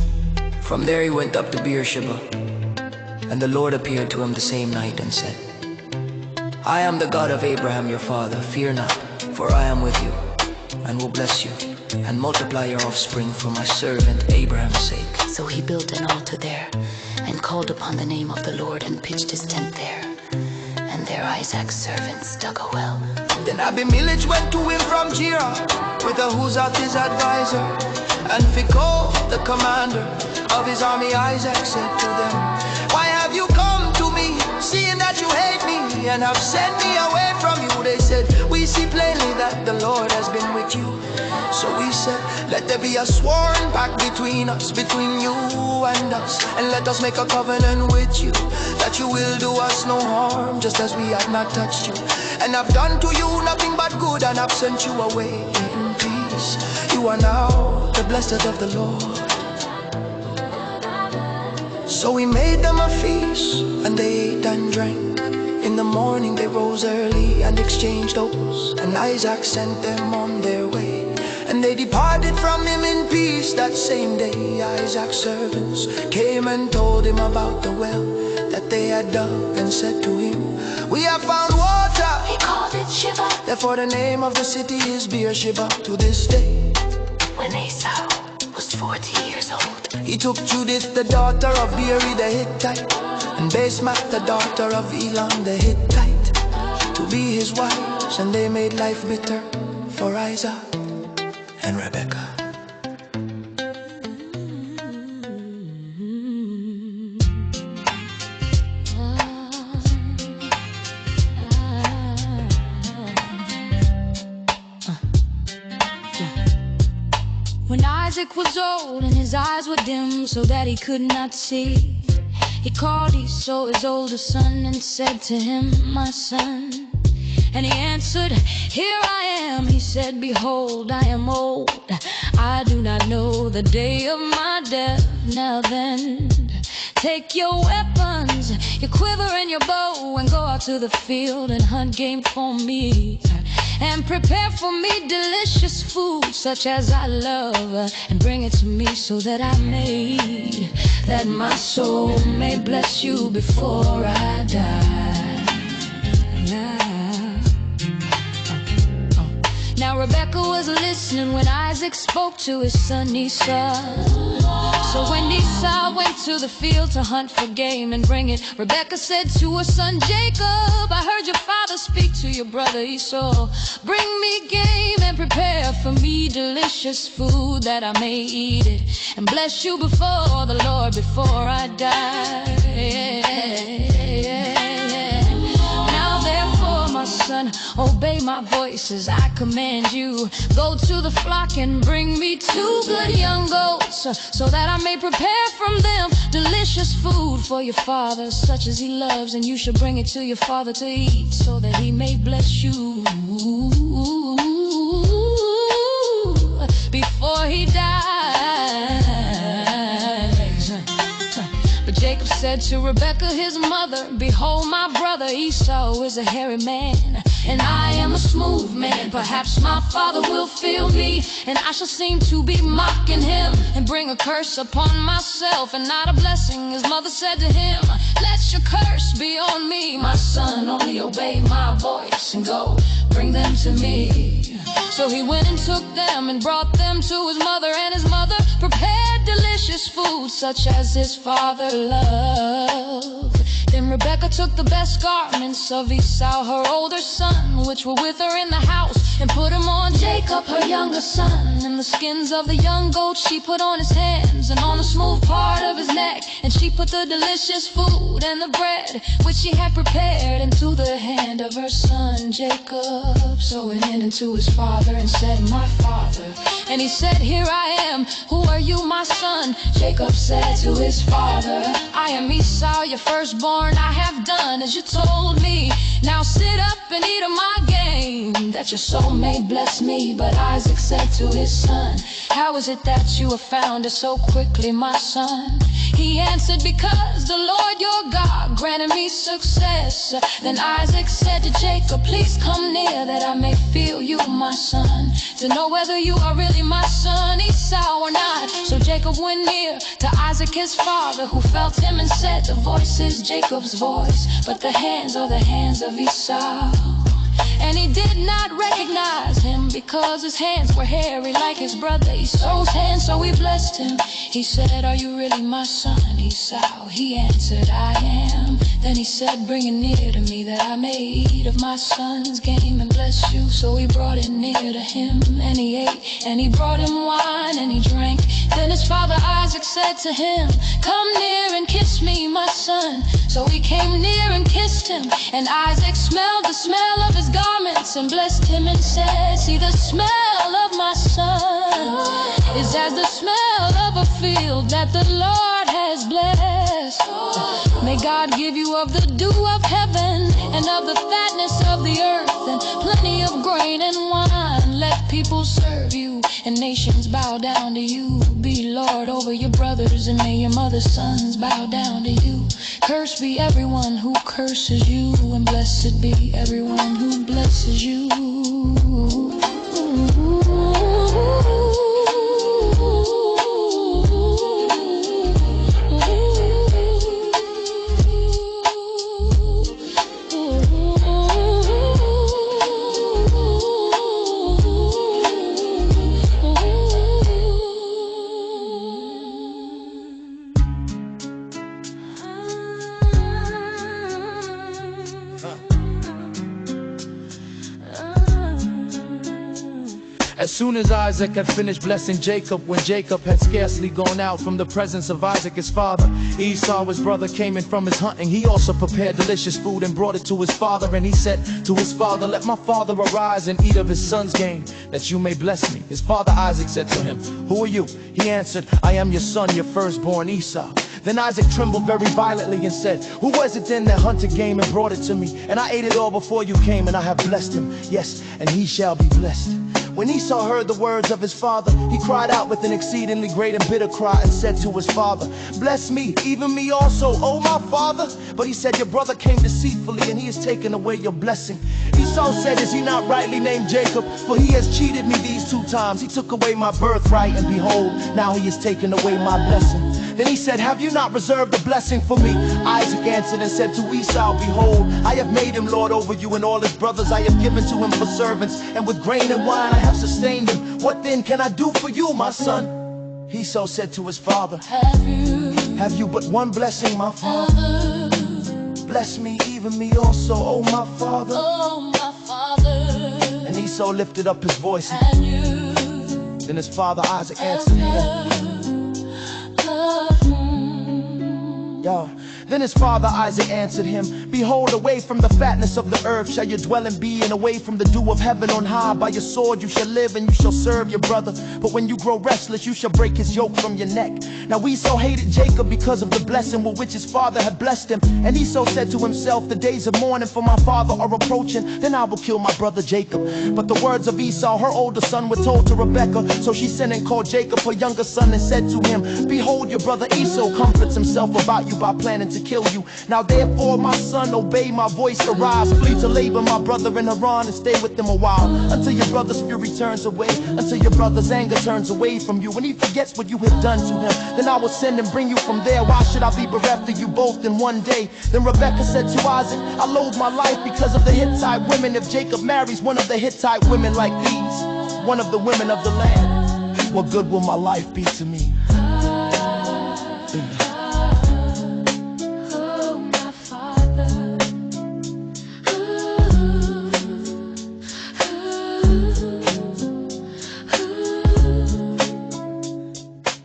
From there he went up to Beersheba, and the Lord appeared to him the same night and said, I am the God of Abraham your father, fear not, for I am with you, and will bless you, and multiply your offspring for my servant Abraham's sake. So he built an altar there, and called upon the name of the Lord, and pitched his tent there. And there Isaac's servants dug a well. Then Abimelech went to him from Gerar, with Ahuzath his advisor, and Phicol the commander of his army. Isaac said to them, Why have you come to me, seeing that you hate me, and have sent me away from you? They said, We see plainly that the Lord has been with you. So we said, Let there be a sworn pact between us, between you and us, and let us make a covenant with you, that you will do us no harm, just as we have not touched you, and have done to you nothing but good, and have sent you away in peace. You are now the blessed of the Lord. So we made them a feast, and they ate and drank. In the morning they rose early and exchanged oaths, and Isaac sent them on their way. And they departed from him in peace. That same day Isaac's servants came and told him about the well that they had dug, and said to him, We have found water. He called it Shiva. Therefore the name of the city is Beersheba to this day. When Esau was 40 years old, he took Judith the daughter of Beeri the Hittite, and Basemath the daughter of Elon the Hittite, to be his wives, and they made life bitter for Isaac and Rebekah. When Isaac was old and his eyes were dim so that he could not see, he called Esau his oldest son and said to him, My son. And he answered, Here I am. He said, Behold, I am old. I do not know the day of my death. Now then, take your weapons, your quiver and your bow, and go out to the field and hunt game for me. And prepare for me delicious food such as I love, and bring it to me so that I may eat, that my soul may bless you before I die. Now Rebekah was listening when Isaac spoke to his son Esau. So when Esau went to the field to hunt for game and bring it, Rebekah said to her son Jacob, I heard your father speak to your brother Esau. Bring me game and prepare for me delicious food, that I may eat it and bless you before the Lord before I die. Now therefore, my son, son, obey my voice as I command you. Go to the flock and bring me 2 good young goats, so that I may prepare from them delicious food for your father, such as he loves, and you shall bring it to your father to eat, so that he may bless you before he dies. But Jacob said to Rebekah his mother, behold, my brother Esau is a hairy man, and I am a smooth man. Perhaps my father will feel me, and I shall seem to be mocking him, and bring a curse upon myself and not a blessing. His mother said to him, let your curse be on me, my son, only obey my voice and go bring them to me. So he went and took them and brought them to his mother, and his mother prepared delicious food such as his father loved. Then Rebekah took the best garments of Esau, her older son, which were with her in the house, and put them on Jacob, her younger son. And the skins of the young goat she put on his hands and on the smooth part of his neck. And she put the delicious food and the bread which she had prepared into the hand of her son Jacob. So he went into his father and said, my father. And he said, here I am. Who are you, my son? Jacob said to his father, I am Esau, your firstborn. I have done as you told me. Now sit up and eat of my game, that your soul may bless me. But Isaac said to his son, how is it that you have found it so quickly, my son? He answered, because the Lord your God granted me success. Then Isaac said to Jacob, please come near, that I may feel you, my son, to know whether you are really my son Esau or not. So Jacob went near to Isaac his father, who felt him and said, the voice is Jacob's voice, but the hands are the hands of Esau. And he did not recognize him, because his hands were hairy like his brother Esau's hands. So he blessed him. He said, are you really my son Esau? He answered, I am. Then he said, bring it near to me, that I may eat of my son's game and bless you. So he brought it near to him, and he ate, and he brought him wine, and he drank. Then his father Isaac said to him, come near and kiss me, my son. So he came near and kissed him, and Isaac smelled the smell of his garments and blessed him and said, see, the smell of my son is as the smell of a field that the Lord has blessed. May God give you of the dew of heaven and of the fatness of the earth, and plenty of grain and wine. Let people serve you and nations bow down to you. Be Lord over your brothers, and may your mother's sons bow down to you. Cursed be everyone who curses you, and blessed be everyone who blesses you. As soon as Isaac had finished blessing Jacob, when Jacob had scarcely gone out from the presence of Isaac his father, Esau his brother came in from his hunting. He also prepared delicious food and brought it to his father. And he said to his father, let my father arise and eat of his son's game, that you may bless me. His father Isaac said to him, who are you? He answered, I am your son, your firstborn Esau. Then Isaac trembled very violently and said, who was it then that hunted game and brought it to me? And I ate it all before you came, and I have blessed him. Yes, and he shall be blessed. When Esau heard the words of his father, he cried out with an exceedingly great and bitter cry and said to his father, bless me, even me also, O my father. But he said, your brother came deceitfully, and he has taken away your blessing. Esau said, is he not rightly named Jacob? For he has cheated me these 2 times. He took away my birthright, and behold, now he has taken away my blessing. Then he said, have you not reserved a blessing for me? Isaac answered and said to Esau, behold, I have made him lord over you, and all his brothers I have given to him for servants, and with grain and wine I have sustained him. What then can I do for you, my son? Esau said to his father, have you but one blessing, my father? Bless me, even me also, O my father. Oh, my father. And Esau lifted up his voice. Then his father Isaac answered him. Then his father Isaac answered him, Behold, away from the fatness of the earth shall your dwelling be, and away from the dew of heaven on high. By your sword you shall live, and you shall serve your brother. But when you grow restless, you shall break his yoke from your neck. Now Esau hated Jacob because of the blessing with which his father had blessed him. And Esau said to himself, the days of mourning for my father are approaching, then I will kill my brother Jacob. But the words of Esau, her older son, were told to Rebekah. So she sent and called Jacob, her younger son, and said to him, behold, your brother Esau comforts himself about you by planning to kill you. Now therefore, my son, obey my voice, arise, flee to Laban, my brother in Haran, and stay with them a while, until your brother's fury turns away, until your brother's anger turns away from you, and he forgets what you have done to him. Then I will send and bring you from there. Why should I be bereft of you both in one day? Then Rebekah said to Isaac, I loathe my life because of the Hittite women. If Jacob marries one of the Hittite women like these, one of the women of the land, what good will my life be to me?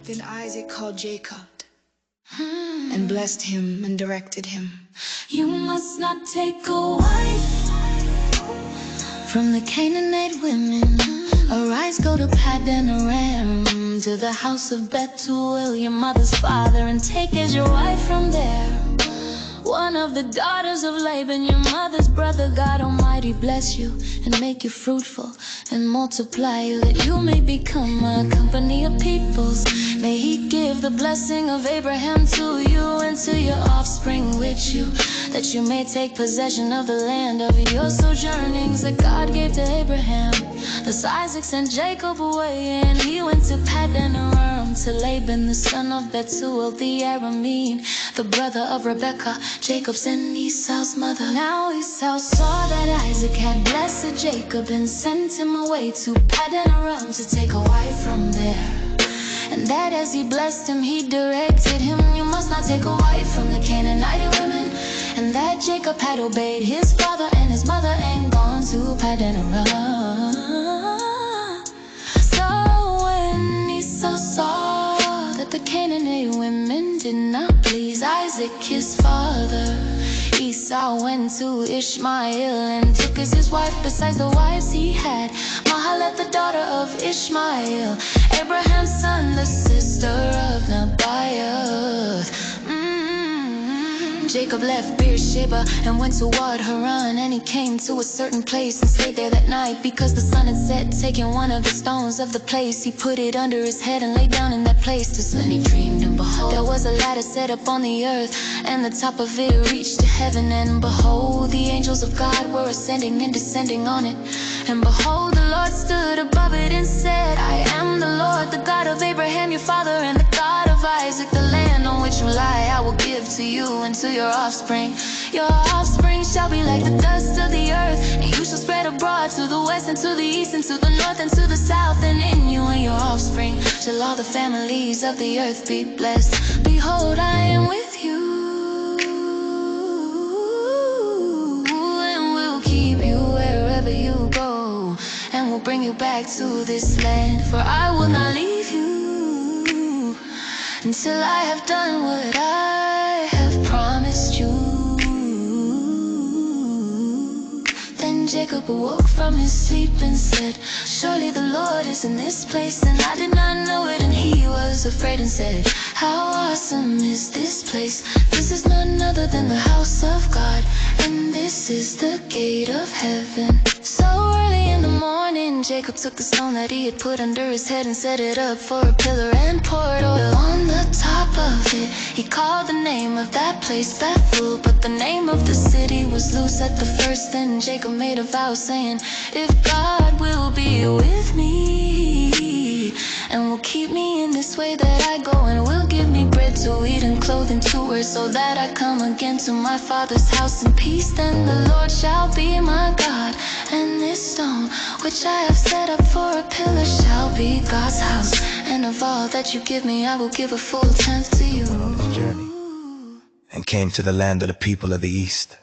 Then Isaac called Jacob and blessed him and directed him. You must not take a wife from the Canaanite women. Arise, go to Paddan Aram, to the house of Bethuel, your mother's father, and take as your wife from there one of the daughters of Laban, your mother's brother. God Almighty bless you and make you fruitful and multiply you, that you may become a company of peoples. May he give the blessing of Abraham to you and to your offspring with you, that you may take possession of the land of your sojournings that God gave to Abraham. Thus Isaac sent Jacob away, and he went to Paddan Aram, to Laban the son of Bethuel the Aramean, the brother of Rebekah, Jacob's and Esau's mother. Now Esau saw that Isaac had blessed Jacob, and sent him away to Paddan Aram to take a wife from there. And that as he blessed him, he directed him, you must not take a wife from the Canaanite women. And that Jacob had obeyed his father and his mother, and gone to Paddan Aram. So when Esau saw that the Canaanite women did not please Isaac his father, Esau went to Ishmael and took as his wife, besides the wives he had, Mahalat the daughter of Ishmael, Abraham's son, the sister of Nebaioth. Jacob left Beersheba and went toward Haran, and he came to a certain place and stayed there that night, because the sun had set. Taking one of the stones of the place, he put it under his head and lay down in that place. Then he dreamed, and behold, there was a ladder set up on the earth, and the top of it reached to heaven. And behold, the angels of God were ascending and descending on it. And behold, the Lord stood above it and said, I am the Lord, the God of Abraham your father, and the God of Isaac. The land on which you lie I will give to you and to your offspring. Your offspring shall be like the dust of the earth, and you shall spread abroad to the west and to the east and to the north and to the south. And in you and your offspring shall all the families of the earth be blessed. Behold, I am with you, and will keep you wherever you go, and will bring you back to this land. For I will not leave you until I have done what I have promised you. Then Jacob awoke from his sleep and said, surely the Lord is in this place, and I did not know it. And he was afraid and said, how awesome is this place. This is none other than the house of God, and this is the gate of heaven. So early in the morning, Jacob took the stone that he had put under his head and set it up for a pillar, and poured oil on the top of it. He called the name of that place Bethel, but the name of the city was Luz at the first. Then Jacob made a vow, saying, if God will be with me, and will keep me in this way that I go, and will give me bread to eat and clothing to wear, so that I come again to my father's house in peace, then the Lord shall be my God, and this stone which I have set up for a pillar shall be God's house. And of all that you give me, I will give a full tenth to you. Journey, and came to the land of the people of the east.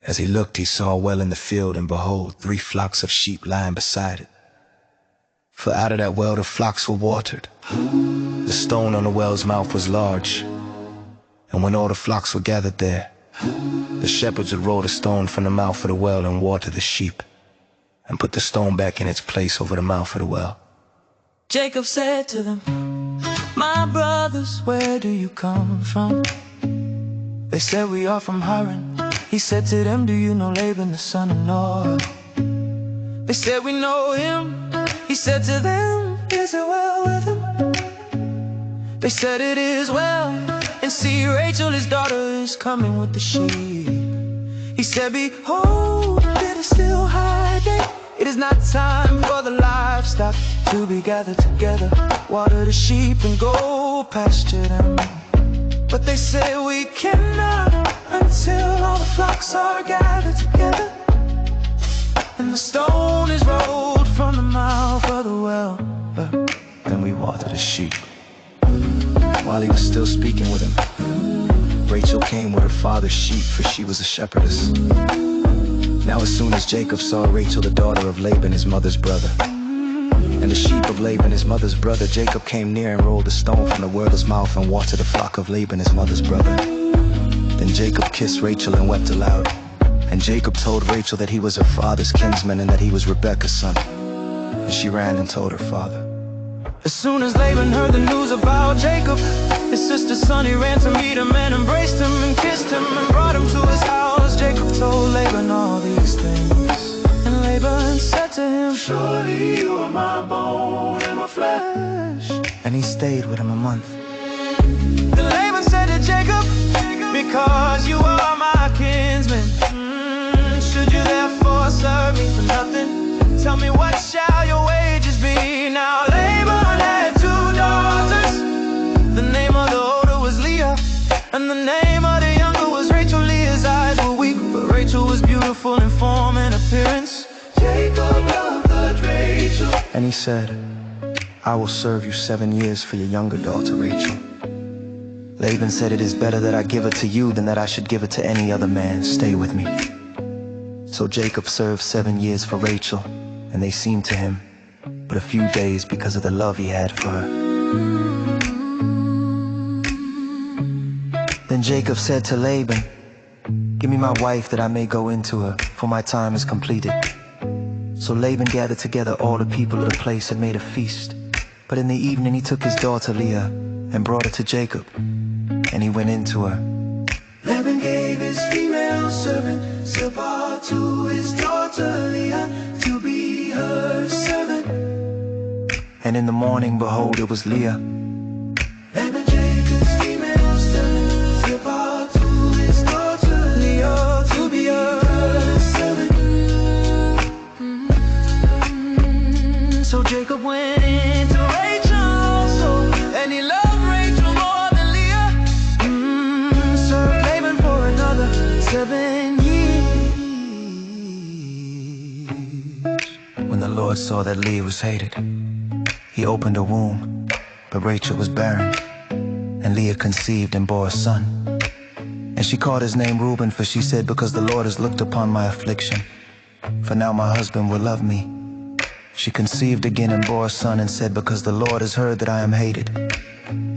As he looked, he saw a well in the field, and behold, 3 flocks of sheep lying beside it. For out of that well the flocks were watered. The stone on the well's mouth was large, and when all the flocks were gathered there, The shepherds would roll the stone from the mouth of the well and water the sheep, and put the stone back in its place over the mouth of the well. Jacob said to them, "My brothers, where do you come from?" They said, "We are from Haran." He said to them, "Do you know Laban the son of Noah?" They said, "We know him." He said to them, "Is it well with him?" They said, "It is well. And see, Rachel, his daughter, is coming with the sheep." He said, "Behold, it is still high day. It is not time for the livestock to be gathered together. Water the sheep and go pasture them." But they say, "We cannot until all the flocks are gathered together." And the stone is rolled from the mouth of the well. Then we water the sheep. While he was still speaking with him, Rachel came with her father's sheep, for she was a shepherdess. Now as soon as Jacob saw Rachel, the daughter of Laban, his mother's brother, and the sheep of Laban, his mother's brother, Jacob came near and rolled a stone from the well's mouth and watered the flock of Laban, his mother's brother. Then Jacob kissed Rachel and wept aloud. And Jacob told Rachel that he was her father's kinsman and that he was Rebekah's son. And she ran and told her father. As soon as Laban heard the news about Jacob, his sister's son, he ran to meet him and embraced him and kissed him and brought him to his house. Jacob told Laban all these things. And Laban said to him, "Surely you are my bone and my flesh." And he stayed with him a month. Then Laban said to Jacob, "Because you are my kinsman, should you therefore serve me for nothing? Tell me, what shall your wages be?" Now Laban had 2 daughters. The name of the older was Leah, and the name of the younger was Rachel. Leah's eyes were weak, but Rachel was beautiful in form and appearance. Jacob loved Rachel. And he said, "I will serve you 7 years for your younger daughter, Rachel." Laban said, "It is better that I give her to you than that I should give it to any other man. Stay with me." So Jacob served 7 years for Rachel, and they seemed to him but a few days because of the love he had for her. Then Jacob said to Laban, "Give me my wife that I may go into her, for my time is completed." So Laban gathered together all the people of the place and made a feast. But in the evening he took his daughter Leah and brought her to Jacob, and he went into her. Laban gave his female servant Zilpah to his daughter Leah to be her servant. And in the morning, behold, it was Leah. Laban gave his female servant Zilpah to his daughter Leah to be her servant. So Jacob went into Rachel also, and he loved Rachel more than Leah. Served Laban for another 7 years. When the Lord saw that Leah was hated, he opened her womb, but Rachel was barren. And Leah conceived and bore a son. And she called his name Reuben, for she said, "Because the Lord has looked upon my affliction, for now my husband will love me." She conceived again and bore a son, and said, "Because the Lord has heard that I am hated,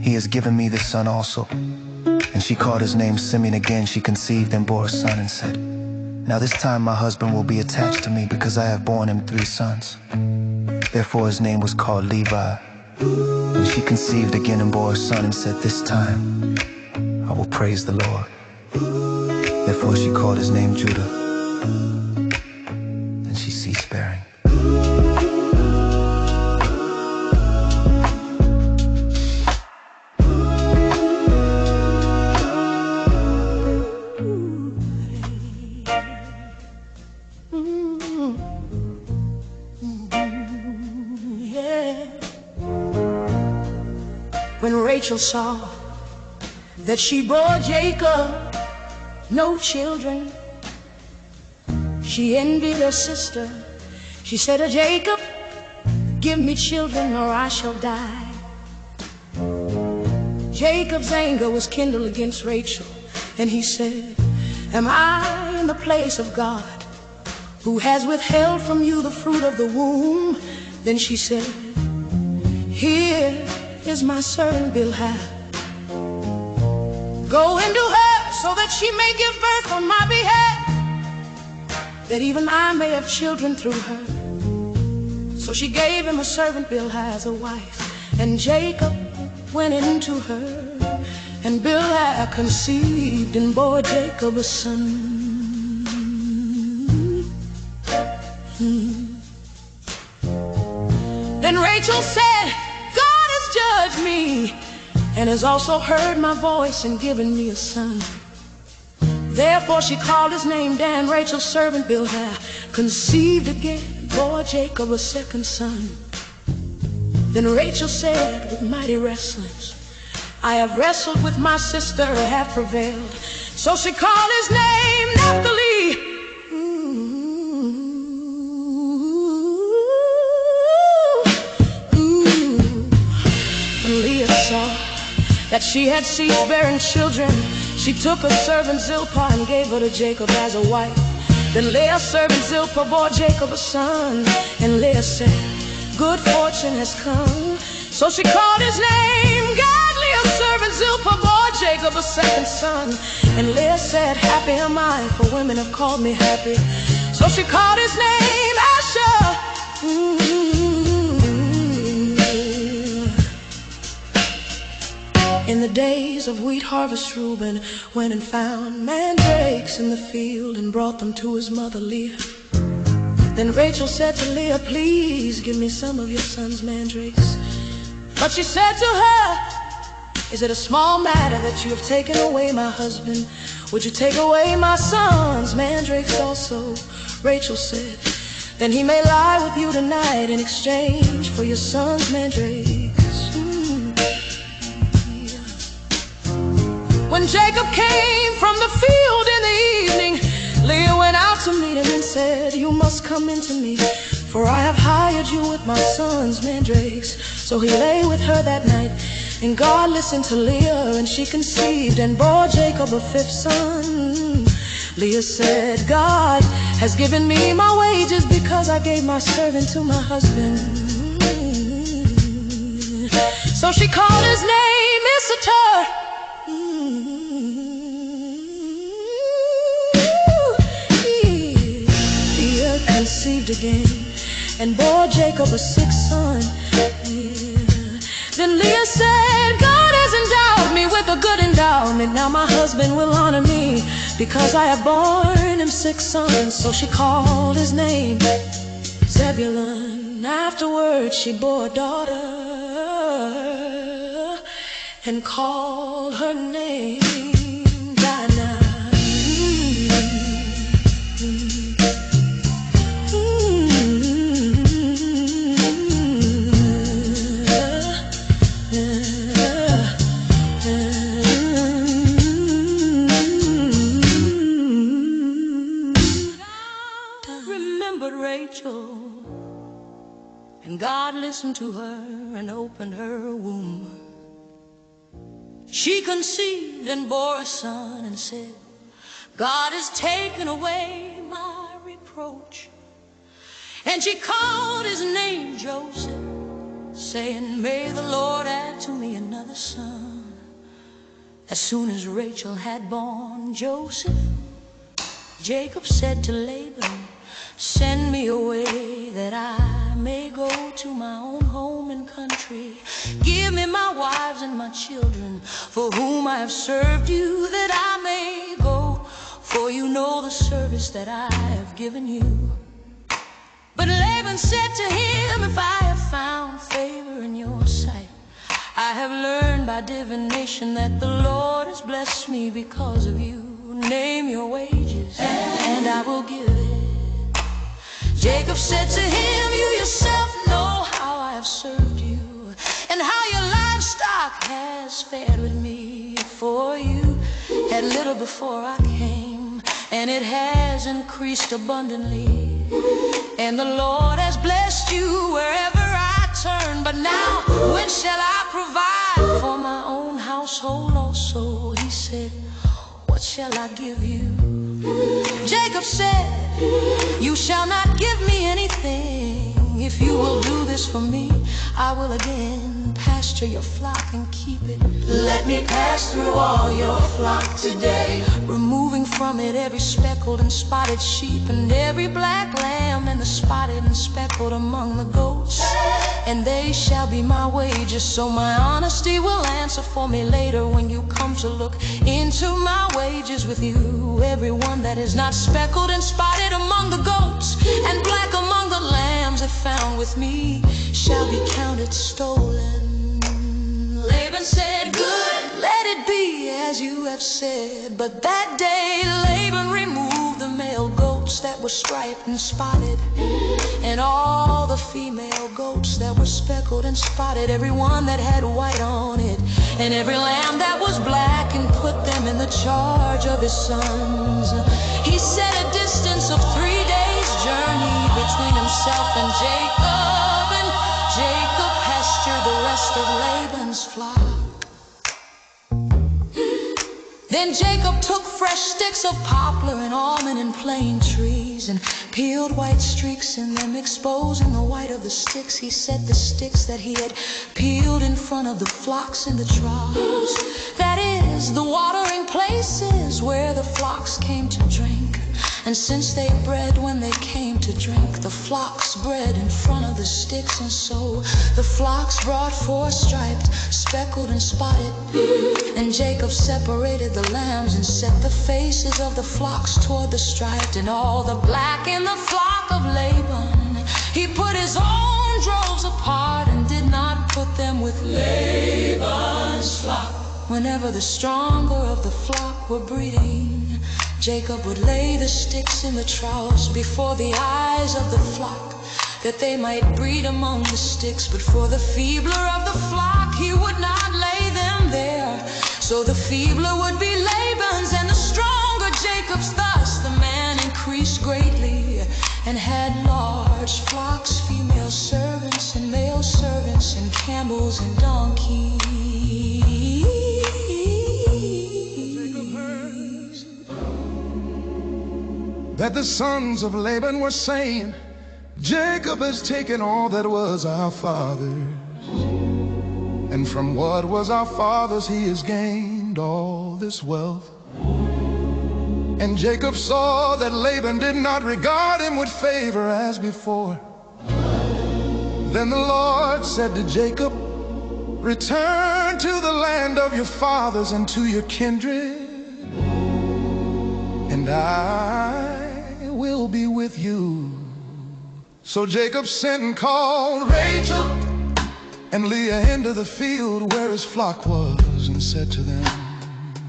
he has given me this son also." And she called his name Simeon. Again she conceived and bore a son, and said, "Now this time my husband will be attached to me, because I have borne him 3 sons." Therefore his name was called Levi. And she conceived again and bore a son, and said, "This time I will praise the Lord." Therefore she called his name Judah. Then she ceased bearing. When Rachel saw that she bore Jacob no children, she envied her sister. She said to Jacob, "Give me children or I shall die." Jacob's anger was kindled against Rachel, and he said, "Am I in the place of God, who has withheld from you the fruit of the womb?" Then she said, "Here is my servant Bilhah. Go into her so that she may give birth on my behalf, that even I may have children through her. So she gave him a servant Bilhah as a wife, and Jacob went into her, and Bilhah conceived and bore Jacob a son. Then Rachel said, God has judged me, and has also heard my voice and given me a son. Therefore she called his name Dan. Rachel's servant Bilhah conceived again, bore Jacob a second son. Then Rachel said with mighty wrestlings, I have wrestled with my sister, have prevailed. So she called his name Naphtali. When Leah saw that she had ceased bearing children, she took her servant Zilpah and gave her to Jacob as a wife. Then Leah's servant Zilpah bore Jacob a son, and Leah said, good fortune has come. So she called his name Gad. Leah's servant Zilpah bore Jacob a second son, and Leah said, happy am I, for women have called me happy. So she called his name Asher. In the days of wheat harvest, Reuben went and found mandrakes in the field and brought them to his mother Leah. Then Rachel said to Leah, please give me some of your son's mandrakes. But she said to her, is it a small matter that you have taken away my husband? Would you take away my son's mandrakes also? Rachel said, then he may lie with you tonight in exchange for your son's mandrakes. When Jacob came from the field in the evening, Leah went out to meet him and said, you must come into me, for I have hired you with my son's mandrakes. So he lay with her that night, and God listened to Leah, and she conceived and bore Jacob a fifth son. Leah said, God has given me my wages because I gave my servant to my husband. So she called his name Issachar. Leah conceived again and bore Jacob a sixth son. Then Leah said, God has endowed me with a good endowment. Now my husband will honor me because I have borne him six sons. So she called his name Zebulun. Afterwards she bore a daughter and called her name Dinah. Remembered Rachel, and God listened to her and opened her womb. She conceived and bore a son and said, God has taken away my reproach. And she called his name Joseph, saying, may the Lord add to me another son. As soon as Rachel had born Joseph, Jacob said to Laban, send me away that I may go to my own home and country. Give me my wives and my children, for whom I have served you, that I may go, for you know the service that I have given you. But Laban said to him, if I have found favor in your sight, I have learned by divination that the Lord has blessed me because of you. Name your wages, and I will give it. Jacob said to him, you yourself know how I have served you, and how your livestock has fared with me. For you had little before I came, and it has increased abundantly. And the Lord has blessed you wherever I turn. But now, when shall I provide for my own household also? He said, what shall I give you? Jacob said, you shall not give me anything. If you will do this for me, I will again pass pasture your flock and keep it. Let me pass through all your flock today, removing from it every speckled and spotted sheep, and every black lamb, and the spotted and speckled among the goats. And they shall be my wages, so my honesty will answer for me later when you come to look into my wages with you. Everyone that is not speckled and spotted among the goats, and black among the lambs, if found with me, shall be counted stolen. Laban said, good, let it be as you have said. But that day Laban removed the male goats that were striped and spotted, and all the female goats that were speckled and spotted, every one that had white on it, and every lamb that was black, and put them in the charge of his sons. He set a distance of 3 days' journey between himself and Jacob, and Jacob pastured the rest of Laban's flock. Then Jacob took fresh sticks of poplar and almond and plane trees, and peeled white streaks in them, exposing the white of the sticks. He set the sticks that he had peeled in front of the flocks in the troughs, that is, the watering places where the flocks came to drink. And since they bred when they came to drink, the flocks bred in front of the sticks. And so the flocks brought forth striped, speckled and spotted. And Jacob separated the lambs and set the faces of the flocks toward the striped, and all the black in the flock of Laban he put his own droves apart, and did not put them with Laban's flock. Whenever the stronger of the flock were breeding, Jacob would lay the sticks in the troughs before the eyes of the flock, that they might breed among the sticks. But for the feebler of the flock he would not lay them there. So the feebler would be Laban's, and the stronger Jacob's. Thus the man increased greatly, and had large flocks, female servants and male servants, and camels and donkeys. That the sons of Laban were saying, Jacob has taken all that was our father's, and from what was our father's he has gained all this wealth. And Jacob saw that Laban did not regard him with favor as before. Then the Lord said to Jacob, return to the land of your fathers and to your kindred, and I will be with you. So Jacob sent and called Rachel and Leah into the field where his flock was, and said to them,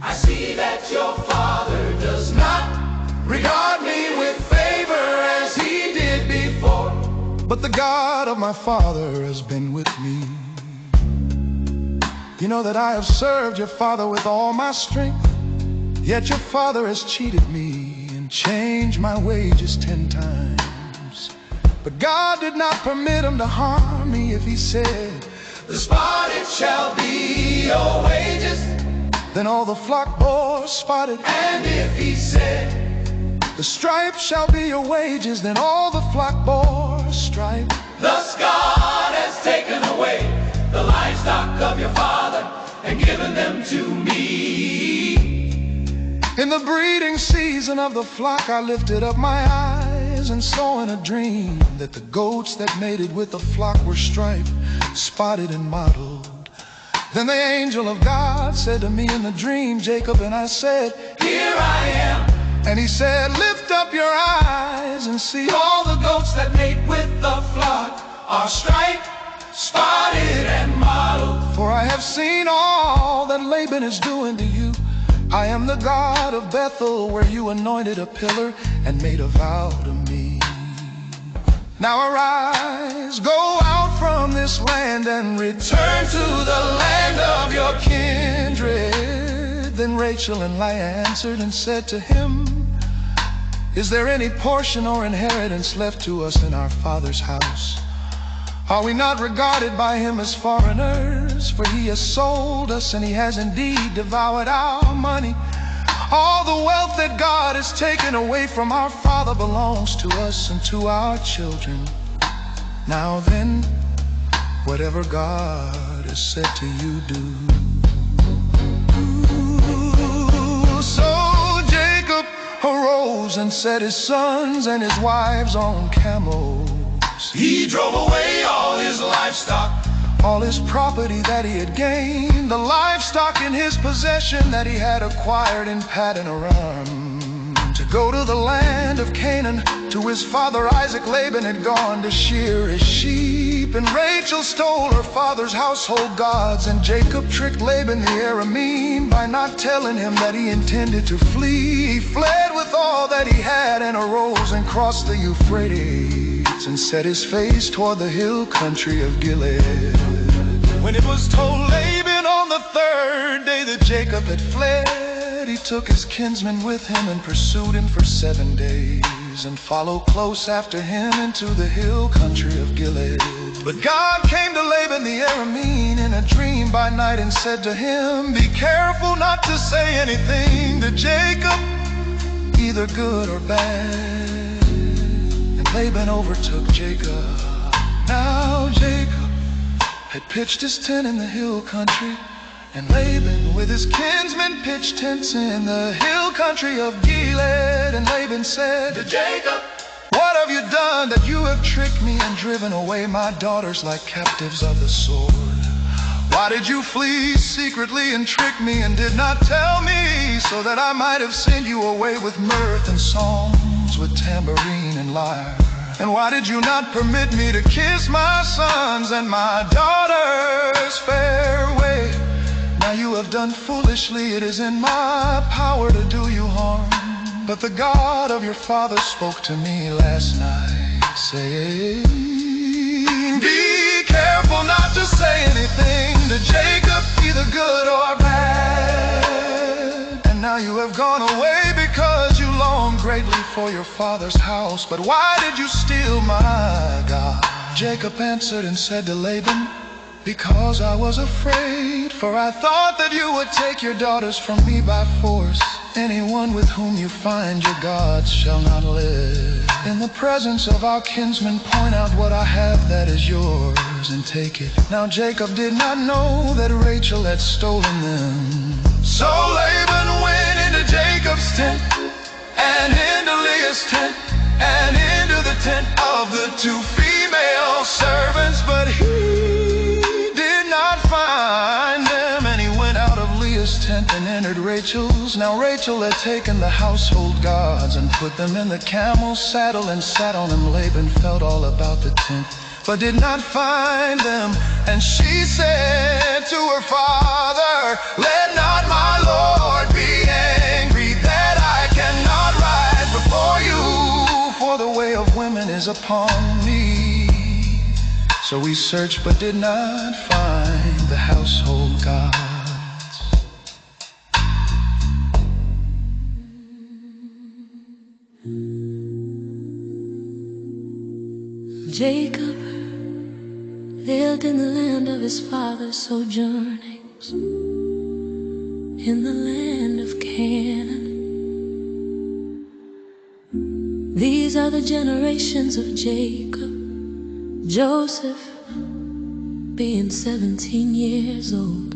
I see that your father does not regard me with favor as he did before, but the God of my father has been with me. You know that I have served your father with all my strength, yet your father has cheated me and changed my wages 10 times. But God did not permit him to harm me. If he said, the spotted shall be your wages, then all the flock bore spotted. And if he said, the striped shall be your wages, then all the flock bore striped. Thus God has taken away the livestock of your father and given them to me. In the breeding season of the flock I lifted up my eyes and saw in a dream that the goats that mated with the flock were striped, spotted and mottled. Then the angel of God said to me in the dream, Jacob, and I said, here I am. And he said, lift up your eyes and see all the goats that mate with the flock are striped, spotted and mottled. For I have seen all that Laban is doing to you. I am the God of Bethel, where you anointed a pillar and made a vow to me. Now arise, go out from this land and return to the land of your kindred. Then Rachel and Leah answered and said to him, is there any portion or inheritance left to us in our father's house? Are we not regarded by him as foreigners? For he has sold us, and he has indeed devoured our money. All the wealth that God has taken away from our father belongs to us and to our children. Now then, whatever God has just said to you, do. So Jacob arose and set his sons and his wives on camels. He drove away all his livestock, all his property that he had gained, the livestock in his possession that he had acquired in Paddan Aram, to go to the land of Canaan. To his father Isaac, Laban had gone to shear his sheep, and Rachel stole her father's household gods, and Jacob tricked Laban the Aramean by not telling him that he intended to flee. He fled with all that he had and arose and crossed the Euphrates and set his face toward the hill country of Gilead. When it was told Laban on the third day that Jacob had fled, he took his kinsmen with him and pursued him for 7 days, and followed close after him into the hill country of Gilead. But God came to Laban the Aramean in a dream by night and said to him, be careful not to say anything to Jacob, either good or bad. And Laban overtook Jacob. Now Jacob had pitched his tent in the hill country, and Laban with his kinsmen pitched tents in the hill country of Gilead. And Laban said to Jacob, what have you done that you have tricked me and driven away my daughters like captives of the sword? Why did you flee secretly and trick me and did not tell me, so that I might have sent you away with mirth and songs, with tambourine and lyre? And why did you not permit me to kiss my sons and my daughters fareway? Now you have done foolishly, it is in my power to do you harm. But the God of your father spoke to me last night, saying, be careful not to say anything to Jacob, either good or bad. And now you have gone away because you long greatly for your father's house. But why did you steal my God? Jacob answered and said to Laban, because I was afraid, for I thought that you would take your daughters from me by force. Anyone with whom you find your gods shall not live. In the presence of our kinsmen, point out what I have that is yours and take it. Now Jacob did not know that Rachel had stolen them. So Laban went into Jacob's tent, and into Leah's tent, and into the tent of the 2 female servants, but he did not find them. And he went out of Leah's tent and entered Rachel's. Now Rachel had taken the household gods and put them in the camel's saddle and sat on them. Laban felt all about the tent, but did not find them. And she said to her father, let not my Lord be angry that I cannot ride before you, for the way of women is upon me. So we searched but did not find the household gods. Jacob lived in the land of his father's sojournings, in the land of Canaan. These are the generations of Jacob. Joseph, being 17 years old,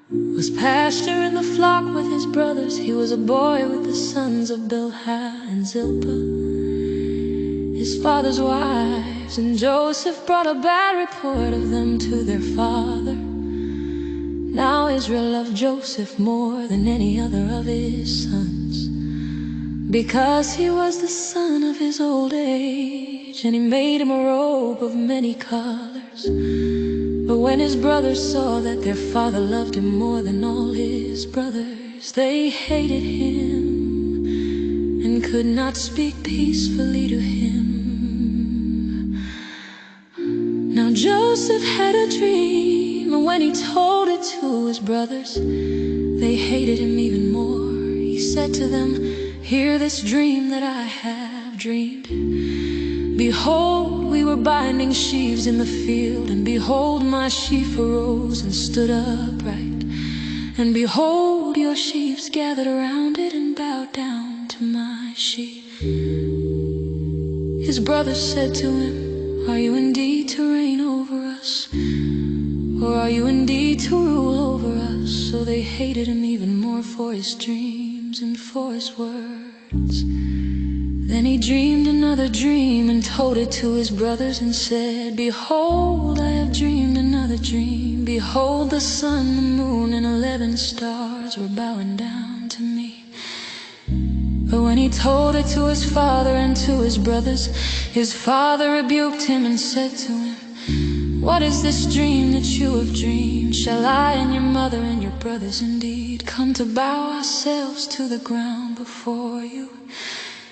was pasturing the flock with his brothers. He was a boy with the sons of Bilhah and Zilpah, his father's wives, and Joseph brought a bad report of them to their father. Now Israel loved Joseph more than any other of his sons, because he was the son of his old age, and he made him a robe of many colors. But when his brothers saw that their father loved him more than all his brothers, they hated him and could not speak peacefully to him. Now Joseph had a dream, and when he told it to his brothers, they hated him even more. He said to them, hear this dream that I have dreamed. Behold, we were binding sheaves in the field, and behold, my sheaf arose and stood upright. And behold, your sheaves gathered around it and bowed down to my sheaf. His brothers said to him, are you indeed to reign over us? Or are you indeed to rule over us? So they hated him even more for his dreams and for his words. Then he dreamed another dream and told it to his brothers and said, behold, I have dreamed another dream. Behold, the sun, the moon, and 11 stars were bowing down to me. But when he told it to his father and to his brothers, his father rebuked him and said to him, what is this dream that you have dreamed? Shall I and your mother and your brothers indeed come to bow ourselves to the ground before you?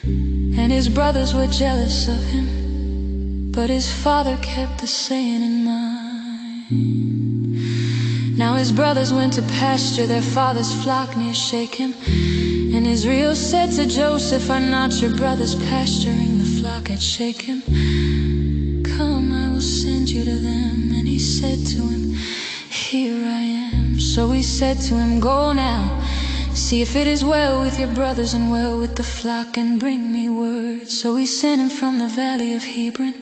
And his brothers were jealous of him, but his father kept the saying in mind. Now his brothers went to pasture their father's flock near Shechem, and Israel said to Joseph, are not your brothers pasturing the flock at Shechem? Come, I will send you to them. And he said to him, here I am. So he said to him, go now, see if it is well with your brothers and well with the flock, and bring me word. So he sent him from the valley of Hebron.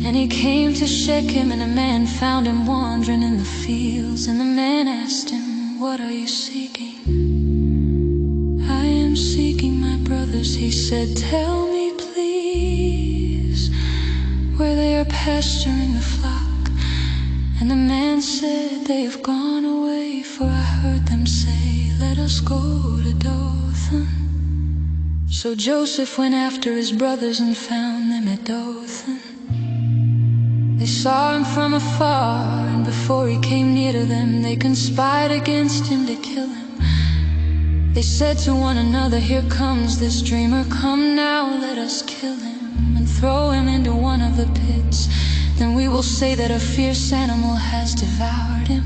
And he came to Shechem, and a man found him wandering in the fields. And the man asked him, what are you seeking? I am seeking my brothers, he said. Tell me, please, where they are pasturing the flock. And the man said, they have gone away, for I heard them say, let us go to Dothan. So Joseph went after his brothers and found them at Dothan. They saw him from afar, and before he came near to them, they conspired against him to kill him. They said to one another, here comes this dreamer, come now, let us kill him and throw him into one of the pits. Then we will say that a fierce animal has devoured him,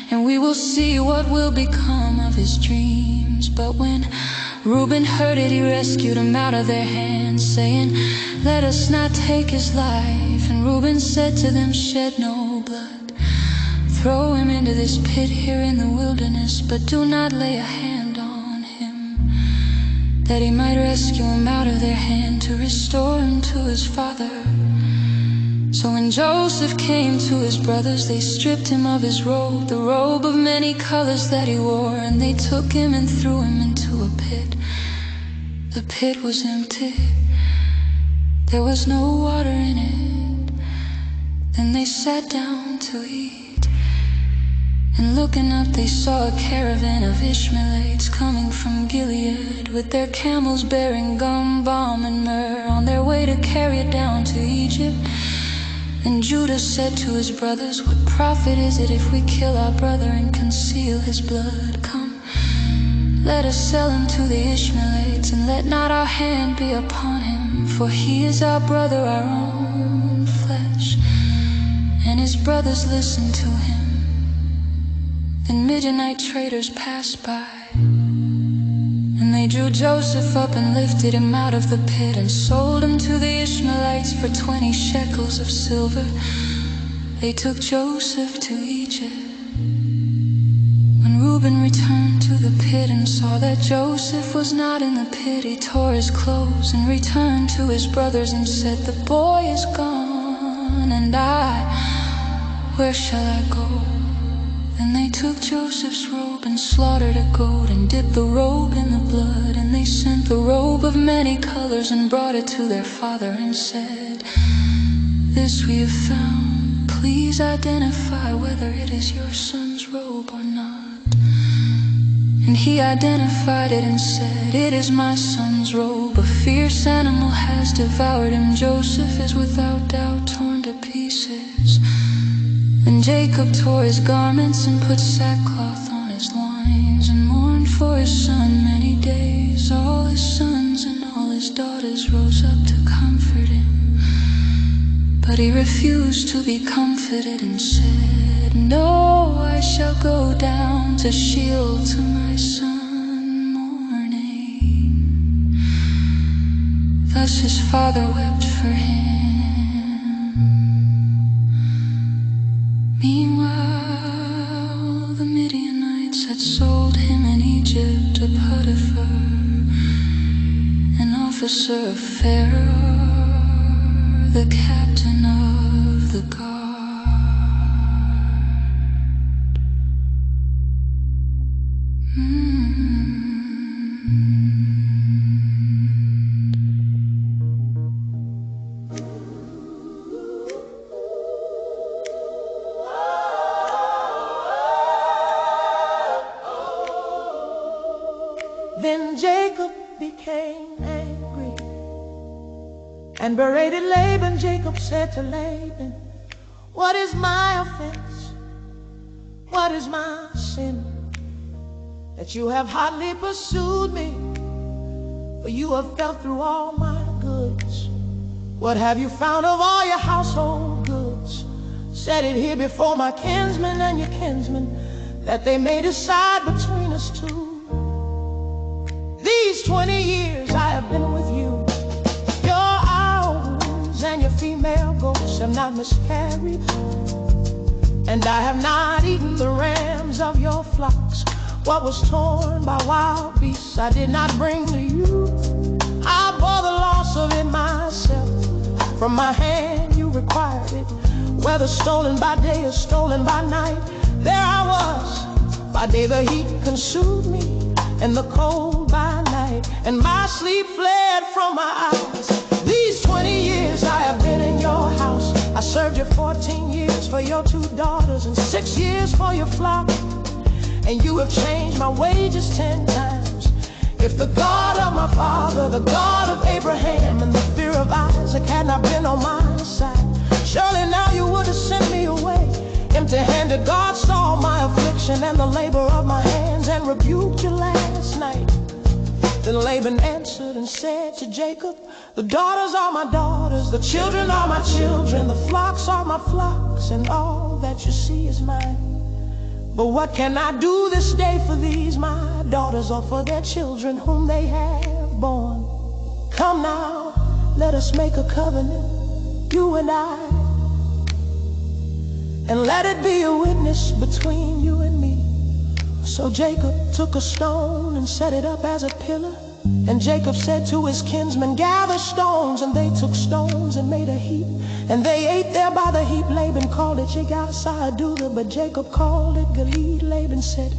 and we will see what will become of his dreams. But when Reuben heard it, he rescued him out of their hands, saying, let us not take his life. And Reuben said to them, shed no blood. Throw him into this pit here in the wilderness, but do not lay a hand on him, that he might rescue him out of their hand to restore him to his father. So when Joseph came to his brothers, they stripped him of his robe, the robe of many colors that he wore, and they took him and threw him into a pit. The pit was empty, there was no water in it. Then they sat down to eat, and looking up they saw a caravan of Ishmaelites coming from Gilead, with their camels bearing gum, balm, and myrrh, on their way to carry it down to Egypt. And Judah said to his brothers, what profit is it if we kill our brother and conceal his blood? Come, let us sell him to the Ishmaelites, and let not our hand be upon him, for he is our brother, our own flesh. And his brothers listened to him. Then Midianite traders passed by, and they drew Joseph up and lifted him out of the pit, and sold him to the Ishmaelites for 20 shekels of silver. They took Joseph to Egypt. When Reuben returned to the pit and saw that Joseph was not in the pit, he tore his clothes and returned to his brothers and said, the boy is gone, and where shall I go? Then they took Joseph's robe and slaughtered a goat and dipped the robe in the blood. And they sent the robe of many colors and brought it to their father and said, this we have found. Please identify whether it is your son's robe or not. And he identified it and said, it is my son's robe. A fierce animal has devoured him. Joseph is without doubt torn to pieces. And Jacob tore his garments and put sackcloth on his loins, and mourned for his son many days. All his sons and all his daughters rose up to comfort him, but he refused to be comforted and said, no, I shall go down to Sheol to my son mourning. Thus his father wept for him. Meanwhile, the Midianites had sold him in Egypt to Potiphar, an officer of Pharaoh, the captain of the guard. Then Jacob became angry and berated Laban. Jacob said to Laban, what is my offense? What is my sin? That you have hotly pursued me, for you have felt through all my goods. What have you found of all your household goods? Set it here before my kinsmen and your kinsmen, that they may decide between us two. These 20 years I have been with you. Your owls and your female goats have not miscarried, and I have not eaten the rams of your flocks. What was torn by wild beasts I did not bring to you. I bore the loss of it myself. From my hand you required it. Whether stolen by day or stolen by night, there I was. By day the heat consumed me, and the cold by night, and my sleep fled from my eyes. These 20 years I have been in your house. I served you 14 years for your 2 daughters, and 6 years for your flock. And you have changed my wages 10 times. If the God of my father, the God of Abraham, and the fear of Isaac had not been on my side, surely now you would have sent me away. Empty-handed, God saw my affliction and the labor of my hands, and rebuked you last night. Then Laban answered and said to Jacob, the daughters are my daughters, the children are my children, the flocks are my flocks, and all that you see is mine. But what can I do this day for these my daughters, or for their children whom they have borne? Come now, let us make a covenant, you and I, and let it be a witness between you and me. So Jacob took a stone and set it up as a pillar. And Jacob said to his kinsmen, gather stones. And they took stones and made a heap, and they ate there by the heap. Laban called it Jegasadutha, but Jacob called it Gilead. Laban said,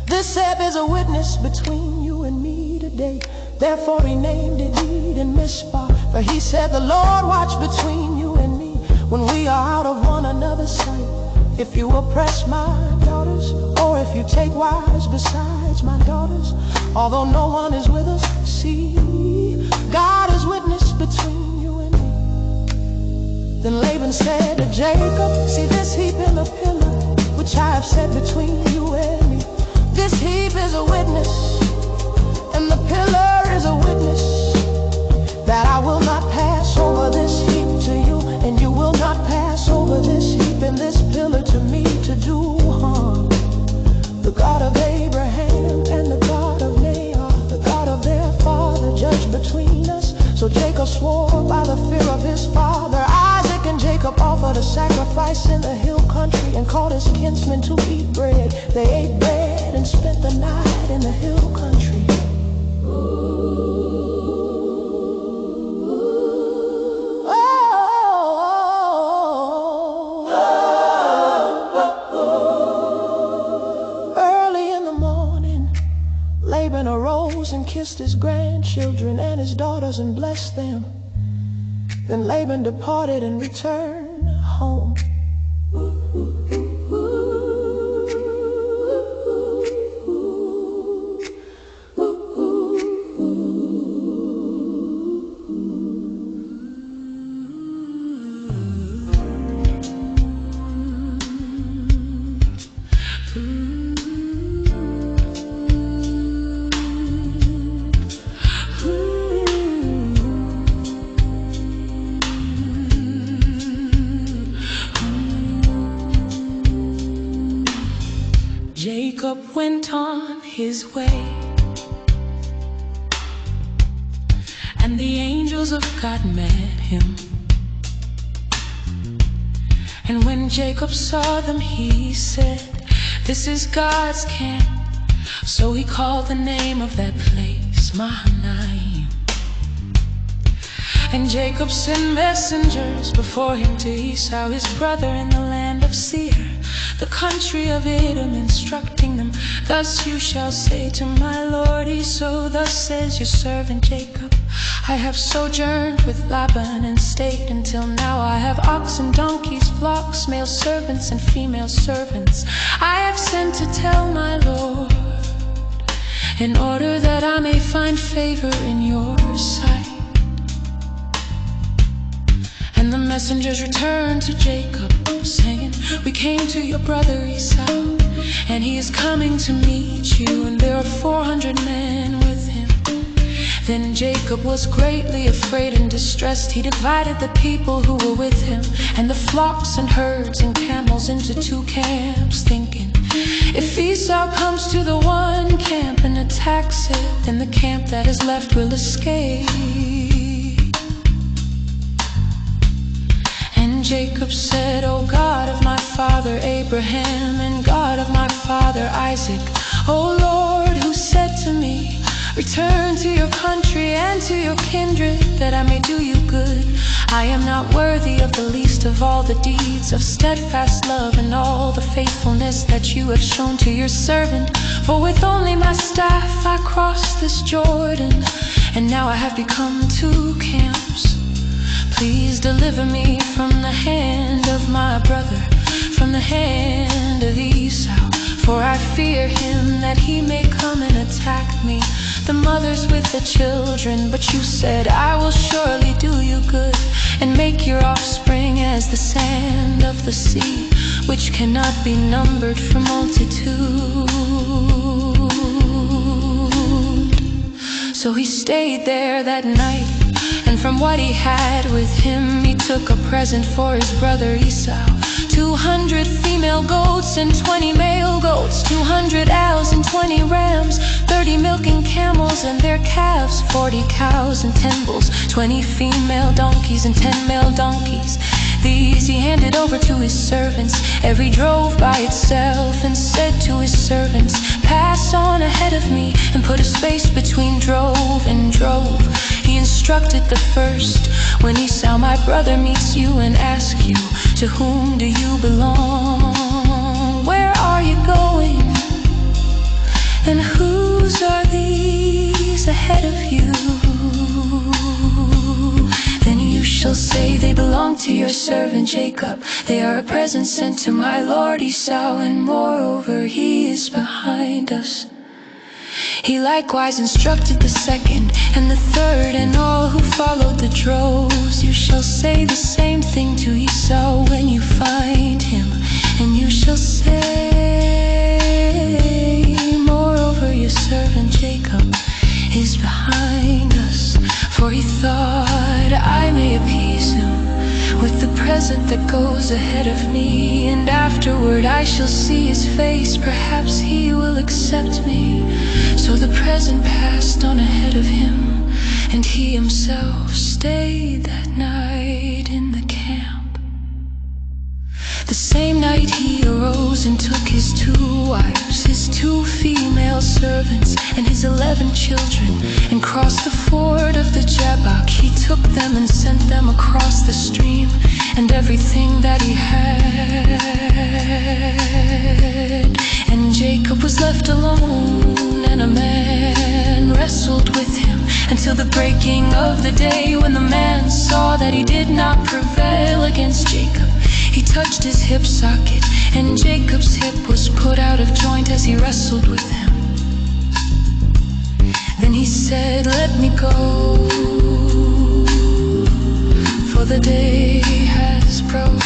this Heb is a witness between you and me today. Therefore he named it Deed in Mizpah, for he said, the Lord watch between you and me when we are out of one another's sight. If you oppress my daughters, or if you take wives besides my daughters, although no one is with us, see, God is witness between you and me. Then Laban said to Jacob, see this heap in the pillar, which I have set between you and me. This heap is a witness, and the pillar is a witness, that I will not pass over this heap to you, and you will not pass over this heap and this pillar to me to do harm. The God of Abraham and the God of Nahor, the God of their father, judge between us. So Jacob swore by the fear of his father Isaac, and Jacob offered a sacrifice in the hill country, and called his kinsmen to eat bread. They ate bread and spent the night in the hill country. Laban arose and kissed his grandchildren and his daughters and blessed them. Then Laban departed and returned home. Jacob went on his way, and the angels of God met him. And when Jacob saw them, he said, this is God's camp. So he called the name of that place Mahanaim. And Jacob sent messengers before him to Esau his brother in the land of Seir, the country of Edom, instructing them, thus you shall say to my lord Esau, thus says your servant Jacob, I have sojourned with Laban and stayed until now. I have oxen, donkeys, flocks, male servants and female servants. I have sent to tell my lord, in order that I may find favor in your sight. And the messengers returned to Jacob, saying, we came to your brother Esau, and he is coming to meet you, and there are 400 men with him. Then Jacob was greatly afraid and distressed. He divided the people who were with him, and the flocks and herds and camels, into 2 camps, thinking, if Esau comes to the one camp and attacks it, then the camp that is left will escape. And Jacob said, O God of my father Abraham and God of my father Isaac, O Lord, who said to me, return to your country and to your kindred, that I may do you good. I am not worthy of the least of all the deeds of steadfast love and all the faithfulness that you have shown to your servant. For with only my staff I crossed this Jordan, and now I have become 2 camps. Please deliver me from the hand of my brother, from the hand of Esau, for I fear him that he may come and attack me, the mothers with the children. But you said, I will surely do you good, and make your offspring as the sand of the sea, which cannot be numbered for multitude. So he stayed there that night, and from what he had with him, he took a present for his brother Esau, 200 female goats and 20 male goats, 200 ewes and 20 rams, 30 milking camels and their calves, 40 cows and 10 bulls, 20 female donkeys and 10 male donkeys. These he handed over to his servants, every drove by itself, and said to his servants, pass on ahead of me, and put a space between drove and drove. He instructed the first, when Esau my brother meets you and asks you, to whom do you belong? Where are you going? And whose are these ahead of you? Then you shall say, they belong to your servant Jacob. They are a present sent to my lord Esau, and moreover he is behind us. He likewise instructed the second and the third, and all who followed the droves. You shall say the same thing to Esau when you find him, and you shall say, moreover your servant Jacob is behind us, for he thought, I may appease him with the present that goes ahead of me, and afterward I shall see his face, perhaps he will accept me. So the present passed on ahead of him, and he himself stayed that night in the camp. The same night he arose and took his 2 wives, his 2 female servants, and his 11 children, and crossed the ford of the Jabbok. He took them and sent them across the stream, and everything that he had. And Jacob was left alone, and a man wrestled with him until the breaking of the day, when the man saw that he did not prevail against Jacob. He touched his hip socket, and Jacob's hip was put out of joint as he wrestled with him. Then he said, let me go, for the day has broken.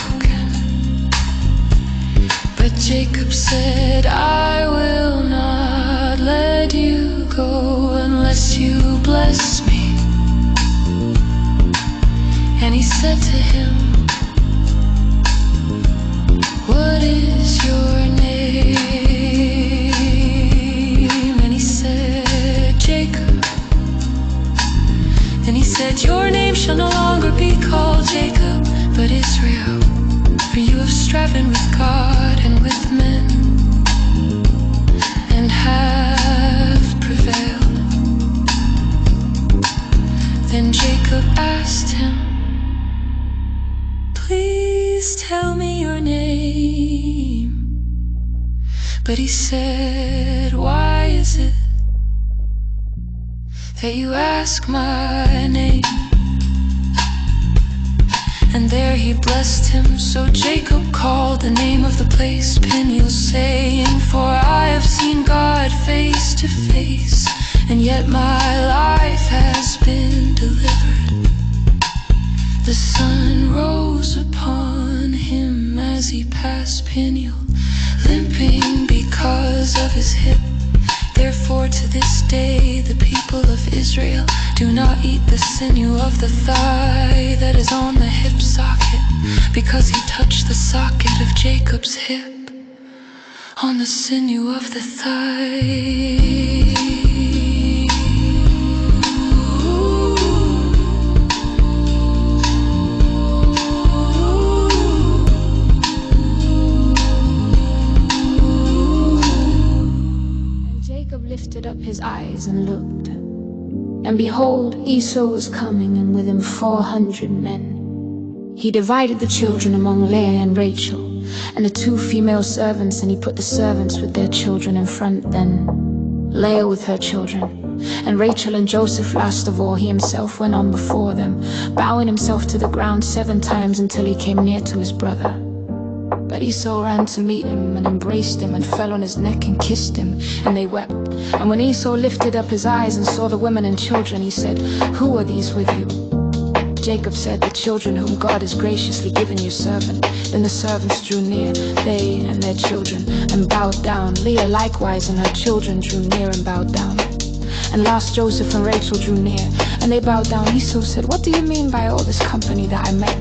But Jacob said, I will not let you go unless you bless me. And he said to him, what is your name? And he said, Jacob. Then he said, your name shall no longer be called Jacob, but Israel, for you have striven with God and with men, and have prevailed. Then Jacob asked him, please tell me your name. But he said, why is it that you ask my name? And there he blessed him. So Jacob called the name of the place Peniel, saying, for I have seen God face to face, yet my life has been delivered. The sun rose upon him as he passed Peniel, limping because of his hip. Therefore to this day the people of Israel do not eat the sinew of the thigh that is on the hip socket, because he touched the socket of Jacob's hip on the sinew of the thigh. Lifted up his eyes and looked, and behold, Esau was coming, and with him 400 men. He divided the children among Leah and Rachel, and the 2 female servants, and he put the servants with their children in front, then Leah with her children, and Rachel and Joseph last of all. He himself went on before them, bowing himself to the ground 7 times until he came near to his brother. But Esau ran to meet him and embraced him and fell on his neck and kissed him, and they wept. And when Esau lifted up his eyes and saw the women and children, he said, "Who are these with you?" Jacob said, "The children whom God has graciously given your servant." Then the servants drew near, they and their children, and bowed down. Leah likewise and her children drew near and bowed down. And last Joseph and Rachel drew near, and they bowed down. Esau said, "What do you mean by all this company that I met?"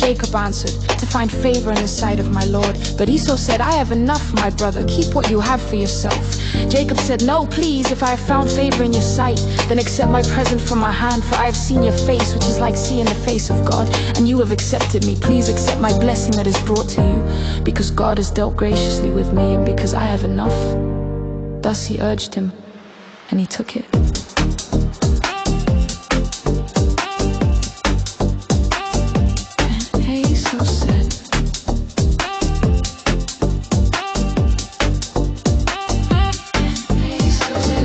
Jacob answered, "To find favor in the sight of my Lord." But Esau said, "I have enough, my brother. Keep what you have for yourself." Jacob said, "No, please, if I have found favor in your sight, then accept my present from my hand, for I have seen your face, which is like seeing the face of God, and you have accepted me. Please accept my blessing that is brought to you, because God has dealt graciously with me, and because I have enough." Thus he urged him, and he took it.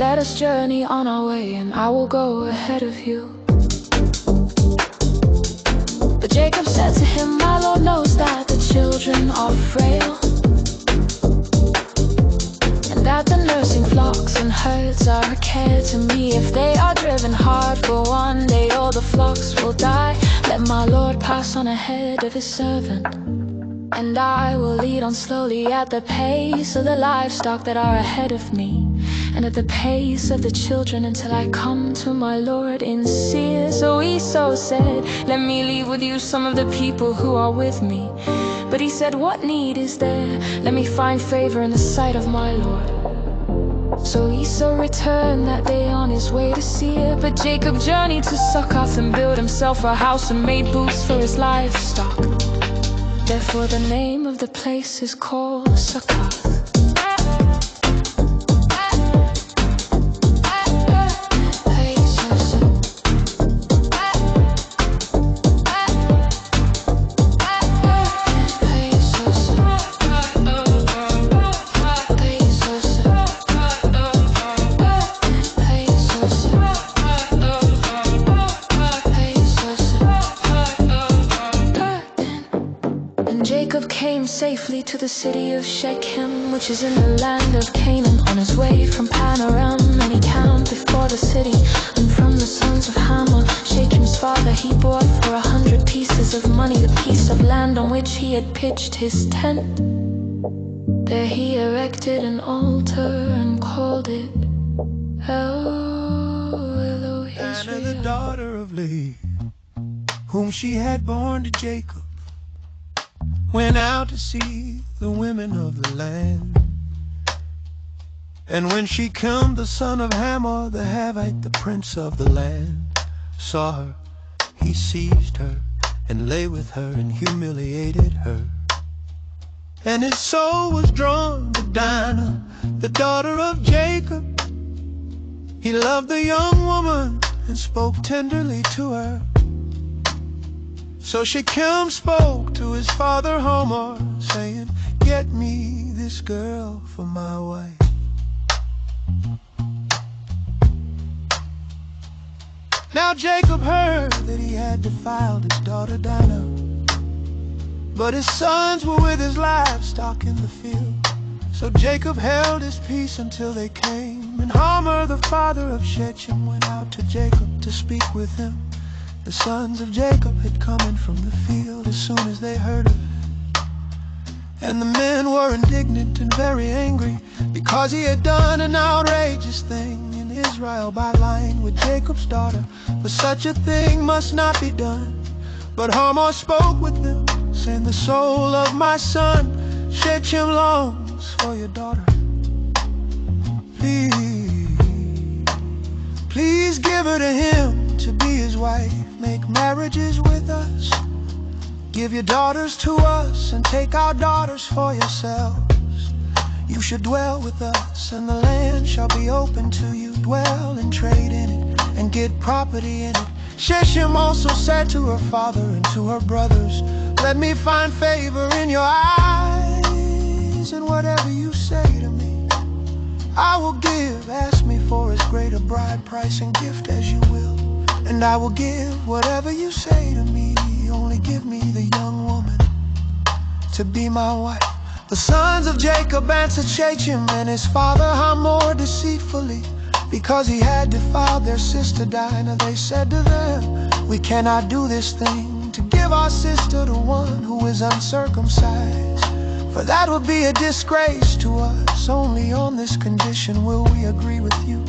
"Let us journey on our way, and I will go ahead of you." But Jacob said to him, "My Lord knows that the children are frail, and that the nursing flocks and herds are a care to me. If they are driven hard for one day, all the flocks will die. Let my Lord pass on ahead of his servant, and I will lead on slowly at the pace of the livestock that are ahead of me, and at the pace of the children until I come to my Lord in Seir." So Esau said, "Let me leave with you some of the people who are with me." But he said, "What need is there? Let me find favor in the sight of my Lord." So Esau returned that day on his way to Seir. But Jacob journeyed to Succoth and built himself a house and made booths for his livestock. Therefore the name of the place is called Succoth. Jacob came safely to the city of Shechem, which is in the land of Canaan, on his way from Panorama, and he camped before the city. And from the sons of Hamor, Shechem's father, he bought for 100 pieces of money the piece of land on which he had pitched his tent. There he erected an altar and called it El Israel. Anna, the daughter of Leah, whom she had born to Jacob, went out to see the women of the land. And when she come, the son of Hamor, the Havite, the prince of the land, saw her, he seized her and lay with her and humiliated her. And his soul was drawn to Dinah, the daughter of Jacob. He loved the young woman and spoke tenderly to her. So Shechem spoke to his father Hamor, saying, "Get me this girl for my wife." Now Jacob heard that he had defiled his daughter Dinah, but his sons were with his livestock in the field. So Jacob held his peace until they came, and Hamor, the father of Shechem, went out to Jacob to speak with him. The sons of Jacob had come in from the field as soon as they heard of it. And the men were indignant and very angry, because he had done an outrageous thing in Israel by lying with Jacob's daughter. For such a thing must not be done. But Hamor spoke with them, saying, the soul of my son Shechem longs for your daughter. Please give her to him to be his wife. Make marriages with us. Give your daughters to us, and take our daughters for yourselves. You should dwell with us, and the land shall be open to you. Dwell and trade in it, and get property in it. Shechem also said to her father and to her brothers, let me find favor in your eyes, and whatever you say to me, I will give. Ask me for as great a bride price and gift as you will, and I will give whatever you say to me. Only give me the young woman to be my wife. The sons of Jacob answered Shechem and his father Hamor deceitfully, because he had defiled their sister Dinah. They said to them, we cannot do this thing, to give our sister to one who is uncircumcised, for that would be a disgrace to us. Only on this condition will we agree with you,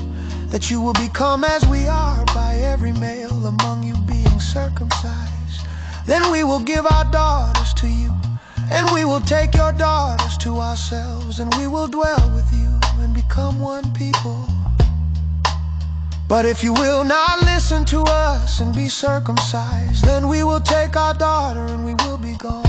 that you will become as we are by every male among you being circumcised. Then we will give our daughters to you, and we will take your daughters to ourselves, and we will dwell with you and become one people. But if you will not listen to us and be circumcised, then we will take our daughter and we will be gone.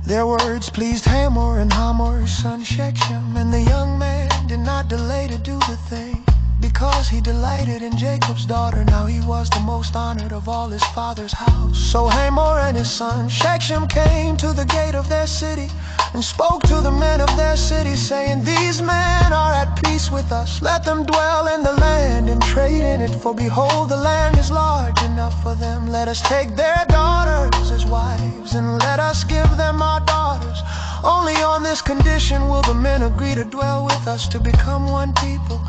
Their words pleased Hamor and Hamor's son Shechem, and the young man did not delay to do the thing, because he delighted in Jacob's daughter. Now he was the most honored of all his father's house. So Hamor and his son Shechem came to the gate of their city, and spoke to the men of their city, saying, these men are at peace with us. Let them dwell in the land and trade in it, for behold, the land is large enough for them. Let us take their daughters as wives, and let us give them our daughters. Only on this condition will the men agree to dwell with us, to become one people.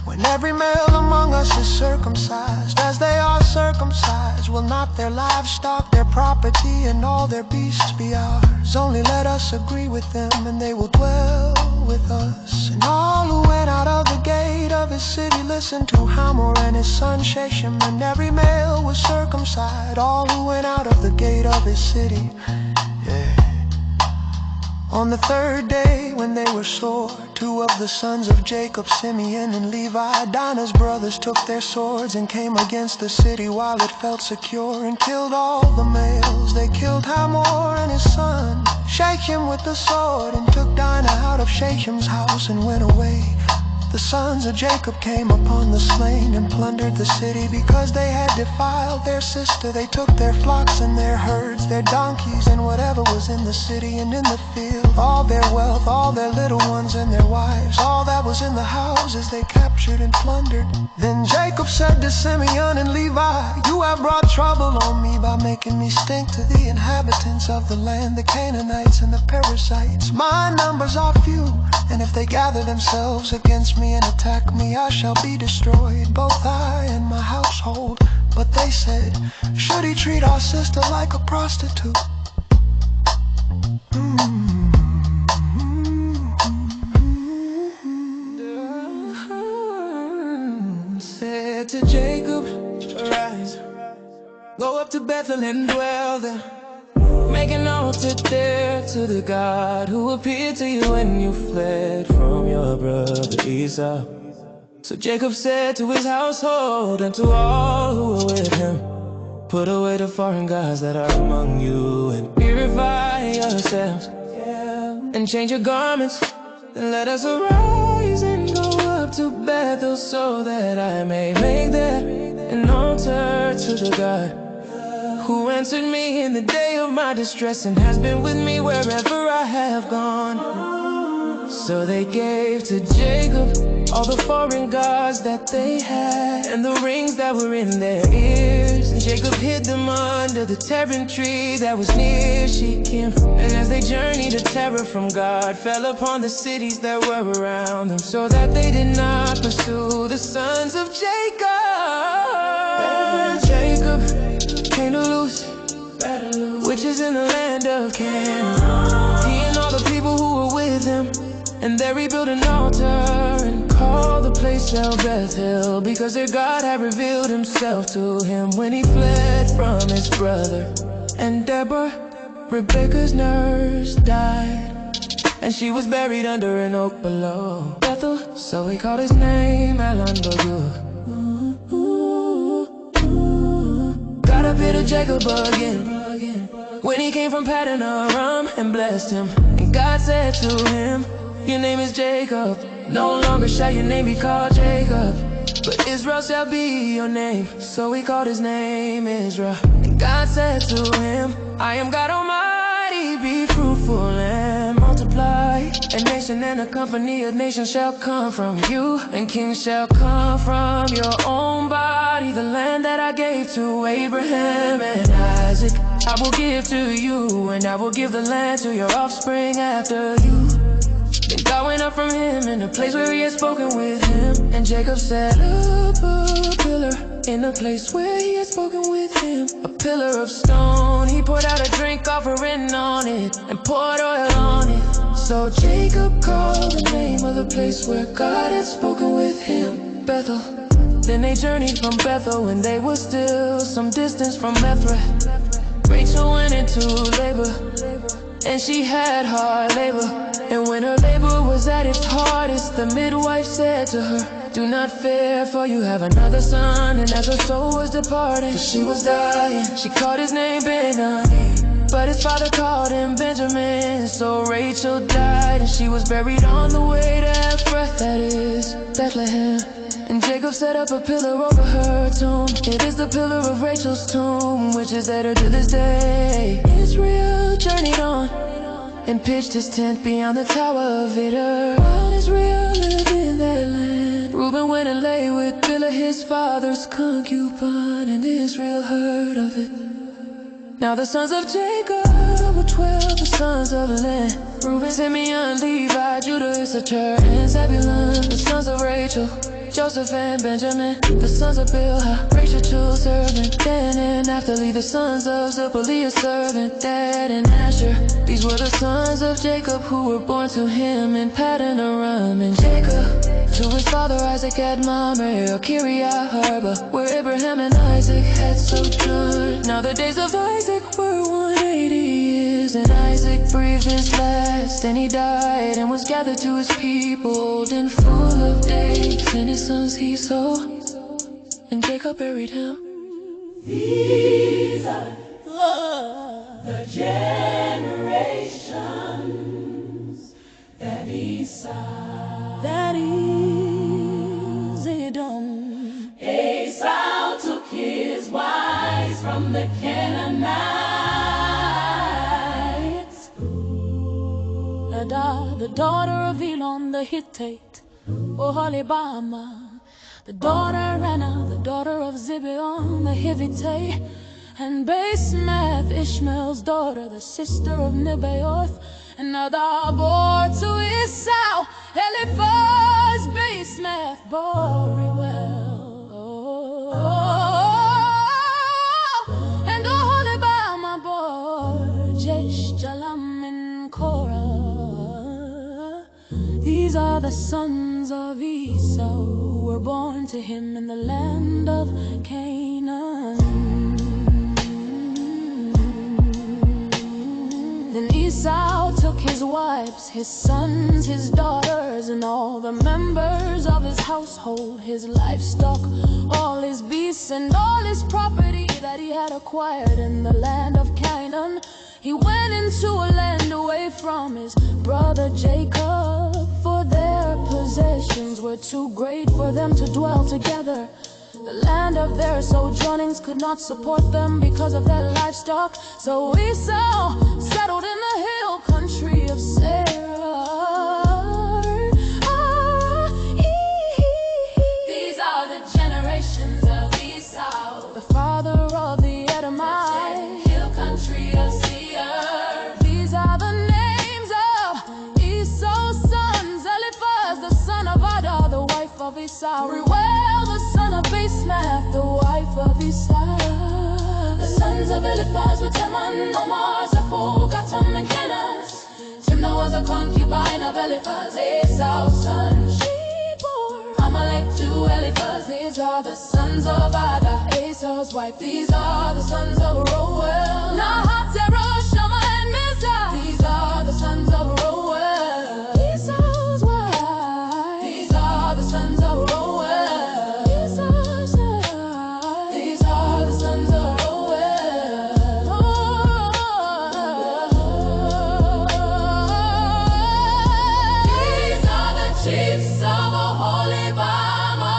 When every male among us is circumcised, as they are circumcised, will not their livestock, their property, and all their beasts be ours? Only let us agree with them, and they will dwell with us. And all who went out of the gate of his city listened to Hamor and his son Shechem, and every male was circumcised. All who went out of the gate of his city. On the third day, when they were sore, two of the sons of Jacob, Simeon and Levi, Dinah's brothers, took their swords and came against the city while it felt secure, and killed all the males. They killed Hamor and his son Shechem with the sword, and took Dinah out of Shechem's house and went away. The sons of Jacob came upon the slain and plundered the city, because they had defiled their sister. They took their flocks and their herds, their donkeys, and whatever was in the city and in the field, all their wealth, all their little ones and their wives, all that was in the houses they captured and plundered. Then Jacob said to Simeon and Levi, you have brought trouble on me by making me stink to the inhabitants of the land, the Canaanites and the Perizzites. My numbers are few, and if they gather themselves against me and attack me, I shall be destroyed, both I and my household. But they said, should he treat our sister like a prostitute? Said to Jacob, arise, go up to Bethel and dwell there. Make an altar there to the God who appeared to you when you fled from your brother Esau. So Jacob said to his household and to all who were with him, put away the foreign gods that are among you, and purify yourselves, and change your garments. Then let us arise and go up to Bethel, so that I may make there an altar to the God who answered me in the day of my distress, and has been with me wherever I have gone. So they gave to Jacob all the foreign gods that they had, and the rings that were in their ears. And Jacob hid them under the terebinth tree that was near Shechem. And as journeyed, a terror from God fell upon the cities that were around them, so that they did not pursue the sons of Jacob. Jacob came to loose witches in the land of Canaan. He and all the people who were with him, and there he built an altar and called the place El Bethel, because their God had revealed himself to him when he fled from his brother. And Deborah, Rebecca's nurse, died, and she was buried under an oak below Bethel, so he called his name Elon-Bagur. God appeared to Jacob again when he came from Paddan Aram and blessed him. And God said to him, your name is Jacob, no longer shall your name be called Jacob, but Israel shall be your name. So he called his name Israel. And God said to him, I am God Almighty, be fruitful and multiply. A nation and a company of nations shall come from you, and kings shall come from your own body. The land that I gave to Abraham and Isaac, I will give to you, and I will give the land to your offspring after you. Then God went up from him in the place where he had spoken with him, and Jacob set up a pillar in the place where he had spoken with him, a pillar of stone. He poured out a drink offering on it and poured oil on it. So Jacob called the name of the place where God had spoken with him Bethel. Then they journeyed from Bethel, and they were still some distance from Ephrath. Rachel went into labor, and she had hard labor. And when her labor was at its hardest, the midwife said to her, do not fear, for you have another son. And as her soul was departing, for she was dying, she called his name Benoni, but his father called him Benjamin. So Rachel died, and she was buried on the way to Ephrath, that is Bethlehem. And Jacob set up a pillar over her tomb. It is the pillar of Rachel's tomb, which is at her to this day. Israel journeyed on and pitched his tent beyond the tower of Vitter. While Israel lived in that land, Reuben went and lay with Bilhah, his father's concubine, and Israel heard of it. Now the sons of Jacob were 12, the sons of Lent, Reuben, Simeon, Levi, Judah, Issachar, and Zebulun. The sons of Rachel, Joseph and Benjamin, the sons of Bilhah, Rachel's servant, Dan and Naphtali, the sons of Zebulun, servant, Gad and Asher. These were the sons of Jacob who were born to him in Paddan Aram. And Jacob to his father Isaac at Mamre, or Kiriath Arba, where Abraham and Isaac had sojourned. Now the days of Isaac were 180 years, and Isaac breathed his last, and he died and was gathered to his people, old and full of days. And his sons he saw, and Jacob buried him. These are the generations that Esau, that is Edom. Esau took his wives from the Canaanites. Ada, the daughter of Elon the Hittite, Oholibama, the daughter Anna, the daughter of Zibeon the Hivite, and Basemath, Ishmael's daughter, the sister of Nebaioth. And Ada bore to Esau, Eliphaz, Basemath bore Reuel, and Oholibama bore Jeshjallam and Korah. These are the sons of Esau who were born to him in the land of Canaan. Then Esau took his wives, his sons, his daughters, and all the members of his household, his livestock, all his beasts, and all his property that he had acquired in the land of Canaan. He went into a land away from his brother Jacob, for their possessions were too great for them to dwell together. The land of their sojournings could not support them because of their livestock. So Esau settled in the hill country of Seir. These are the generations of Esau, the father of the Edomites, the hill country of Seir. These are the names Sariwell, the son of Basemath, the wife of Isaiah. The sons of Eliphaz were Teman, Omar, Zepho, Gatam, and Kenas. Timnah was a concubine of Eliphaz, Esau's son. She bore Amalek to Eliphaz. These are the sons of Ada, Esau's wife. These are the sons of Reuel, Nahat, Zerah, Shammah, and Mizah. These are the sons of Reuel, Esau's wife. These are the sons of Reuel, Esau's wife. These are the sons of Reuel. These are the chiefs of Oholibama,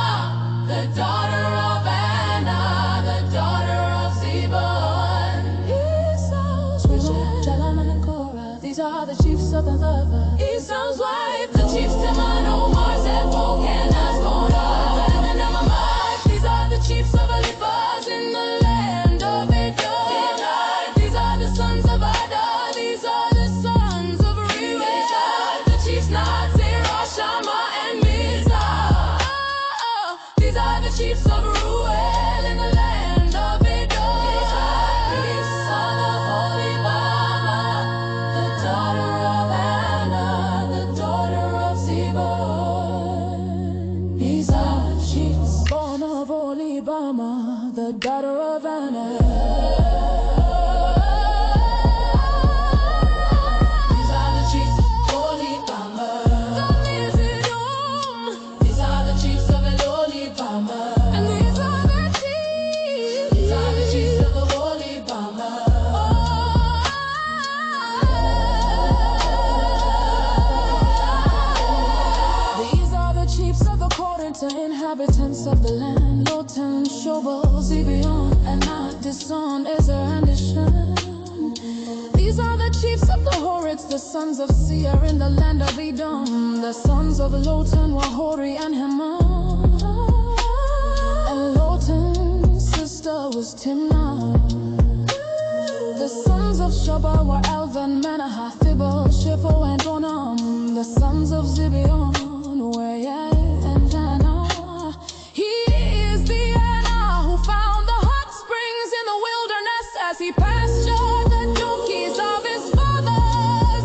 the daughter of Anna, the daughter of Zebulun. Esau's wife, Jalam and Korah. These are the chiefs of the lover, Esau's wife. The chiefs Teman, Omar, Zepho, Kenas, Korah, and Amamai. These are the chiefs of Eliphaz in the land of Edom. These are the sons of Ada. These are the sons of Reuel. These are the chiefs Nazir, Shammah, and Mizah. These are the chiefs of Reuel in the land of Edom. These are the holy Mama, the daughter of Anna, the daughter of Zebulun. These are the chiefs born of Oholibama, the daughter of Anna. These are the chiefs of Oholibama, these are the chiefs of Oholibama, and these are the chiefs. These are the chiefs of Oholibama. These are the chiefs of the Korinth, inhabitants of the land. Lotan, Shobal, Zibeon, and Adison, Ezer, and Dishan. These are the chiefs of the Horites, the sons of Seir in the land of Edom. The sons of Lotan were Hori and Heman. And Lotan's sister was Timnah. The sons of Shobal were Elvan, Manahath, Thibal, Shepho, and Onam. The sons of Zibeon were Yael and Anna. He is the Anna who found the hot springs in the wilderness as he pastured the donkeys of his father.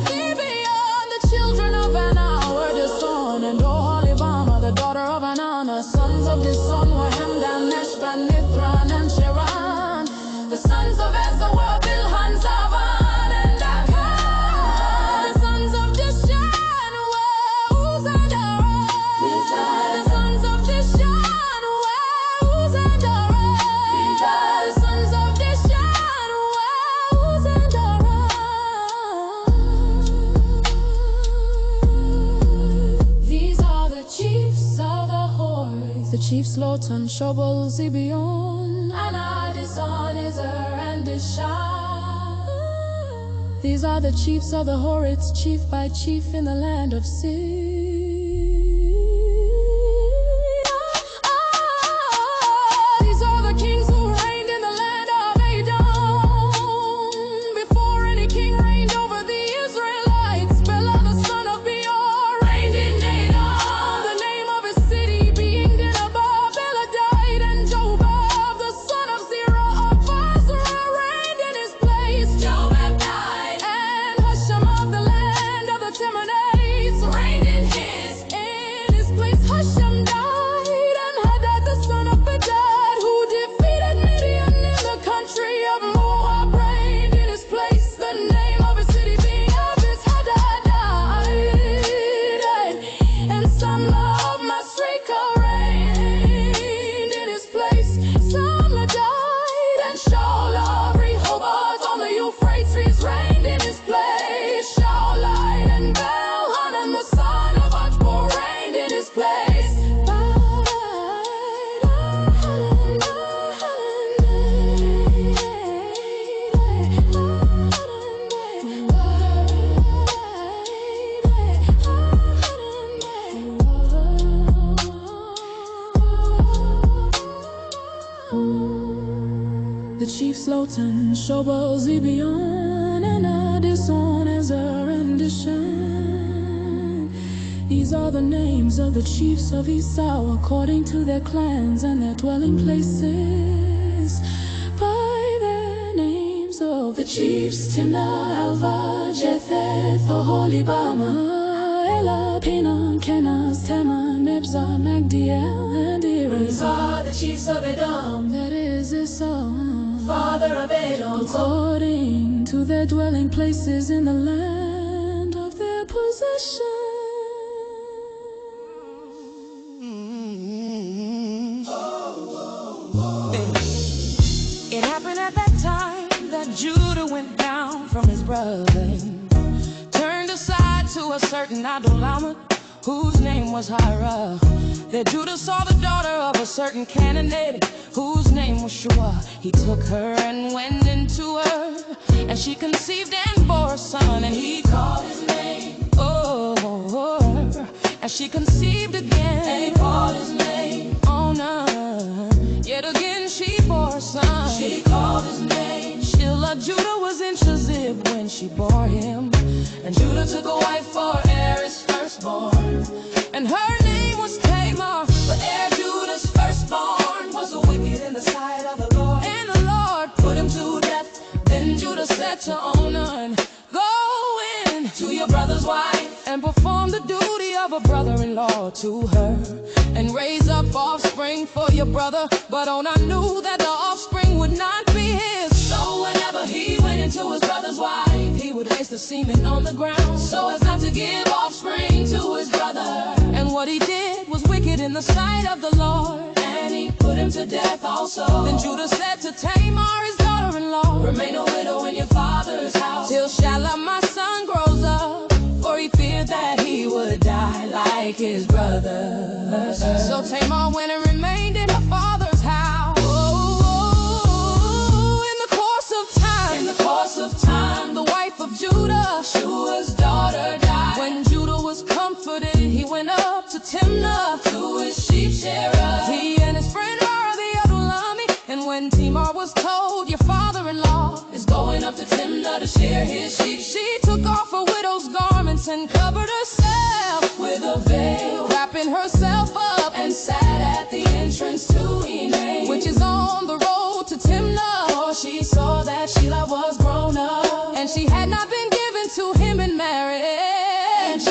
Zibeon, the children of Anna were Dison and Oholibama, the daughter of Anana. Sons of Dison were Hemdan, Neshban, Nithran, and Sheran. The sons of Ezer were Bilhan, Zavan, and Akan. The sons of Dishan were Uz and Aran. The sons of Dishan were Uz and Aran. The sons of Dishan were Uz and Aran. These are the chiefs of the Horites, the chiefs Lotan, Shobal, Zibeon, Anna, Dison, Ezer, and Dishan. These are the chiefs of the Horites, chief by chief in the land of Seir. These are the kings who reigned in the land of Edom. Before any king reigned over the Israelites, Bela the son of Beor reigned in Edom. The name of his city being Dinhabah. Bela died, and Jobab the son of Zerah of Basra reigned in his place. Jobab died, and Husham of the land of the Temanites reigned in his place. Husham died, and Hadad the son of Bedad, who defeated Midian in the country of Moab, reigned in his place. The name of his city being Abis. Hadad died, and Samlah of Masrekah reigned in his place. Samlah died, and Shaul of Rehoboth on the Euphrates reigned in his place. Shaulite and Belhanan the son of Achbor reigned in his place. The chiefs Lotan, Shobal, Zibeon, and Adison, Ezer, and Dishan. These are the names of the chiefs of Esau according to their clans and their dwelling places. By their names of the chiefs, Timnah, Alva, Jetheth, Oholibama, Ela, Pinon, Kenaz, Teman, Nebzah, Magdiel, and Eri. These are the chiefs of Edom, that is Esau, father of Edom, according to their dwelling places in the land of their possession. It happened at that time that Judah went down from his brother, turned aside to a certain Adullam, whose name was Hira. There Judah saw the daughter of a certain Canaanite, whose name was Shua. He took her and went into her, and she conceived and bore a son, and he called his name, and she conceived again, and he called his name, Onan. Yet again she bore a son, she called his name Shelah. Judah was in Shazib when she bore him, and Judah took a wife for his firstborn, and her name was Tamar. But Judah's firstborn was wicked in the sight of the Lord, and the Lord put him to death. Then Judah said to Onan, go in to your brother's wife, and perform the duty of a brother-in-law to her, and raise up offspring for your brother. But Onan knew that the offspring would not be his, so whenever he went into his brother's wife, he would waste the semen on the ground, so as not to give offspring to his brother. And what he did was wicked in the sight of the Lord, and he put him to death also. Then Judah said to Tamar, his daughter-in-law, remain a widow in your father's house till Shelah my son grows up, for he feared that he would die like his brothers. So Tamar went and remained in her father's house. In the course of time, the wife of Judah, Shua's daughter, died. When Judah was comforted, he went up to Timnah to his sheep shearers, he and his friend Ra the Adulami. And when Tamar was told, your father-in-law is going up to Timnah to shear his sheep, she took off her widow's garments and covered herself with a veil, wrapping herself up, and sat at the entrance to Enaim, which is on the road to Timnah. For she saw that Shelah was grown up, and she had not been given to him in marriage.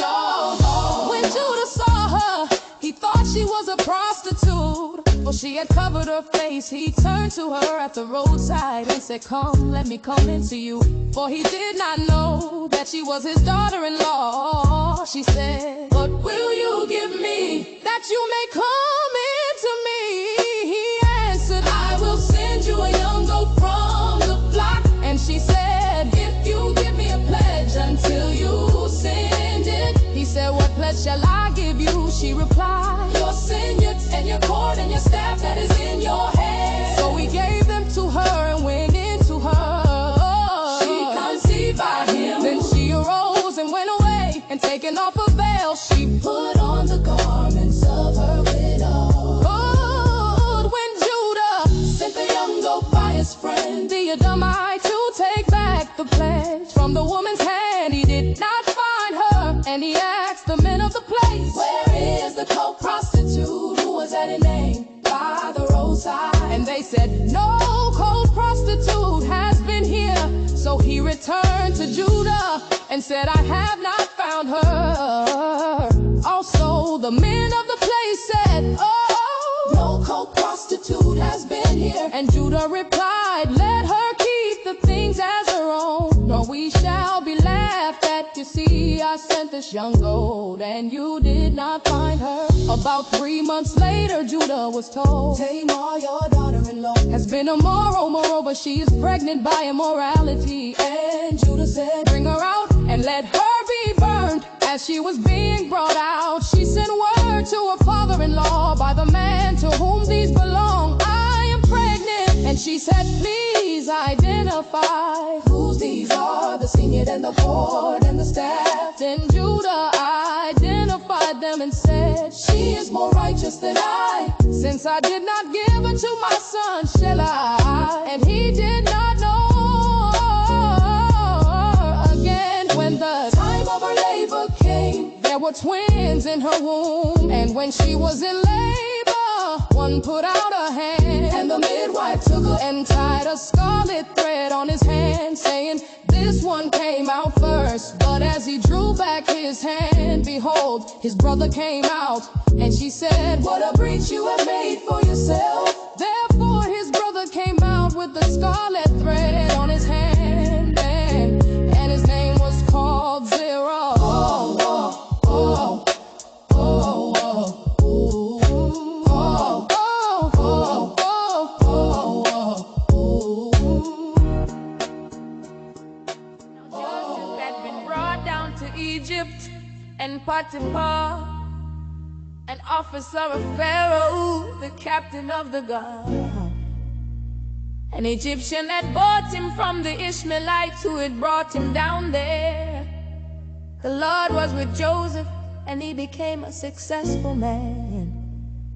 When Judah saw her, he thought she was a prostitute, for she had covered her face. He turned to her at the roadside and said, come, let me come into you. For he did not know that she was his daughter-in-law. She said, what will you give me that you may come into me? He answered, I will send you a young goat from the flock. And she said, if you give me a pledge until you send it. He said, what pledge shall I give you? She replied, your sin, and your cord, and your staff that is in your hand. So he gave them to her and went into her. She conceived by him. Then she arose and went away, and taking off her veil, she put on the garments of her widow. When Judah sent the young goat by his friend, the Edomite, to take back the pledge from the woman's hand, he did not find her, and he asked the men of the place, where is the co-prostitute who was at Enaim by the roadside? And they said, no co-prostitute has been here. So he returned to Judah and said, I have not found her. Also the men of the place said, oh, no co-prostitute has been here. And Judah replied, let her keep the things as her own, nor we shall be laughed at. You see, I sent this young goat, and you did not find her. About 3 months later, Judah was told, Tamar, your daughter-in-law, has been immoral. Moreover, she is pregnant by immorality. And Judah said, bring her out and let her be burned. As she was being brought out, she sent word to her father-in-law, by the man to whom these belong, I am pregnant. And she said, please identify whose these are, the senior and the cord and the staff. Then Judah identified them and said, she is more righteous than I, since I did not give her to my son Shelah, and he did not know her again. When the time of her labor came, there were twins in her womb, and when she was in labor, one put out a hand, and the midwife took her and tied a scarlet thread on his hand, saying, this one came out first. But as he drew back his hand, behold, his brother came out, and she said, what a breach you have made for yourself. Therefore his brother came out with the scarlet thread on his hand, and his name was called Zero. Oh, oh, oh, oh, oh, oh, oh, oh, oh, oh, oh. Joseph had been brought down to Egypt, and Potiphar, an officer of Pharaoh, the captain of the guard, an Egyptian had bought him from the Ishmaelites who had brought him down there. The Lord was with Joseph, and he became a successful man.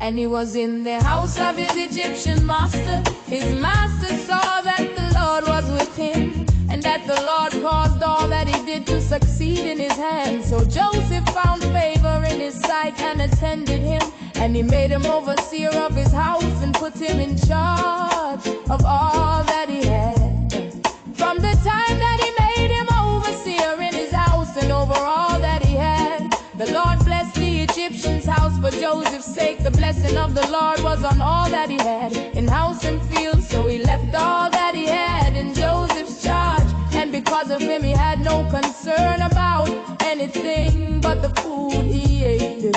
And he was in the house of his Egyptian master. His master saw that the Lord was with him, and that the Lord caused all that he did to succeed in his hands. So Joseph found favor in his sight and attended him, and he made him overseer of his house and put him in charge of all that he had. From the time that he made him overseer in his house and over all that he had, the Lord blessed the Egyptian's house for Joseph's sake. The blessing of the Lord was on all that he had, in house and field. So he left all that he had in Joseph's charge, and because of him he had no concern about anything but the food he ate.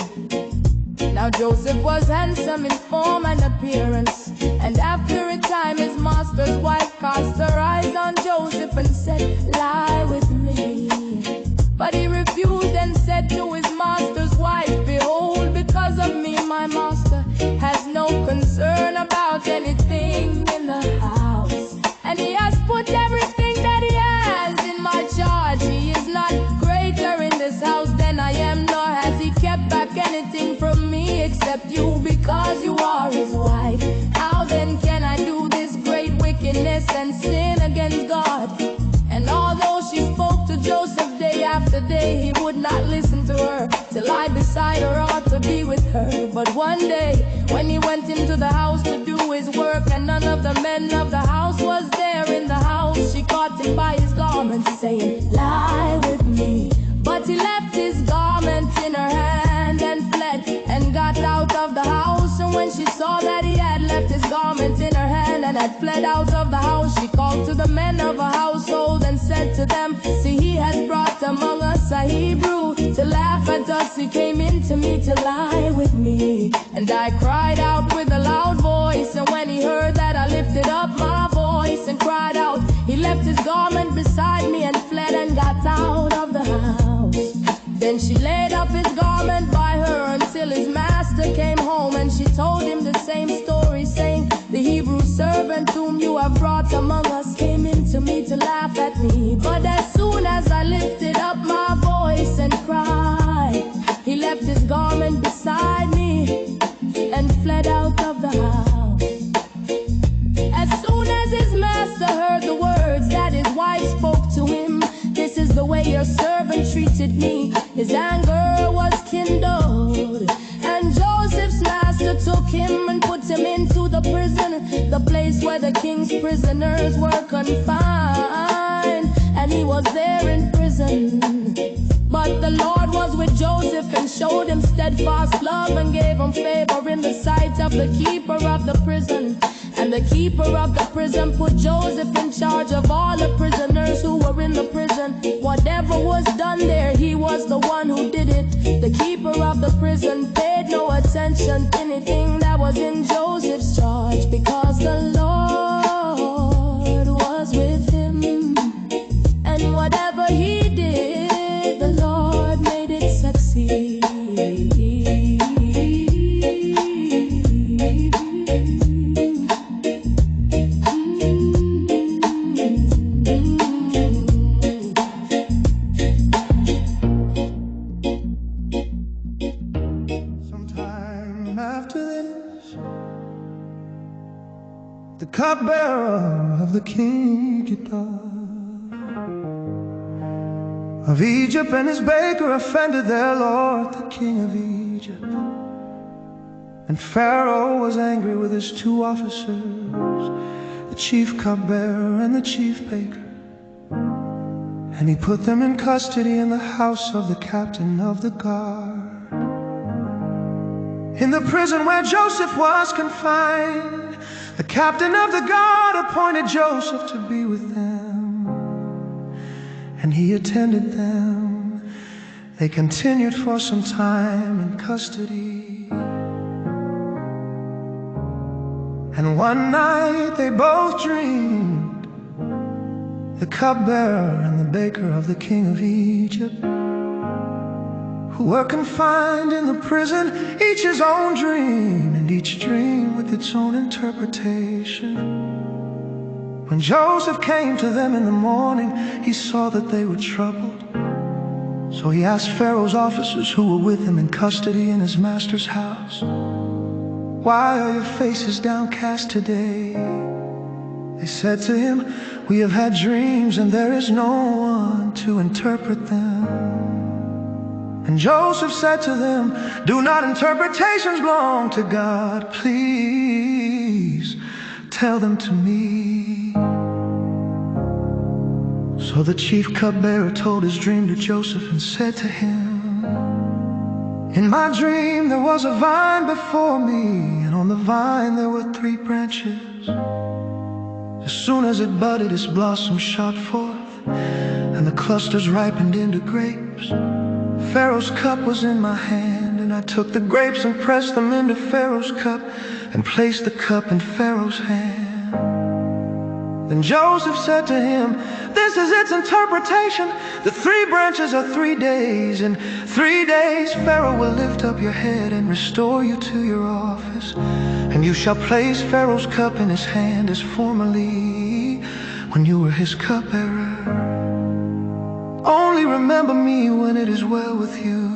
Now Joseph was handsome in form and appearance, and after a time his master's wife cast her eyes on Joseph and said, lie with me. But he refused and said to his master's wife, behold, because of me my master has no concern about anything in the house, and he has put everything that he has in my charge. He is not greater in this house than I am, nor has he kept back anything from me except you, because you are his wife. How then can I do this great wickedness and sin against God? And although she spoke to Joseph day after day, he would not listen to her, to lie beside her or to be with her. But one day, when he went into the house to do his work, and none of the men of the house was there in the house, she caught him by his garment, saying, lie with me. But he left his garment in her hand and fled and got out of the house. And when she saw that he had left his garment in her hand and had fled out of the house, she called to the men of her household and said to them, see, he has brought among us a Hebrew to laugh at us. He came in to me to lie with me. And I cried out with a loud voice, and when he heard that, I lifted up my voice and cried out. He left his garment beside me and fled and got out of the house. Then she laid up his garment by her until his master came home, and she told him the same story, saying, the Hebrew servant whom you have brought among us came in to me to laugh at me. But as soon as I lifted up my voice and cried, he left his garment beside me and fled out of the house. As soon as his master heard the words that his wife spoke to him, this is the way your servant treated me, his anger was kindled. And Joseph's master took him and put him into the prison, the place where the king's prisoners were confined, and he was there in prison. But the Lord was with Joseph and showed him steadfast love and gave him favor in the sight of the keeper of the prison. And the keeper of the prison put Joseph in charge of all the prisoners who were in the prison. Whatever was done there, he was the one who did it. The keeper of the prison paid no attention to anything that was in Joseph's charge, because the Lord was with him. And whatever he did, the Lord made it succeed. The cupbearer of the king guitar, of Egypt, and his baker offended their lord, the king of Egypt. And Pharaoh was angry with his two officers, the chief cupbearer and the chief baker. And he put them in custody in the house of the captain of the guard, in the prison where Joseph was confined. The captain of the guard appointed Joseph to be with them, and he attended them. They continued for some time in custody, and one night they both dreamed, the cupbearer and the baker of the king of Egypt, who were confined in the prison, each his own dream, and each dream with its own interpretation. When Joseph came to them in the morning, he saw that they were troubled. So he asked Pharaoh's officers who were with him in custody in his master's house, "Why are your faces downcast today?" They said to him, "We have had dreams, and there is no one to interpret them." And Joseph said to them, "Do not interpretations belong to God? Please tell them to me." So the chief cupbearer told his dream to Joseph and said to him, "In my dream there was a vine before me, and on the vine there were 3 branches. As soon as it budded, its blossoms shot forth, and the clusters ripened into grapes. Pharaoh's cup was in my hand, and I took the grapes and pressed them into Pharaoh's cup and placed the cup in Pharaoh's hand." Then Joseph said to him, "This is its interpretation. The 3 branches are 3 days. In 3 days Pharaoh will lift up your head and restore you to your office, and you shall place Pharaoh's cup in his hand as formerly when you were his cupbearer. Only remember me when it is well with you,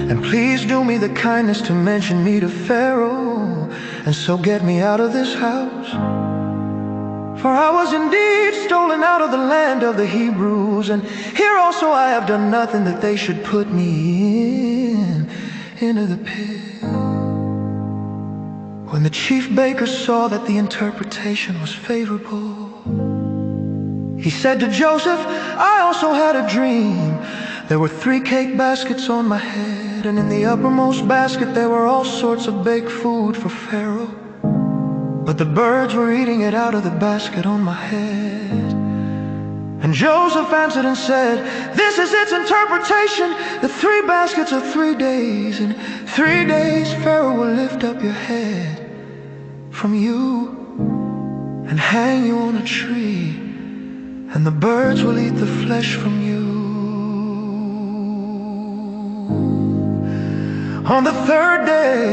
and please do me the kindness to mention me to Pharaoh, and so get me out of this house. For I was indeed stolen out of the land of the Hebrews, and here also I have done nothing that they should put me into the pit." When the chief baker saw that the interpretation was favorable, he said to Joseph, "I also had a dream. There were 3 cake baskets on my head, and in the uppermost basket there were all sorts of baked food for Pharaoh. But the birds were eating it out of the basket on my head." And Joseph answered and said, "This is its interpretation. The 3 baskets are 3 days. In 3 days Pharaoh will lift up your head from you and hang you on a tree, and the birds will eat the flesh from you." On the 3rd day,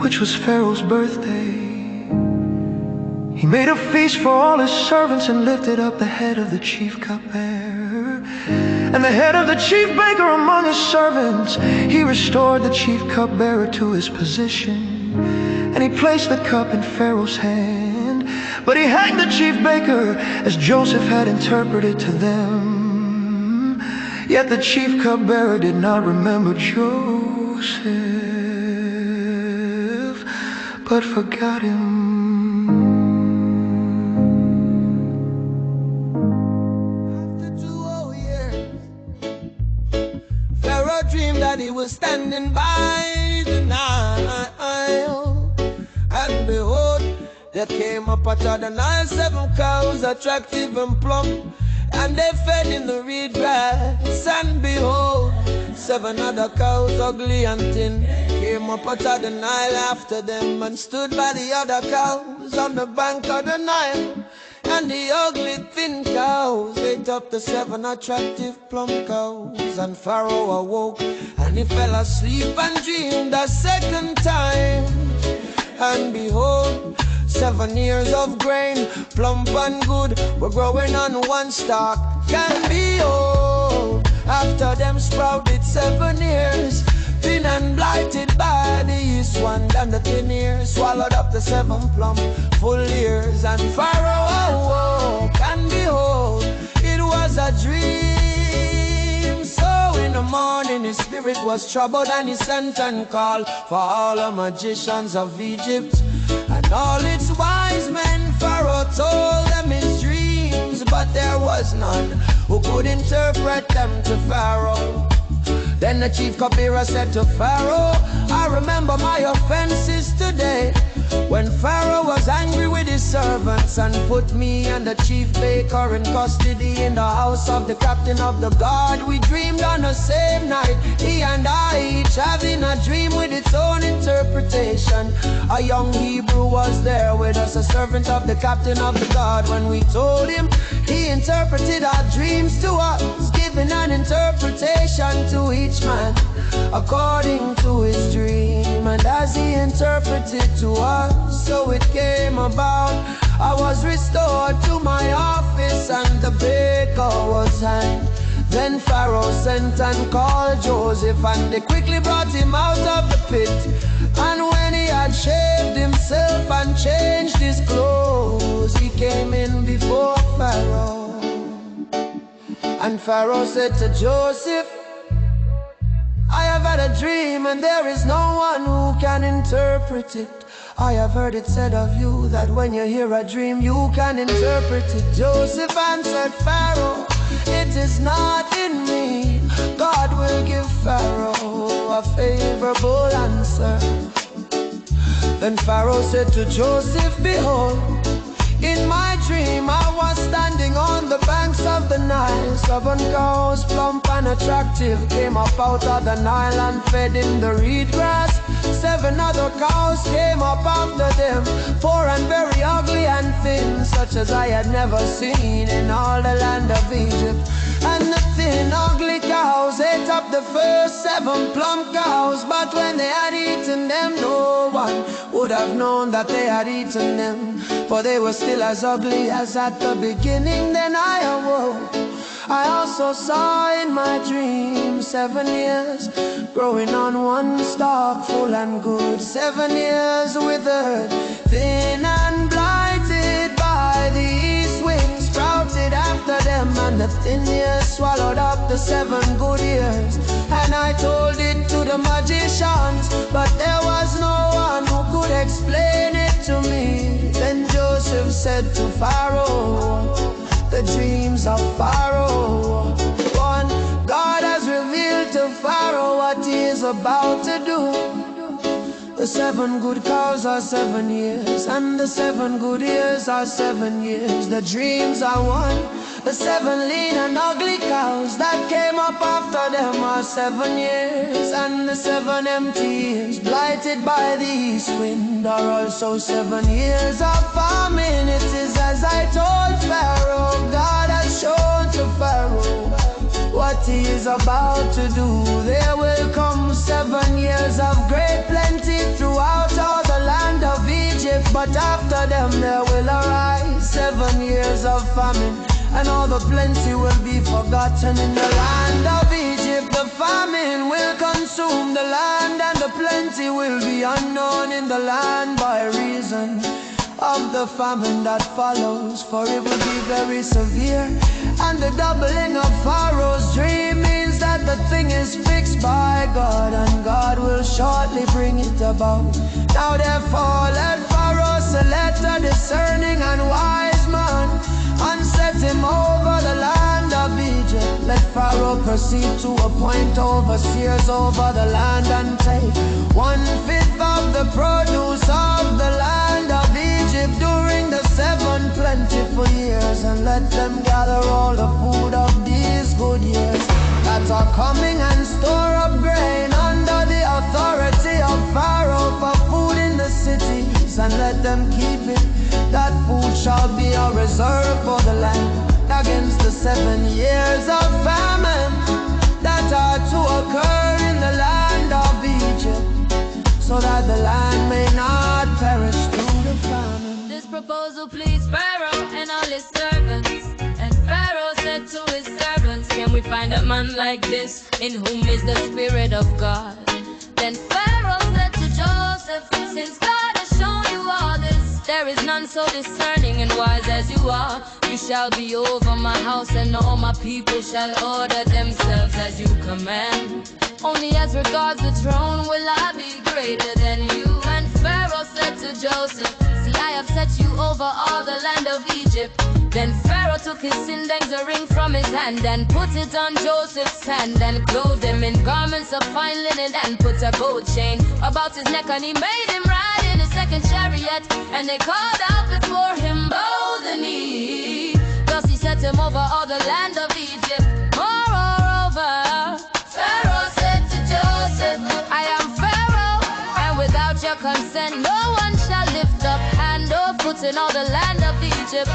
which was Pharaoh's birthday, he made a feast for all his servants and lifted up the head of the chief cupbearer and the head of the chief baker among his servants. He restored the chief cupbearer to his position, and he placed the cup in Pharaoh's hand. But he hanged the chief baker as Joseph had interpreted to them. Yet the chief cupbearer did not remember Joseph, but forgot him. After 2 whole years, Pharaoh dreamed that he was standing by the Nile, and behold, there came up out of the Nile 7 cows, attractive and plump, and they fed in the reed grass. And behold, 7 other cows, ugly and thin, came up out of the Nile after them and stood by the other cows on the bank of the Nile. And the ugly thin cows ate up the 7 attractive plump cows. And Pharaoh awoke and he fell asleep and dreamed a second time. And behold, 7 ears of grain, plump and good, were growing on one stalk. And behold, after them sprouted 7 ears, thin and blighted by the east wind, and the thin ears swallowed up the 7 plump full ears. And Pharaoh awoke, and behold, it was a dream. was troubled, and he sent and called for all the magicians of Egypt and all its wise men. Pharaoh told them his dreams, but there was none who could interpret them to Pharaoh. Then the chief cupbearer said to Pharaoh, I remember my offenses today, when Pharaoh was angry with his servants and put me and the chief baker in custody in the house of the captain of the guard. We dreamed on the same night, he and I, each having a dream with its own interpretation. A young Hebrew was there with us, a servant of the captain of the guard. When we told him, he interpreted our dreams to us, giving an interpretation to each man according to his dream. And as he interpreted to us, so it came about, I was restored to my office and the baker was hanged. Then Pharaoh sent and called Joseph, and they quickly brought him out of the pit. And when he had shaved himself and changed his clothes, he came in before Pharaoh. And Pharaoh said to Joseph, I have had a dream, and there is no one who can interpret it. I have heard it said of you that when you hear a dream, you can interpret it. Joseph answered Pharaoh, it is not in me. God will give Pharaoh a favorable answer. Then Pharaoh said to Joseph, behold, in my dream I was standing on the banks of the Nile. 7 cows, plump and attractive, came up out of the Nile and fed in the reed grass. 7 other cows came up after them, 4 and very ugly and thin, such as I had never seen in all the land of Egypt. And the thin, ugly cows ate up the first 7 plump cows, but when they had eaten them, no one would have known that they had eaten them, for they were still as ugly as at the beginning. Then I awoke. I also saw in my dream 7 years growing on one stalk, full and good. 7 years withered, thin and blighted by the east wind, sprouted after them, and the thin years swallowed up the 7 good years. And I told it to the magicians, but there was no one who could explain it to me. Then Joseph said to Pharaoh, the dreams of Pharaoh. One, God has revealed to Pharaoh what he is about to do. The 7 good cows are 7 years, and the 7 good years are 7 years. The dreams are one. The 7 lean and ugly cows that came up after them are 7 years, and the 7 empty years blighted by the east wind are also 7 years of famine. It is as I told Pharaoh. God has shown to Pharaoh what he is about to do. There will come 7 years of great plenty throughout all the land of Egypt, but after them there will arise 7 years of famine, and all the plenty will be forgotten in the land of Egypt. The famine will consume the land, and the plenty will be unknown in the land by reason of the famine that follows, for it will be very severe. And the doubling of Pharaoh's dream means that the thing is fixed by God, and God will shortly bring it about. Now therefore let Pharaoh select a discerning and wise man, and set him over the land of Egypt. Let Pharaoh proceed to appoint overseers over the land, and take 1/5 of the produce of the land of Egypt during the 7 plentiful years, and let them gather all the food of these good years that are coming, and store up grain under the authority of Pharaoh for food in the cities, and let them keep it. That food shall be a reserve for the land against the 7 years of famine that are to occur in the land of Egypt, so that the land may not perish through the famine. This proposal pleased Pharaoh and all his servants. And Pharaoh said to his servants, can we find a man like this, in whom is the Spirit of God? Then Pharaoh said to Joseph, since God has shown you all this, There is none so discerning and wise as you are. You shall be over my house, and all my people shall order themselves as you command. Only as regards the throne will I be greater than you. And Pharaoh said to Joseph, see, I have set you over all the land of Egypt. Then Pharaoh took his index ring from his hand and put it on Joseph's hand, and clothed him in garments of fine linen, and put a gold chain about his neck, and he made him ride in a second chariot. And they called out before him, bow the knee. Thus he set him over all the land of Egypt. Moreover, Pharaoh said to Joseph, I am Pharaoh, and without your consent no one shall lift up hand or foot in all the land of Egypt.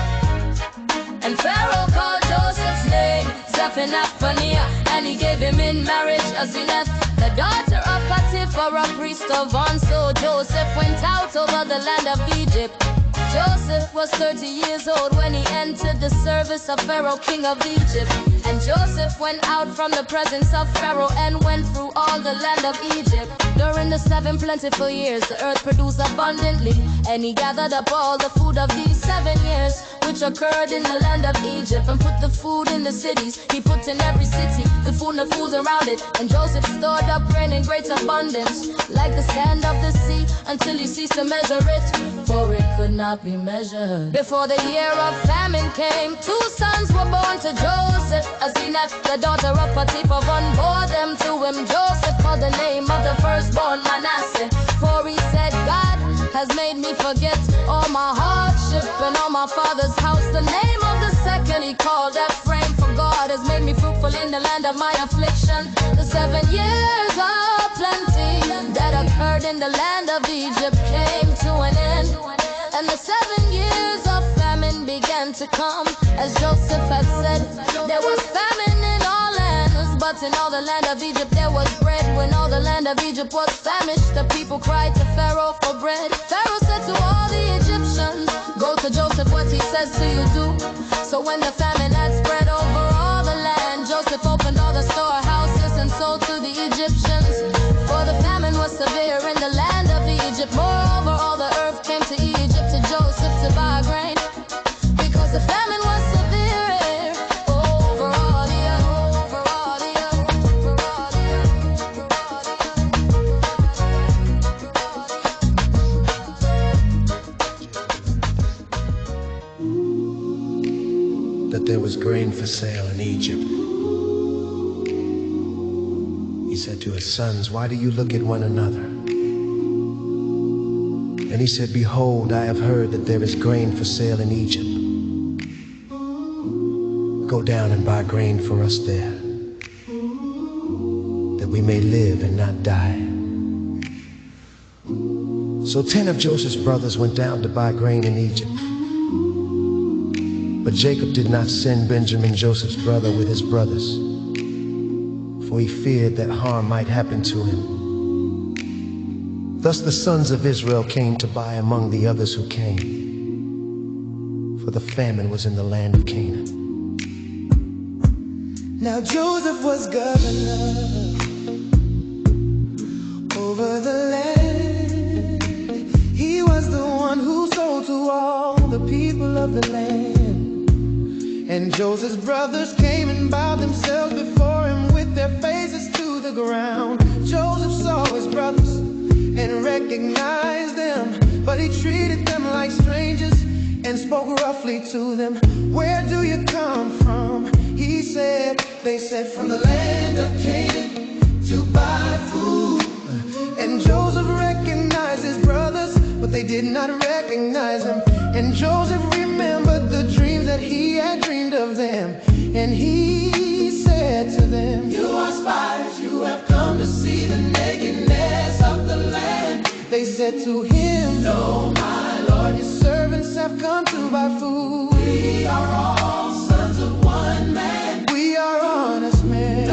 And Pharaoh called Joseph's name Zephanath-Paneah, and he gave him in marriage Asenath, the daughter of Potiphar, a priest of On. So Joseph went out over the land of Egypt. Joseph was 30 years old when he entered the service of Pharaoh, king of Egypt. And Joseph went out from the presence of Pharaoh and went through all the land of Egypt. During the 7 plentiful years, the earth produced abundantly, and he gathered up all the food of these 7 years, which occurred in the land of Egypt, and put the food in the cities. He put in every city the food and the foods around it. And Joseph stored up grain in great abundance, like the sand of the sea, until he ceased to measure it, for it could not be measured. Before the year of famine came, 2 sons were born to Joseph. Asenath, the daughter of Potiphar, bore them to him. Joseph called the name of the firstborn Manasseh, for he said, God has made me forget all my hardship and all my father's house. The name of the second he called Ephraim, for God has made me fruitful in the land of my affliction. The 7 years of plenty that occurred in the land of Egypt came to an end, and the 7 years of famine began to come, as Joseph had said. There was famine in all lands, but in all the land of Egypt there was bread. When all the land of Egypt was famished, the people cried to Pharaoh for bread. Pharaoh said to all the Egyptians, go to Joseph, what he says to you do. So when the famine had spread over all the land, Joseph opened all the storehouses and sold to the Egyptians, for the famine was severe in the land of Egypt. Moreover, all the earth came to Egypt to Joseph to buy grain, because the famine was severe over all the earth, over all the earth, over all the earth, over all the earth. That there was grain for sale in Egypt. He said to his sons, why do you look at one another? And he said, behold, I have heard that there is grain for sale in Egypt. Go down and buy grain for us there, that we may live and not die. So 10 of Joseph's brothers went down to buy grain in Egypt. But Jacob did not send Benjamin, Joseph's brother, with his brothers, for he feared that harm might happen to him. Thus the sons of Israel came to buy among the others who came, for the famine was in the land of Canaan. Now Joseph was governor over the land. He was the one who sold to all the people of the land. And Joseph's brothers came and bowed themselves before him with their faces to the ground. Joseph saw his brothers and recognized them, but he treated them like strangers and spoke roughly to them. Where do you come from? He said. They said, from the land of Canaan to buy food. And Joseph recognized his brothers, but they did not recognize him. And Joseph remembered the dreams that he had dreamed of them. And he said to them, you are spies, you have come to see the nakedness of the land. They said to him, no, my Lord, your servants have come to buy food. We are all sons of one man. We are honest men.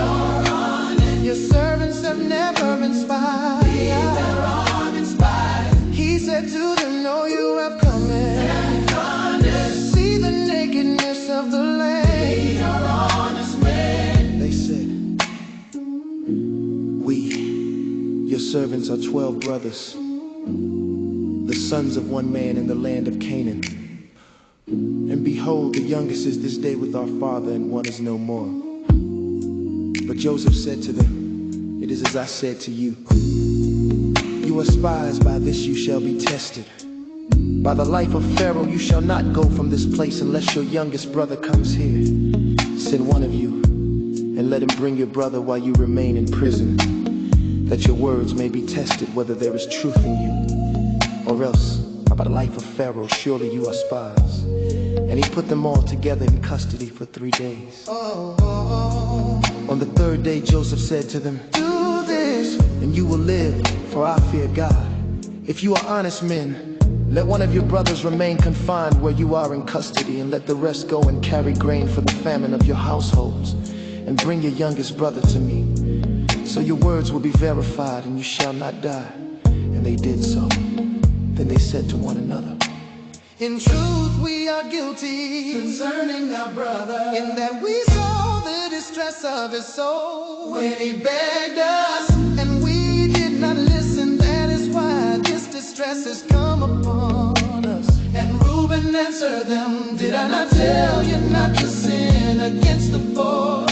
Your servants have never been spied. We never are been spied. He said to them, no, you have come in to see the nakedness of the land. We are honest men. They said, we, your servants, are 12 brothers, the sons of one man in the land of Canaan. And behold, the youngest is this day with our father, and one is no more. But Joseph said to them, it is as I said to you. You are spies, by this you shall be tested. By the life of Pharaoh you shall not go from this place unless your youngest brother comes here. Send one of you, and let him bring your brother while you remain in prison, that your words may be tested whether there is truth in you. Or else, by the life of Pharaoh, surely you are spies. And he put them all together in custody for 3 days. On the third day Joseph said to them, do this, and you will live, for I fear God. If you are honest men, let one of your brothers remain confined where you are in custody, and let the rest go and carry grain for the famine of your households. And bring your youngest brother to me, so your words will be verified and you shall not die. And they did so. Then they said to one another, in truth we are guilty concerning our brother, in that we saw the distress of his soul when he begged us, and we did not listen. That is why this distress has come upon us. And Reuben answered them, did I not tell you not to sin against the boy?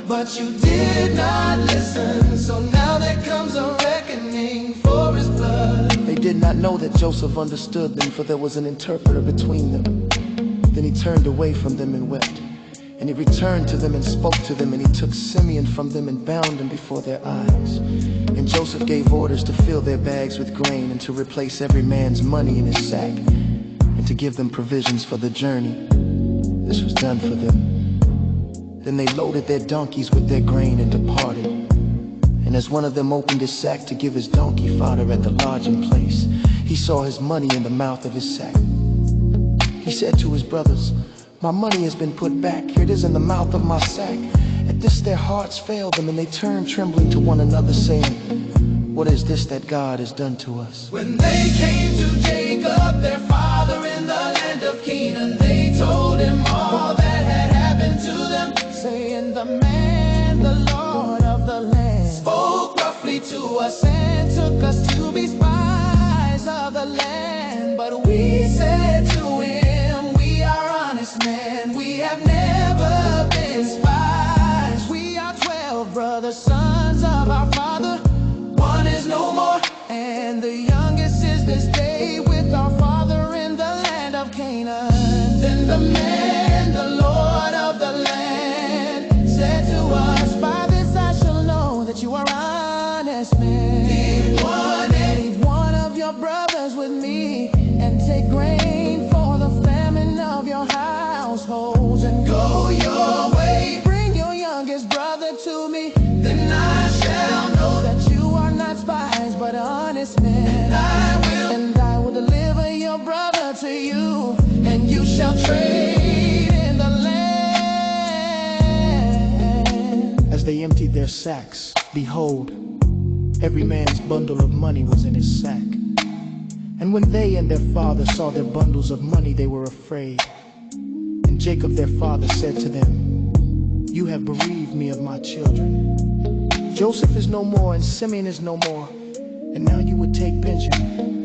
But you did not listen, so now there comes a reckoning for his blood. They did not know that Joseph understood them, for there was an interpreter between them. Then he turned away from them and wept. And he returned to them and spoke to them, and he took Simeon from them and bound him before their eyes. And Joseph gave orders to fill their bags with grain, and to replace every man's money in his sack, and to give them provisions for the journey. This was done for them. Then they loaded their donkeys with their grain and departed. And as one of them opened his sack to give his donkey fodder at the lodging place, he saw his money in the mouth of his sack. He said to his brothers, my money has been put back. Here it is in the mouth of my sack. At this their hearts failed them, and they turned trembling to one another, saying, what is this that God has done to us? When they came to Jacob, their father in the land of Canaan, they told him all that had happened to them, saying, the man, the Lord of the land, spoke roughly to us and took us to be spies of the land. But we said to him, we are honest men, we have never been spies. We are 12 brothers, sons of our father, one is no more, and the youngest is this day with our father in the land of Canaan. Then the man, the Lord of the land, said to us, by this I shall know that you are honest men. Lead one of your brothers with me, and take grain for the famine of your households, and go your way. Bring your youngest brother to me, then I shall know that you are not spies but honest men. And I will deliver your brother to you, and you shall trade in the land. As they emptied their sacks, behold, every man's bundle of money was in his sack. And when they and their father saw their bundles of money, they were afraid. And Jacob their father said to them, you have bereaved me of my children. Joseph is no more, and Simeon is no more, and now you would take Benjamin.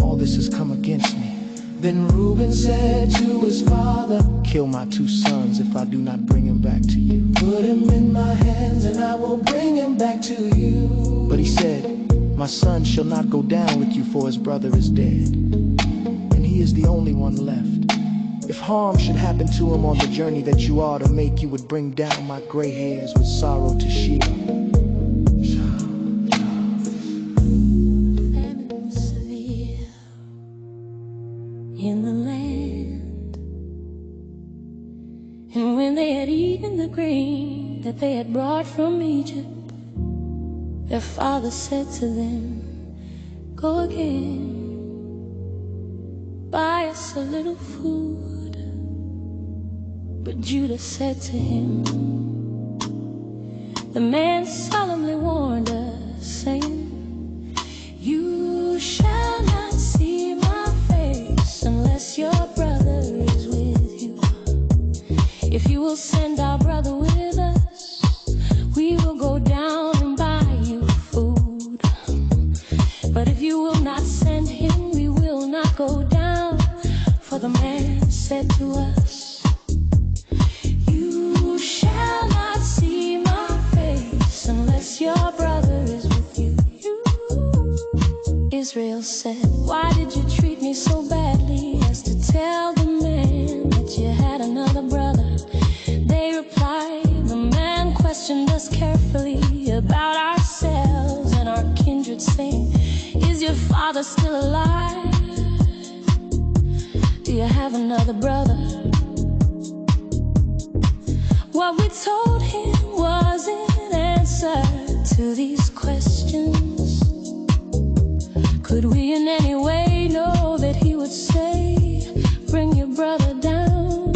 All this has come against me. Then Reuben said to his father, kill my 2 sons if I do not bring him back to you. put him in my hands, and I will bring him back to you. But he said, my son shall not go down with you, for his brother is dead, and he is the only one left. If harm should happen to him on the journey that you are to make, you would bring down my gray hairs with sorrow to Sheol. In the land, and when they had eaten the grain that they had brought from Egypt, their father said to them, go again, buy us a little food. But Judah said to him, the man solemnly warned us, saying, you shall not see my face unless your brother is with you. If you will send our brother with us, we will go down and buy you food. But if you will not send him, we will not Israel said, "Why did you treat me so badly as to tell the man that you had another brother?" They replied, "The man questioned us carefully about ourselves and our kindred, saying, 'Is your father still alive? Do you have another brother?'" What we told him was an answer to these questions. Could we in any way know that he would say, "Bring your brother down"?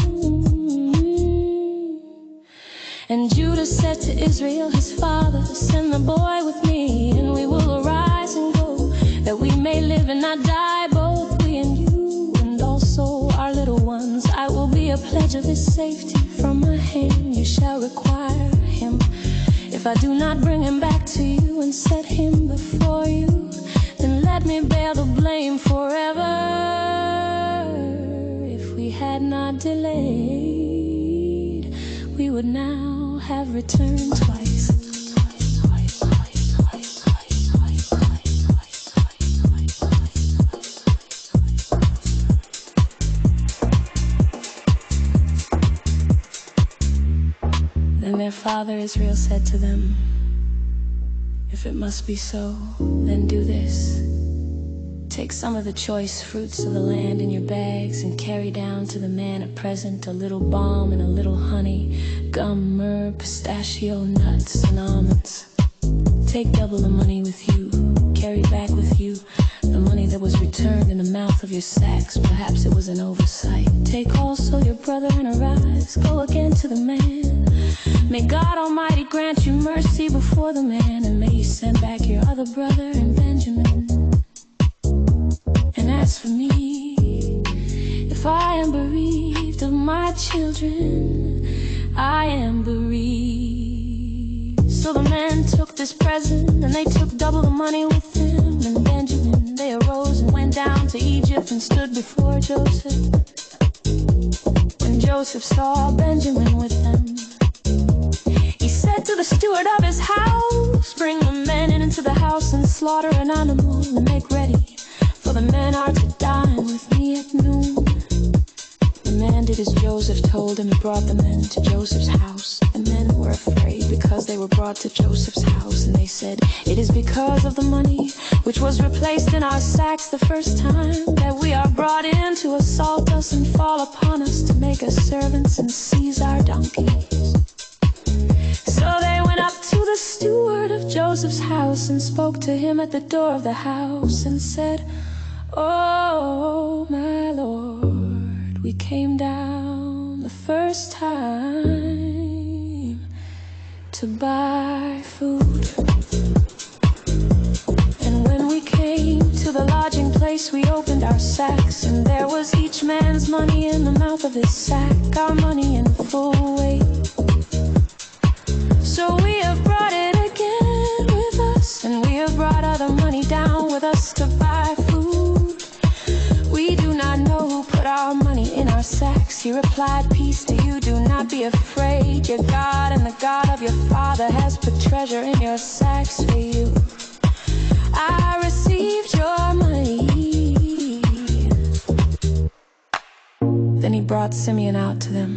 And Judah said to Israel, his father, "Send the boy with me, and we will arise and go, that we may live and not die, both we and you, and also our little ones. I will be a pledge of his safety from my hand. You shall require him. If I do not bring him back to you and set him before you, then let me bear the blame forever." If we had not delayed, we would now have returned twice. Then their father Israel said to them, "If it must be so, then do this. Take some of the choice fruits of the land in your bags and carry down to the man a present, a little balm and a little honey, gum, myrrh, pistachio, nuts, and almonds. Take double the money with you. Carry back with you the money that was returned in the mouth of your sacks. Perhaps it was an oversight. Take also your brother and arise. Go again to the man. May God Almighty grant you mercy before the man, and may he send back your other brother and Benjamin. And as for me, if I am bereaved of my children, I am bereaved." So the men took this present, and they took double the money with them and Benjamin. They arose and went down to Egypt and stood before Joseph. When Joseph saw Benjamin with them, he said to the steward of his house, "Bring the men into the house and slaughter an animal and make ready, for the men are to dine with me at noon." The man did as Joseph told him. He brought the men to Joseph's house. The men were afraid because they were brought to Joseph's house, and they said, "It is because of the money which was replaced in our sacks the first time that we are brought in to assault us and fall upon us, to make us servants and seize our donkeys." So they went up to the steward of Joseph's house and spoke to him at the door of the house and said, "Oh, my Lord, we came down the first time to buy food. And when we came to the lodging place, we opened our sacks, and there was each man's money in the mouth of his sack, our money in full weight. So we have brought it again with us, and we have brought other money down with us to buy food. We do not know who put our money in our sacks." He replied, "Peace to you, do not be afraid. Your God and the God of your father has put treasure in your sacks for you. I received your money." Then he brought Simeon out to them.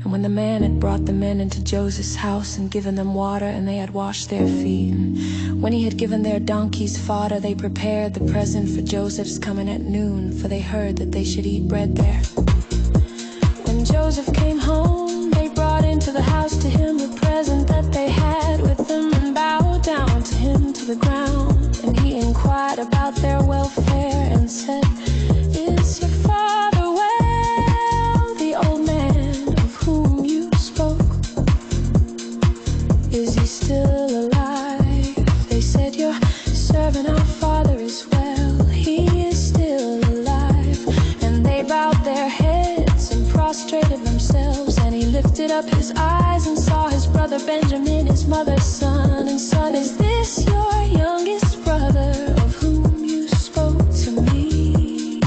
And when the man had brought the men into Joseph's house and given them water, and they had washed their feet, and when he had given their donkeys fodder, they prepared the present for Joseph's coming at noon, for they heard that they should eat bread there. When Joseph came home, they brought into the house to him the present that they had with them, and bowed down to him to the ground. And he inquired about their welfare and said, "Is your father well, the old man of whom you spoke? Is he still alive?" They said, "Your servant, our father, is well. He is still alive." And they bowed their heads and prostrated themselves. And he lifted up his eyes and saw his brother Benjamin, his mother's son, and said, "Is this your youngest brother of whom you spoke to me?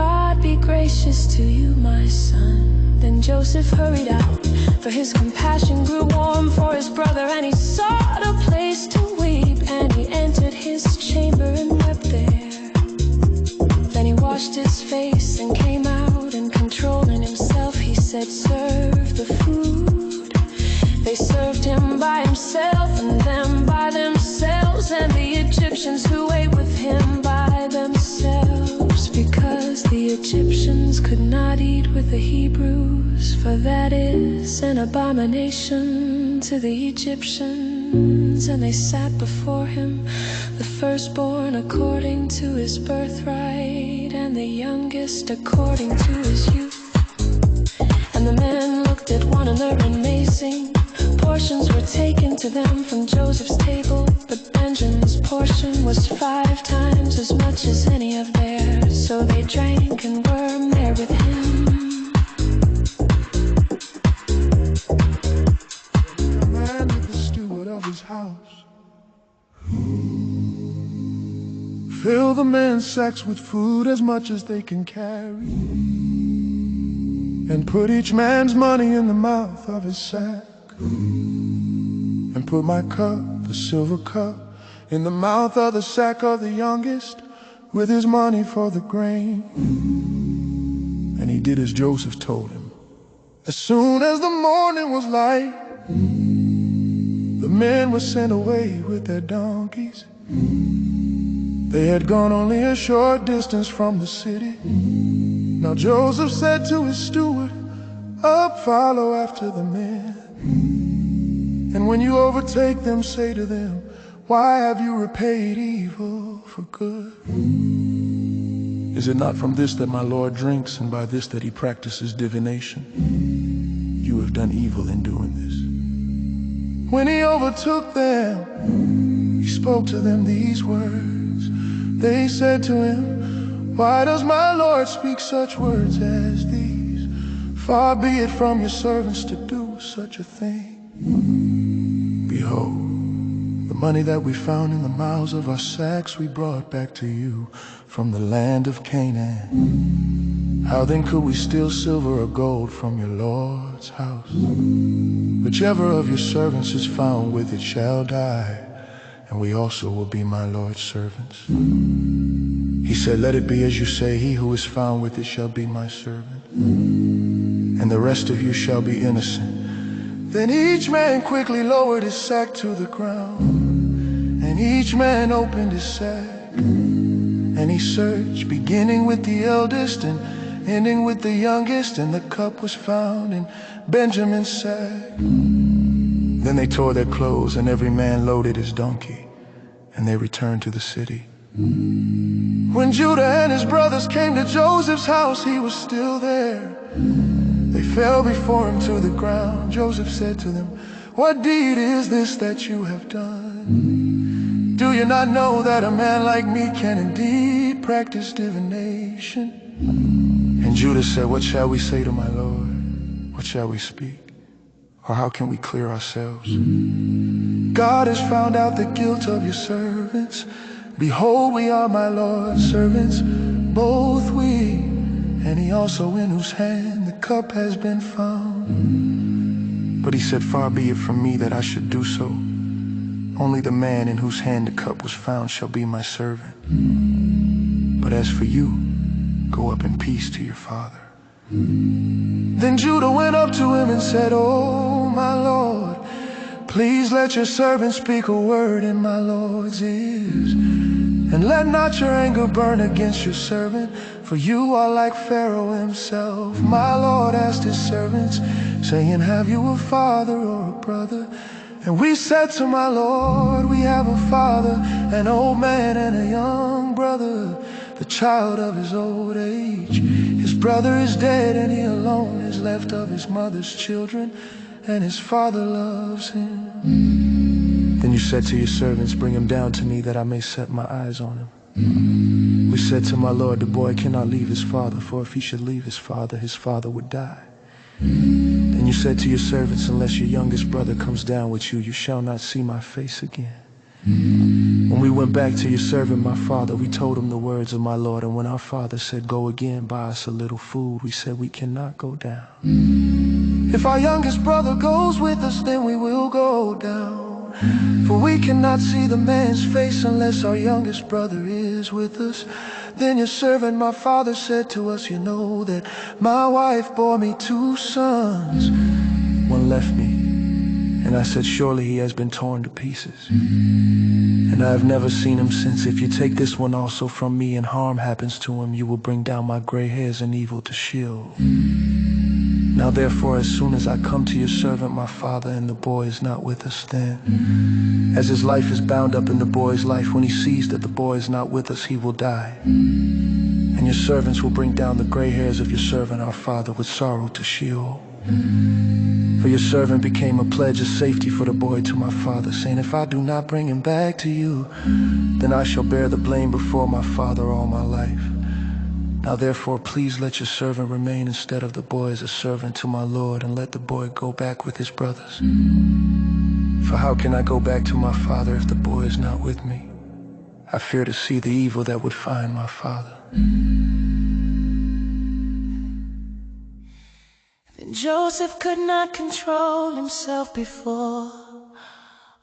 God be gracious to you, my son." Then Joseph hurried out, For his compassion grew warm for his brother, and he sought a place to weep. And he entered his chamber and wept there. Then he washed his face and came out, and controlling himself, he said, serve the food. They served him by himself, and them by themselves, and the Egyptians who ate with him by themselves, because the Egyptians could not eat with the Hebrews, for that is an abomination to the Egyptians. And they sat before him, the firstborn according to his birthright, and the youngest according to his youth. And the men looked at one another amazing. Portions were taken to them from Joseph's table, but Benjamin's portion was 5 times as much as any of theirs. So they drank and were merry with him. The man with the steward of his house, fill the men's sacks with food as much as they can carry, and put each man's money in the mouth of his sack. And put my cup, the silver cup, in the mouth of the sack of the youngest, with his money for the grain. And he did as Joseph told him. As soon as the morning was light, the men were sent away with their donkeys. They had gone only a short distance from the city. Now Joseph said to his steward, up, follow after the men. And when you overtake them, say to them, why have you repaid evil for good? Is it not from this that my Lord drinks, and by this that he practices divination? You have done evil in doing this. When he overtook them, he spoke to them these words. They said to him, why does my Lord speak such words as these? Far be it from your servants to do such a thing. Behold, the money that we found in the mouths of our sacks we brought back to you from the land of Canaan. How then could we steal silver or gold from your Lord's house? Whichever of your servants is found with it shall die, and we also will be my Lord's servants. He said, let it be as you say, he who is found with it shall be my servant, and the rest of you shall be innocent. Then each man quickly lowered his sack to the ground, and each man opened his sack, and he searched, beginning with the eldest and ending with the youngest, and the cup was found in Benjamin's sack. Then they tore their clothes, and every man loaded his donkey, and they returned to the city. When Judah and his brothers came to Joseph's house, he was still there. They fell before him to the ground. Joseph said to them, what deed is this that you have done? Do you not know that a man like me can indeed practice divination? And Judah said, what shall we say to my Lord? What shall we speak? Or how can we clear ourselves? God has found out the guilt of your servants. Behold, we are my Lord's servants, both we, and he also in whose hand the cup has been found. But he said, far be it from me that I should do so. Only the man in whose hand the cup was found shall be my servant. But as for you, go up in peace to your father. Then Judah went up to him and said, oh, my Lord, please let your servant speak a word in my Lord's ears. And let not your anger burn against your servant, for you are like Pharaoh himself. My Lord asked his servants, saying, have you a father or a brother? And we said to my Lord, we have a father, an old man and a young brother, the child of his old age. His brother is dead, and he alone is left of his mother's children, and his father loves him. Then you said to your servants, bring him down to me that I may set my eyes on him. We said to my Lord, the boy cannot leave his father, for if he should leave his father would die. Then you said to your servants, unless your youngest brother comes down with you, you shall not see my face again. When we went back to your servant, my father, we told him the words of my Lord. And when our father said, go again, buy us a little food, we said, we cannot go down. If our youngest brother goes with us, then we will go down. For we cannot see the man's face unless our youngest brother is with us. Then your servant, my father, said to us, you know that my wife bore me 2 sons. One left me, and I said, surely he has been torn to pieces. And I have never seen him since. If you take this one also from me and harm happens to him, you will bring down my gray hairs and evil to Sheol. Now therefore, as soon as I come to your servant, my father, and the boy is not with us, then, as his life is bound up in the boy's life, when he sees that the boy is not with us, he will die. And your servants will bring down the gray hairs of your servant, our father, with sorrow to Sheol. For your servant became a pledge of safety for the boy to my father, saying, if I do not bring him back to you, then I shall bear the blame before my father all my life. Now therefore, please let your servant remain instead of the boy as a servant to my Lord, and let the boy go back with his brothers. For how can I go back to my father if the boy is not with me? I fear to see the evil that would find my father. Then Joseph could not control himself before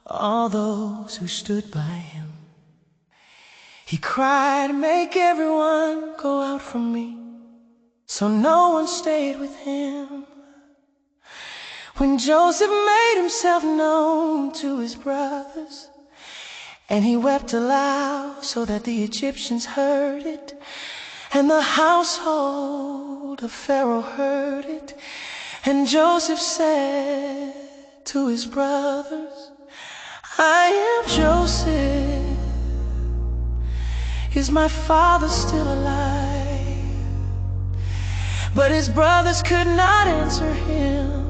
all those who stood by him. He cried, make everyone go out from me. So no one stayed with him. When Joseph made himself known to his brothers, and he wept aloud so that the Egyptians heard it, and the household of Pharaoh heard it. And Joseph said to his brothers, I am Joseph. Is my father still alive? But his brothers could not answer him,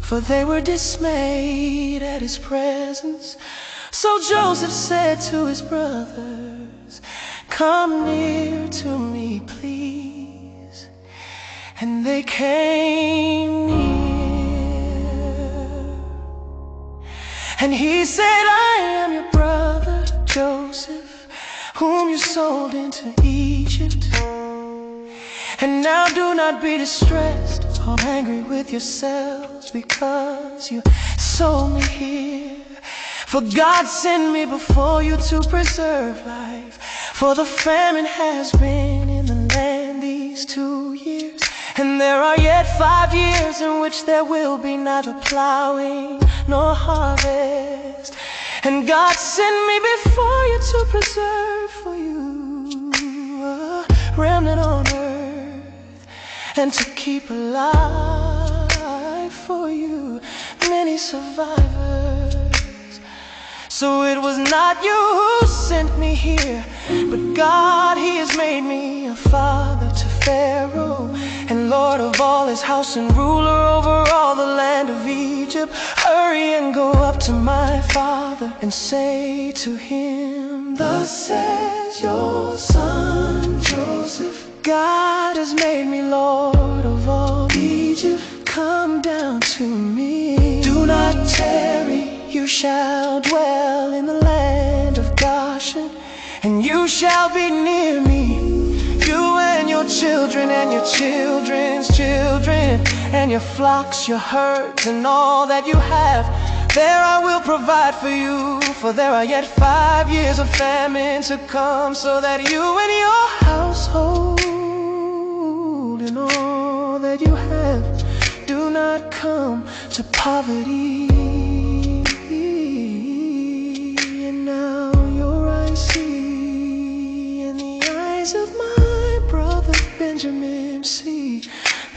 for they were dismayed at his presence. So Joseph said to his brothers, come near to me, please. And they came near. And he said, I am your brother Joseph, whom you sold into Egypt. And now do not be distressed or angry with yourselves because you sold me here. For God sent me before you to preserve life. For the famine has been in the land these 2 years, and there are yet 5 years in which there will be neither plowing nor harvest. And God sent me before you to preserve for you a remnant on earth, and to keep alive for you many survivors. So it was not you who sent me here, but God, He has made me a father to Pharaoh, and Lord of all his house, and ruler over all the land of Egypt. Hurry and go up to my father and say to him, thus says your son Joseph, God has made me Lord of all Egypt. Come down to me, do not tarry. You shall dwell in the land of Goshen, and you shall be near me, you and your children and your children's children, and your flocks, your herds, and all that you have. There I will provide for you, for there are yet 5 years of famine to come, so that you and your household and all that you have do not come to poverty. Now your eyes see, and the eyes of my brother Benjamin see,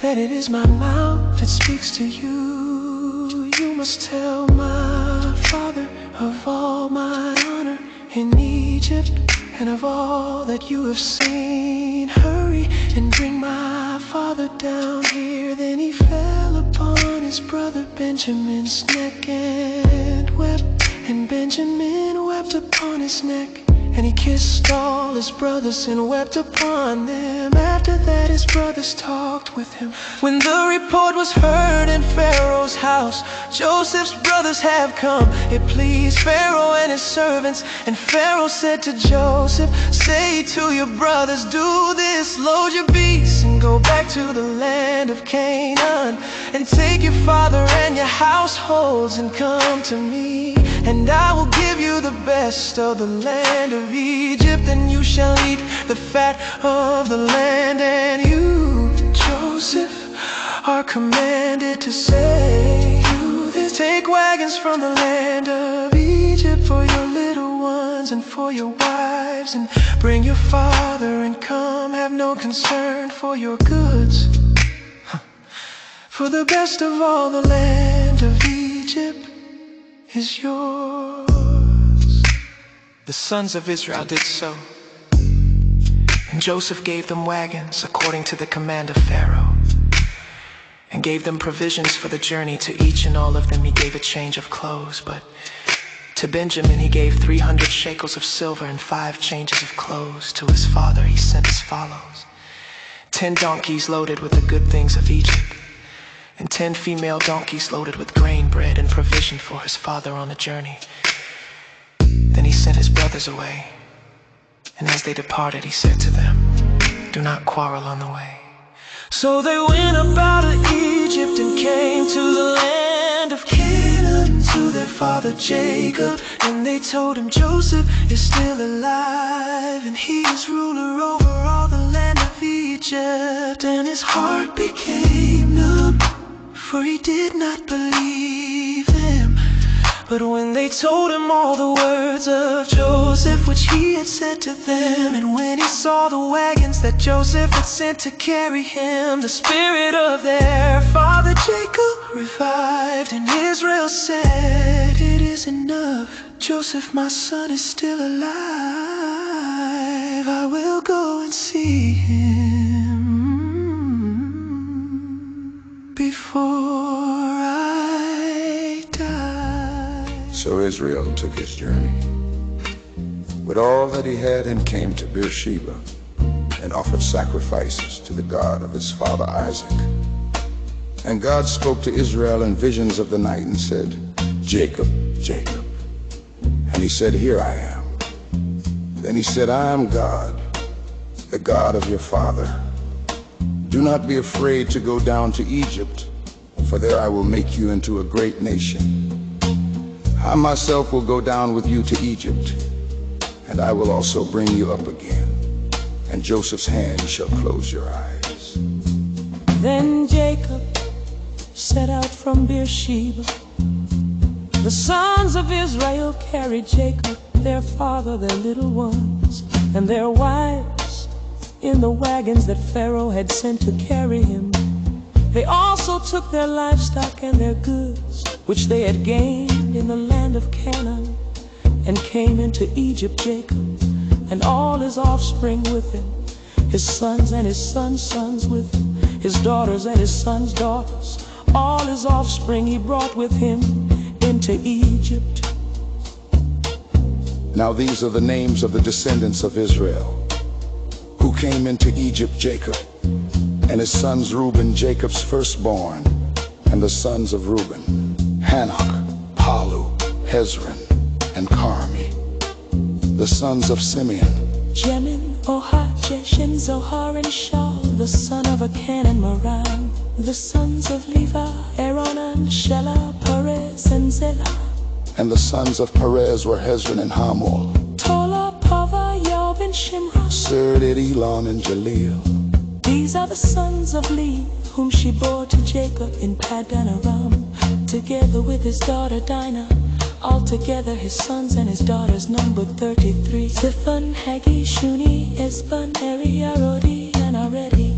that it is my mouth that speaks to you. You must tell my father of all my honor in Egypt, and of all that you have seen. Hurry and bring my father down here. Then he fell upon his brother Benjamin's neck and wept. And Benjamin wept upon his neck, and he kissed all his brothers and wept upon them. After that his brothers talked with him. When the report was heard in Pharaoh's house, Joseph's brothers have come. It pleased Pharaoh and his servants, and Pharaoh said to Joseph, say to your brothers, do this, load your beasts and go back to the land of Canaan, and take your father and your households and come to me, and I will give you the best of the land of Egypt, and you shall eat the fat of the land. And you, Joseph, are commanded to say this: take wagons from the land of Egypt for your little ones and for your wives, and bring your father and come, have no concern for your goods. For the best of all the land of Egypt is yours. The sons of Israel did so, and Joseph gave them wagons according to the command of Pharaoh, and gave them provisions for the journey. To each and all of them he gave a change of clothes, but to Benjamin he gave 300 shekels of silver and 5 changes of clothes. To his father he sent as follows: 10 donkeys loaded with the good things of Egypt, and 10 female donkeys loaded with grain, bread, and provision for his father on the journey. Then he sent his brothers away, and as they departed he said to them, do not quarrel on the way. So they went up out of Egypt and came to the land of Canaan, to their father Jacob. And they told him, Joseph is still alive, and he is ruler over all the land of Egypt. And his heart became numb, for he did not believe them. But when they told him all the words of Joseph, which he had said to them, and when he saw the wagons that Joseph had sent to carry him, the spirit of their father Jacob revived, and Israel said, it is enough. Joseph, my son, is still alive. I will go and see him before I die. So Israel took his journey with all that he had, and came to Beersheba, and offered sacrifices to the God of his father Isaac. And God spoke to Israel in visions of the night and said, Jacob, Jacob. And he said, here I am. Then he said, I am God, the God of your father. Do not be afraid to go down to Egypt, for there I will make you into a great nation. I myself will go down with you to Egypt, and I will also bring you up again, and Joseph's hand shall close your eyes. Then Jacob set out from Beersheba. The sons of Israel carried Jacob, their father, their little ones, and their wives in the wagons that Pharaoh had sent to carry him. They also took their livestock and their goods, which they had gained in the land of Canaan, and came into Egypt. Jacob and all his offspring with him, his sons and his sons' sons with him, his daughters and his sons' daughters, all his offspring he brought with him into Egypt. Now these are the names of the descendants of Israel who came into Egypt: Jacob and his sons Reuben, Jacob's firstborn, and the sons of Reuben, Hanok, Palu, Hezron, and Carmi. The sons of Simeon, Jemin, Ohad, Jeshin, Zohar, and Shaul, the son of Akan and Moran. The sons of Levi, Aaron, and Shelah, Perez, and Zerah. and the sons of Perez were Hezron and Hamul, Tola, Pava, Yob, and Shimron. Serdid, Elon, and Jaleel. These are the sons of Leah, whom she bore to Jacob in Paddan Aram, together with his daughter Dinah. Altogether his sons and his daughters numbered 33. Ziphon, Hagi, Shuni, Esban, Eri, Arodi, and Aredi.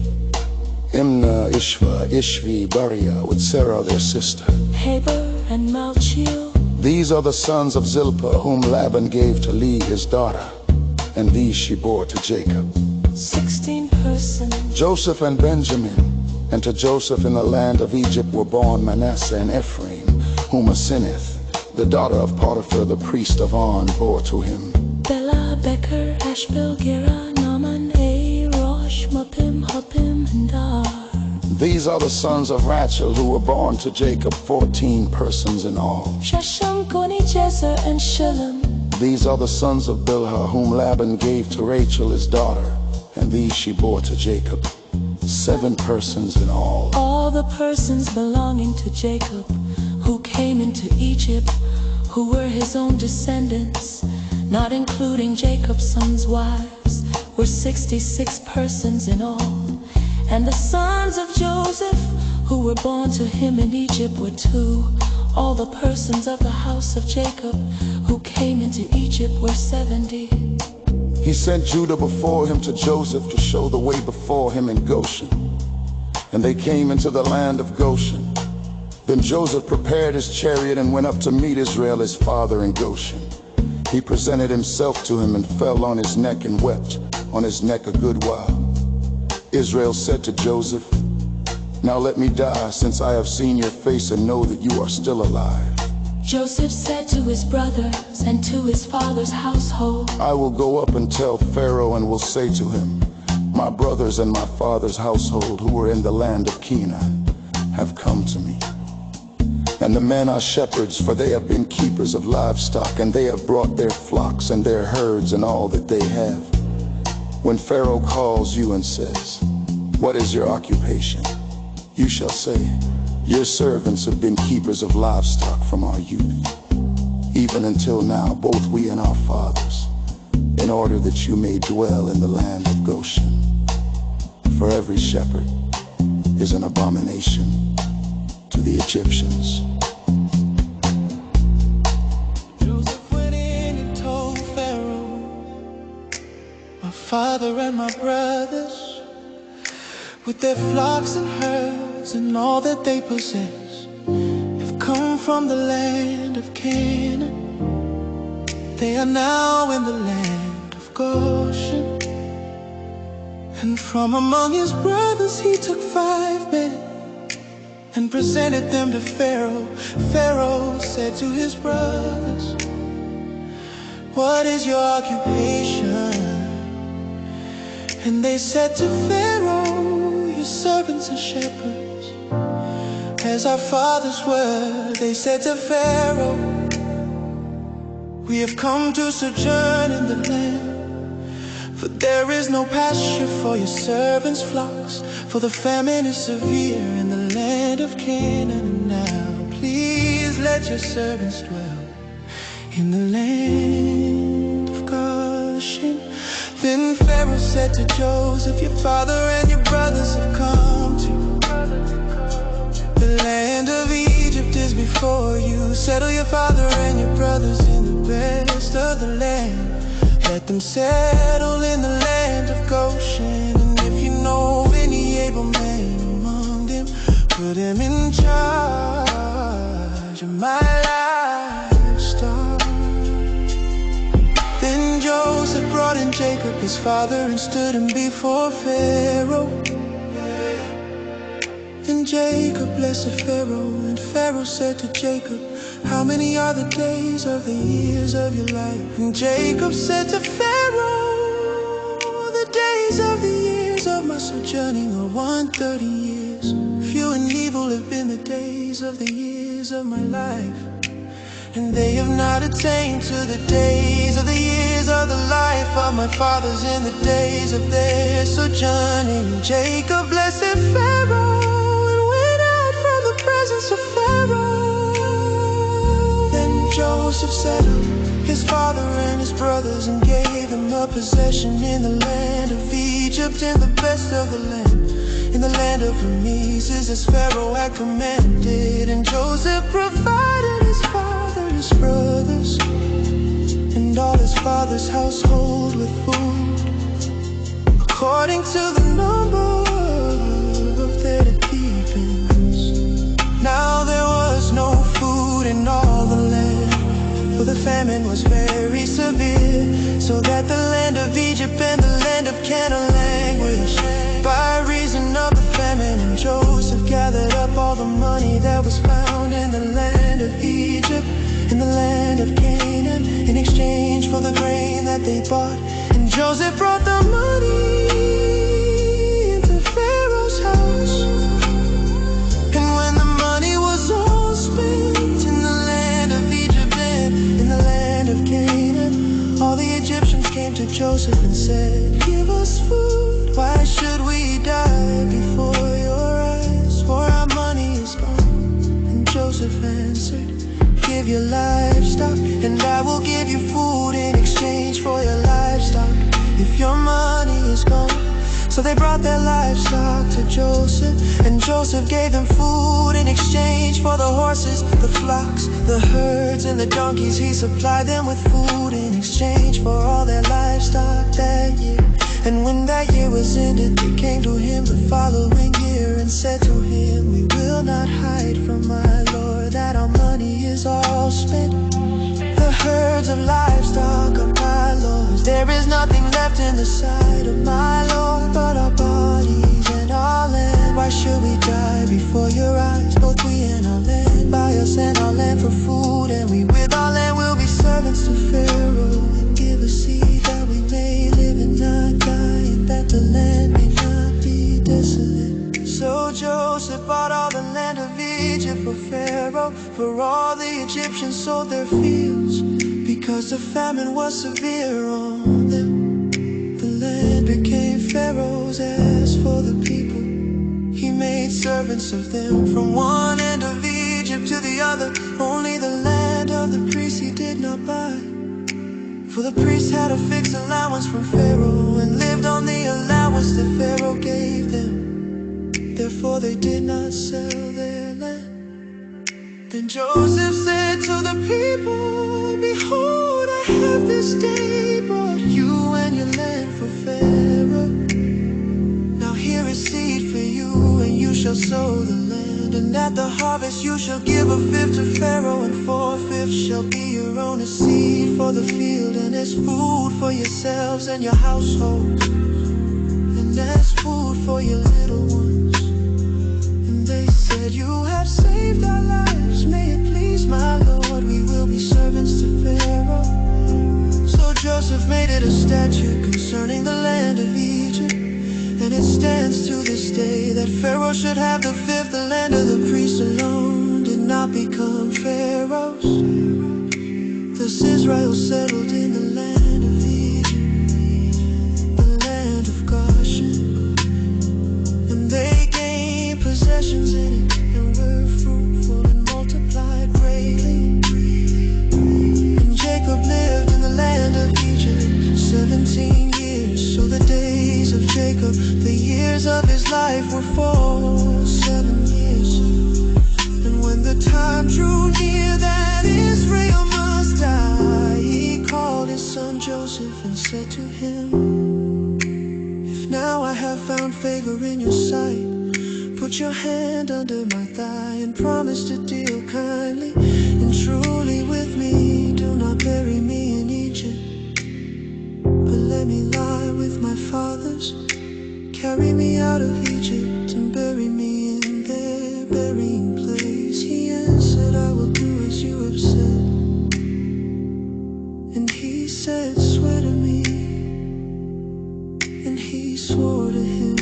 Imnah, Ishva, Ishvi, Bariah, with Sarah their sister. Heber and Malchiel. These are the sons of Zilpah, whom Laban gave to Leah his daughter, and these she bore to Jacob. 16 persons. Joseph and Benjamin. And to Joseph in the land of Egypt were born Manasseh and Ephraim, whom Aseneth, the daughter of Potiphar the priest of On, bore to him. Bela, Becher, Ashbel, Gera, Naaman, Rosh, Mapim, Hapim, and Dar. These are the sons of Rachel, who were born to Jacob, 14 persons in all. Shasham, Goni, Jezer, and Shalem. These are the sons of Bilhah, whom Laban gave to Rachel his daughter, and these she bore to Jacob. 7 persons in all. All the persons belonging to Jacob, who came into Egypt, who were his own descendants, not including Jacob's sons' wives, were 66 persons in all. And the sons of Joseph, who were born to him in Egypt, were 2. All the persons of the house of Jacob, who came into Egypt, were 70. He sent Judah before him to Joseph to show the way before him in Goshen. And they came into the land of Goshen. Then Joseph prepared his chariot and went up to meet Israel his father in Goshen. He presented himself to him and fell on his neck and wept on his neck a good while. Israel said to Joseph, "Now let me die, since I have seen your face and know that you are still alive." Joseph said to his brothers and to his father's household, "I will go up and tell Pharaoh and will say to him, my brothers and my father's household who were in the land of Canaan have come to me. And the men are shepherds, for they have been keepers of livestock, and they have brought their flocks and their herds and all that they have. When Pharaoh calls you and says, 'What is your occupation?' you shall say, 'Your servants have been keepers of livestock from our youth, even until now, both we and our fathers, in order that you may dwell in the land of Goshen. For every shepherd is an abomination to the Egyptians.'" Joseph went in and told Pharaoh, "My father and my brothers, with their flocks and herds and all that they possess, have come from the land of Canaan. They are now in the land of Goshen." And from among his brothers he took 5 men and presented them to Pharaoh. Pharaoh said to his brothers, "What is your occupation?" And they said to Pharaoh, "Your servants and shepherds, as our fathers were." They said to Pharaoh, "We have come to sojourn in the land, for there is no pasture for your servants' flocks, for the famine is severe in the land of Canaan. Now please let your servants dwell in the land of Goshen." Then Pharaoh said to Joseph, "Your father and your brothers have come to you. The land of Egypt is before you. Settle your father and your brothers in the best of the land. Let them settle in the land of Goshen. And if you know any able man among them, put him in charge of my livestock." Then Joseph brought in Jacob his father and stood him before Pharaoh. Then Jacob blessed Pharaoh, and Pharaoh said to Jacob, "How many are the days of the years of your life?" And Jacob said to Pharaoh, "The days of the years of my sojourning are 130 years. Few and evil have been the days of the years of my life, and they have not attained to the days of the years of the life of my fathers in the days of their sojourning." Jacob blessed Pharaoh and went out from the presence of Pharaoh. Then Joseph set up his father and his brothers and gave them a possession in the land of Egypt, in the best of the land, in the land of Rameses, as Pharaoh had commanded. And Joseph provided his father, his brothers, and all his father's household with food, according to the number of their dependents. Now there was no food in all the land, for the famine was very severe, so that the land of Egypt and the land of Canaan languished by reason of the famine. And Joseph gathered up all the money that was found in the land of Egypt, in the land of Canaan, in exchange for the grain that they bought. And Joseph brought the money into Pharaoh's house. And when the money was all spent in the land of Egypt and in the land of Canaan, all the Egyptians came to Joseph and said, "Give us food. Why should we die before give you livestock, and I will give you food in exchange for your livestock if your money is gone. So they brought their livestock to Joseph, and Joseph gave them food in exchange for the horses, the flocks, the herds, and the donkeys. He supplied them with food in exchange for all their livestock that year. And when that year was ended, they came to him the following year and said to him, we will not hide from my Lord that our money is all spent. The herds of livestock are my Lord's. There is nothing left in the sight of my Lord but our bodies and our land. Why should we die before your eyes, both we and our land? Buy us and our land for food, and we with our land will be servants to Pharaoh, and give a seed that we may live and not die, and that the land may not be desolate. So Joseph bought all the land of Egypt for Pharaoh, for all the Egyptians sold their fields, because the famine was severe on them. The land became Pharaoh's. As for the people, he made servants of them, from one end of Egypt to the other. Only the land of the priests he did not buy, for the priests had a fixed allowance from Pharaoh, and lived on the allowance that Pharaoh gave them. Therefore they did not sell their land. Then Joseph said to the people, behold, I have this day brought you and your land for Pharaoh. Now here is seed for you, and you shall sow the land. And at the harvest you shall give a fifth to Pharaoh, and 4/5 shall be your own as seed for the field, and as food for yourselves and your households, and as food for your little ones. They said, you have saved our lives, may it please my Lord, we will be servants to Pharaoh. So Joseph made it a statute concerning the land of Egypt, and it stands to this day that Pharaoh should have the fifth. The land of the priests alone did not become Pharaoh's. Thus Israel settled in the land of Egypt, the land of Goshen, and they gained possessions in it, and were fruitful and multiplied greatly. And Jacob lived in the land of Egypt 17 years. So the days of Jacob, the years of his life, were 47 years. And when the time drew near that Israel must die, he called his son Joseph and said to him, if now I have found favor in your sight, put your hand under my thigh, and promise to deal kindly and truly with me. Do not bury me in Egypt, but let me lie with my fathers. Carry me out of Egypt and bury me in their burying place. He answered, I will do as you have said. And he said, swear to me. And he swore to him.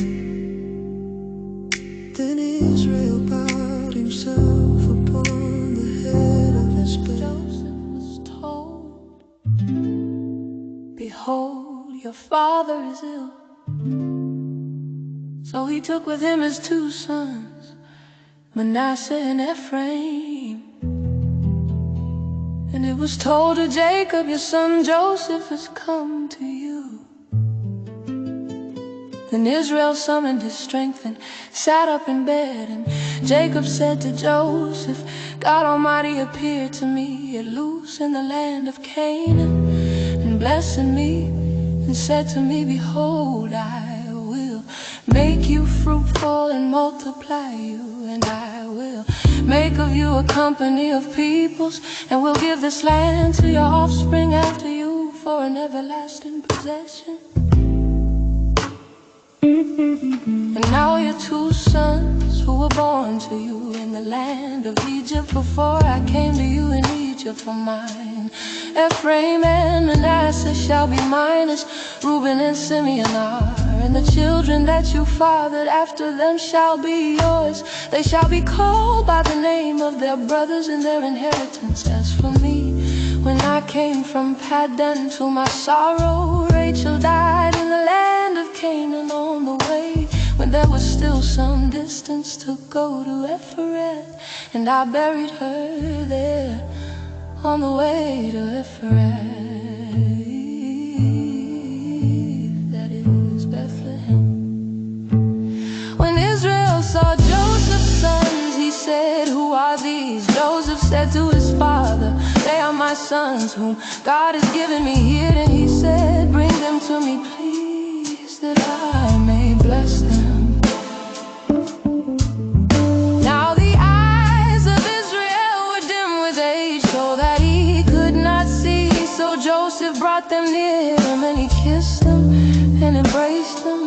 Then Israel bowed himself upon the head of his bed. Joseph was told, behold, your father is ill. So he took with him his 2 sons, Manasseh and Ephraim. And it was told to Jacob, your son Joseph has come to you. Then Israel summoned his strength and sat up in bed, and Jacob said to Joseph, God Almighty appeared to me at Luz in the land of Canaan, and blessed me, and said to me, behold, I will make you fruitful and multiply you, and I will make of you a company of peoples, and will give this land to your offspring after you for an everlasting possession. And now your 2 sons who were born to you in the land of Egypt before I came to you in Egypt are mine. Ephraim and Manasseh shall be mine, as Reuben and Simeon are. And the children that you fathered after them shall be yours. They shall be called by the name of their brothers in their inheritance. As for me, when I came from Paddan to my sorrow, Rachel died in the land of Canaan on the way, when there was still some distance to go to Ephrath, and I buried her there. on the way to Ephraim, that is Bethlehem. When Israel saw Joseph's sons, he said, "Who are these?" Joseph said to his father, "They are my sons, whom God has given me here." And he said, "Bring them to me, please, that I may bless them." Now the eyes of Israel were dim with age, so that he could not see. So Joseph brought them near him, and he kissed them and embraced them.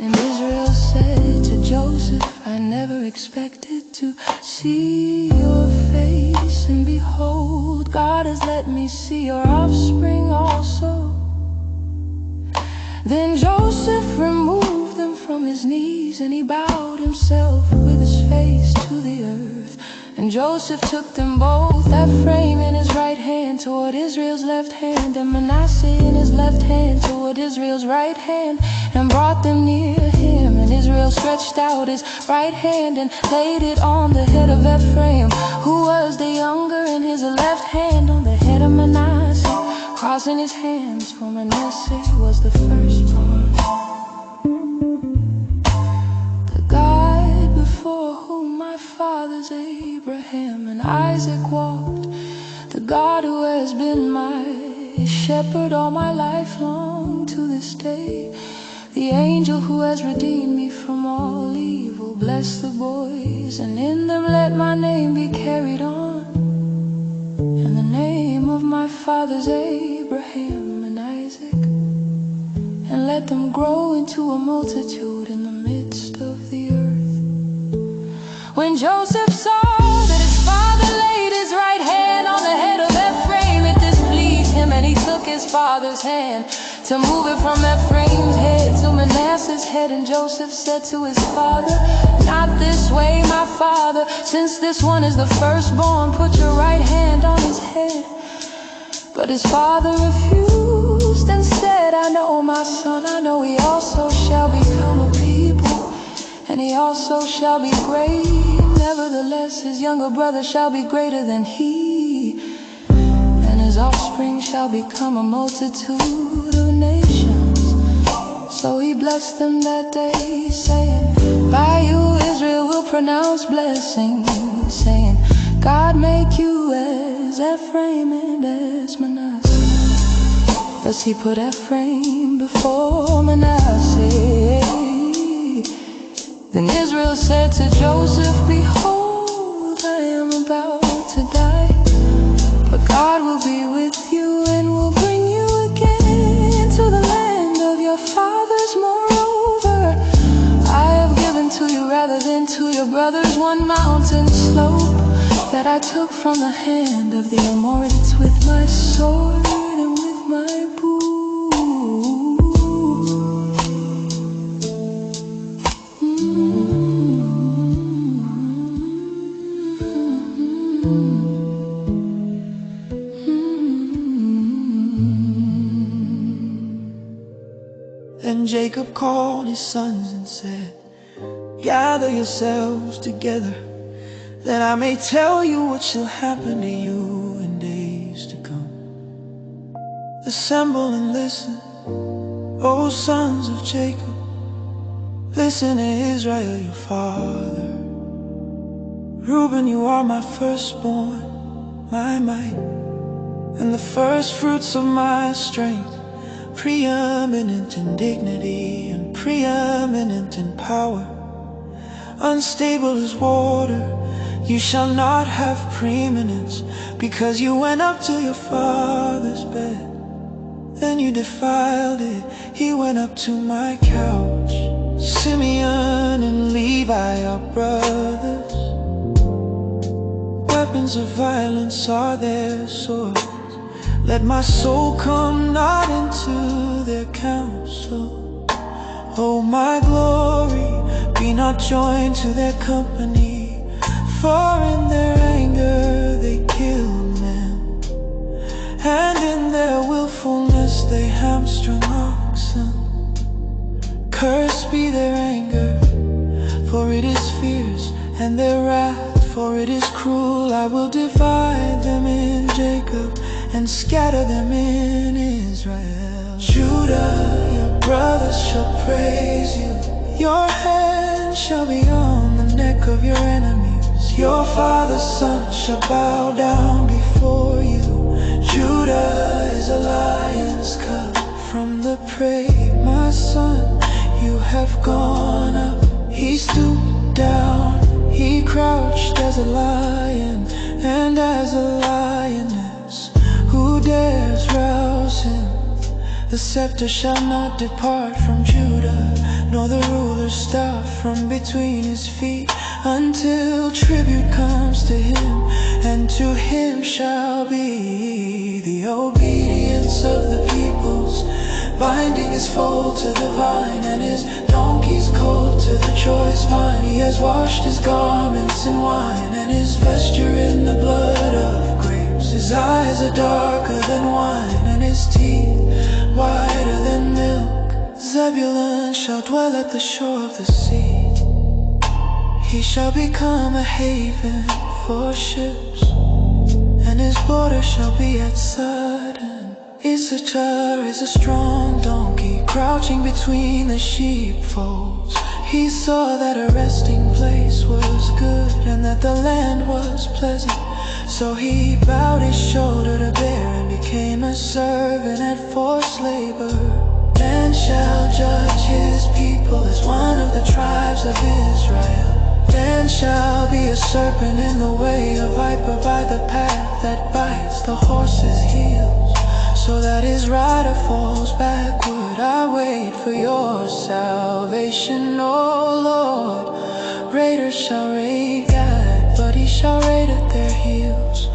And Israel said to Joseph, "I never expected to see your face, and behold, God has let me see your offspring also." Then Joseph removed them from his knees, and he bowed himself with his face to the earth. And Joseph took them both, Ephraim in his right hand toward Israel's left hand, and Manasseh in his left hand toward Israel's right hand, and brought them near him. And Israel stretched out his right hand and laid it on the head of Ephraim, who was the younger, and his left hand on the head of Manasseh, crossing his hands, for Manasseh was the firstborn. The God before whom my fathers Abraham and Isaac walked, the God who has been my shepherd all my life long to this day, the angel who has redeemed me from all evil, bless the boys, and in them let my name be carried on, and the name of my fathers Abraham and Isaac, and let them grow into a multitude in the midst of the earth. When Joseph saw that his father laid his right hand on the head of Ephraim, it displeased him, and he took his father's hand to move it from Ephraim's head to Manasseh's head. And Joseph said to his father, "Not this way, my father, since this one is the firstborn. Put your right hand on his head." But his father refused and said, "I know, my son, I know he also shall become a people, and he also shall be great. Nevertheless, his younger brother shall be greater than he, and his offspring shall become a multitude of nations." So he blessed them that day, saying, "By you Israel will pronounce blessing, saying, God make you as Ephraim and as Manasseh." Thus he put Ephraim before Manasseh. Then Israel said to Joseph, "Behold, I am about to die, but God will be with you and will bring you again to the land of your fathers. Moreover, I have given to you rather than to your brothers one mountain slope that I took from the hand of the Amorites with my sword and with my bow." Then Jacob called his sons and said, "Gather yourselves together, that I may tell you what shall happen to you in days to come. Assemble and listen, O sons of Jacob. Listen to Israel, your father. Reuben, you are my firstborn, my might, and the first fruits of my strength, preeminent in dignity and preeminent in power. Unstable as water, you shall not have preeminence, because you went up to your father's bed. Then you defiled it, he went up to my couch. Simeon and Levi are brothers. Weapons of violence are their swords. Let my soul come not into their counsel. Oh, my glory, be not joined to their company, for in their anger they kill men, and in their willfulness they hamstrung oxen. Cursed be their anger, for it is fierce, and their wrath, for it is cruel. I will divide them in Jacob and scatter them in Israel. Judah, your brothers shall praise you. Your hand shall be on the neck of your enemies. Your father's son shall bow down before you. Judah is a lion's cub from the prey. My son, you have gone up. He stooped down, he crouched as a lion and as a lioness. Who dares rouse him? The scepter shall not depart from Judah, nor the ruler's staff from between his feet, until tribute comes to him, and to him shall be the obedience of the peoples, binding his foal to the vine, and his donkey's colt to the choice vine. He has washed his garments in wine, and his vesture in the blood of grapes. His eyes are darker than wine, and his teeth whiter than milk. Zebulun shall dwell at the shore of the sea. He shall become a haven for ships, and his border shall be at Sidon. Issachar is a strong donkey, crouching between the sheepfolds. He saw that a resting place was good, and that the land was pleasant. So he bowed his shoulder to bear, and became a servant at forced labor. Man shall judge his people as one of the tribes of Israel. Dan shall be a serpent in the way, a viper by the path that bites the horse's heels, so that his rider falls backward. I wait for your salvation, O Lord. Raiders shall raid Gad, but he shall raid at their heels.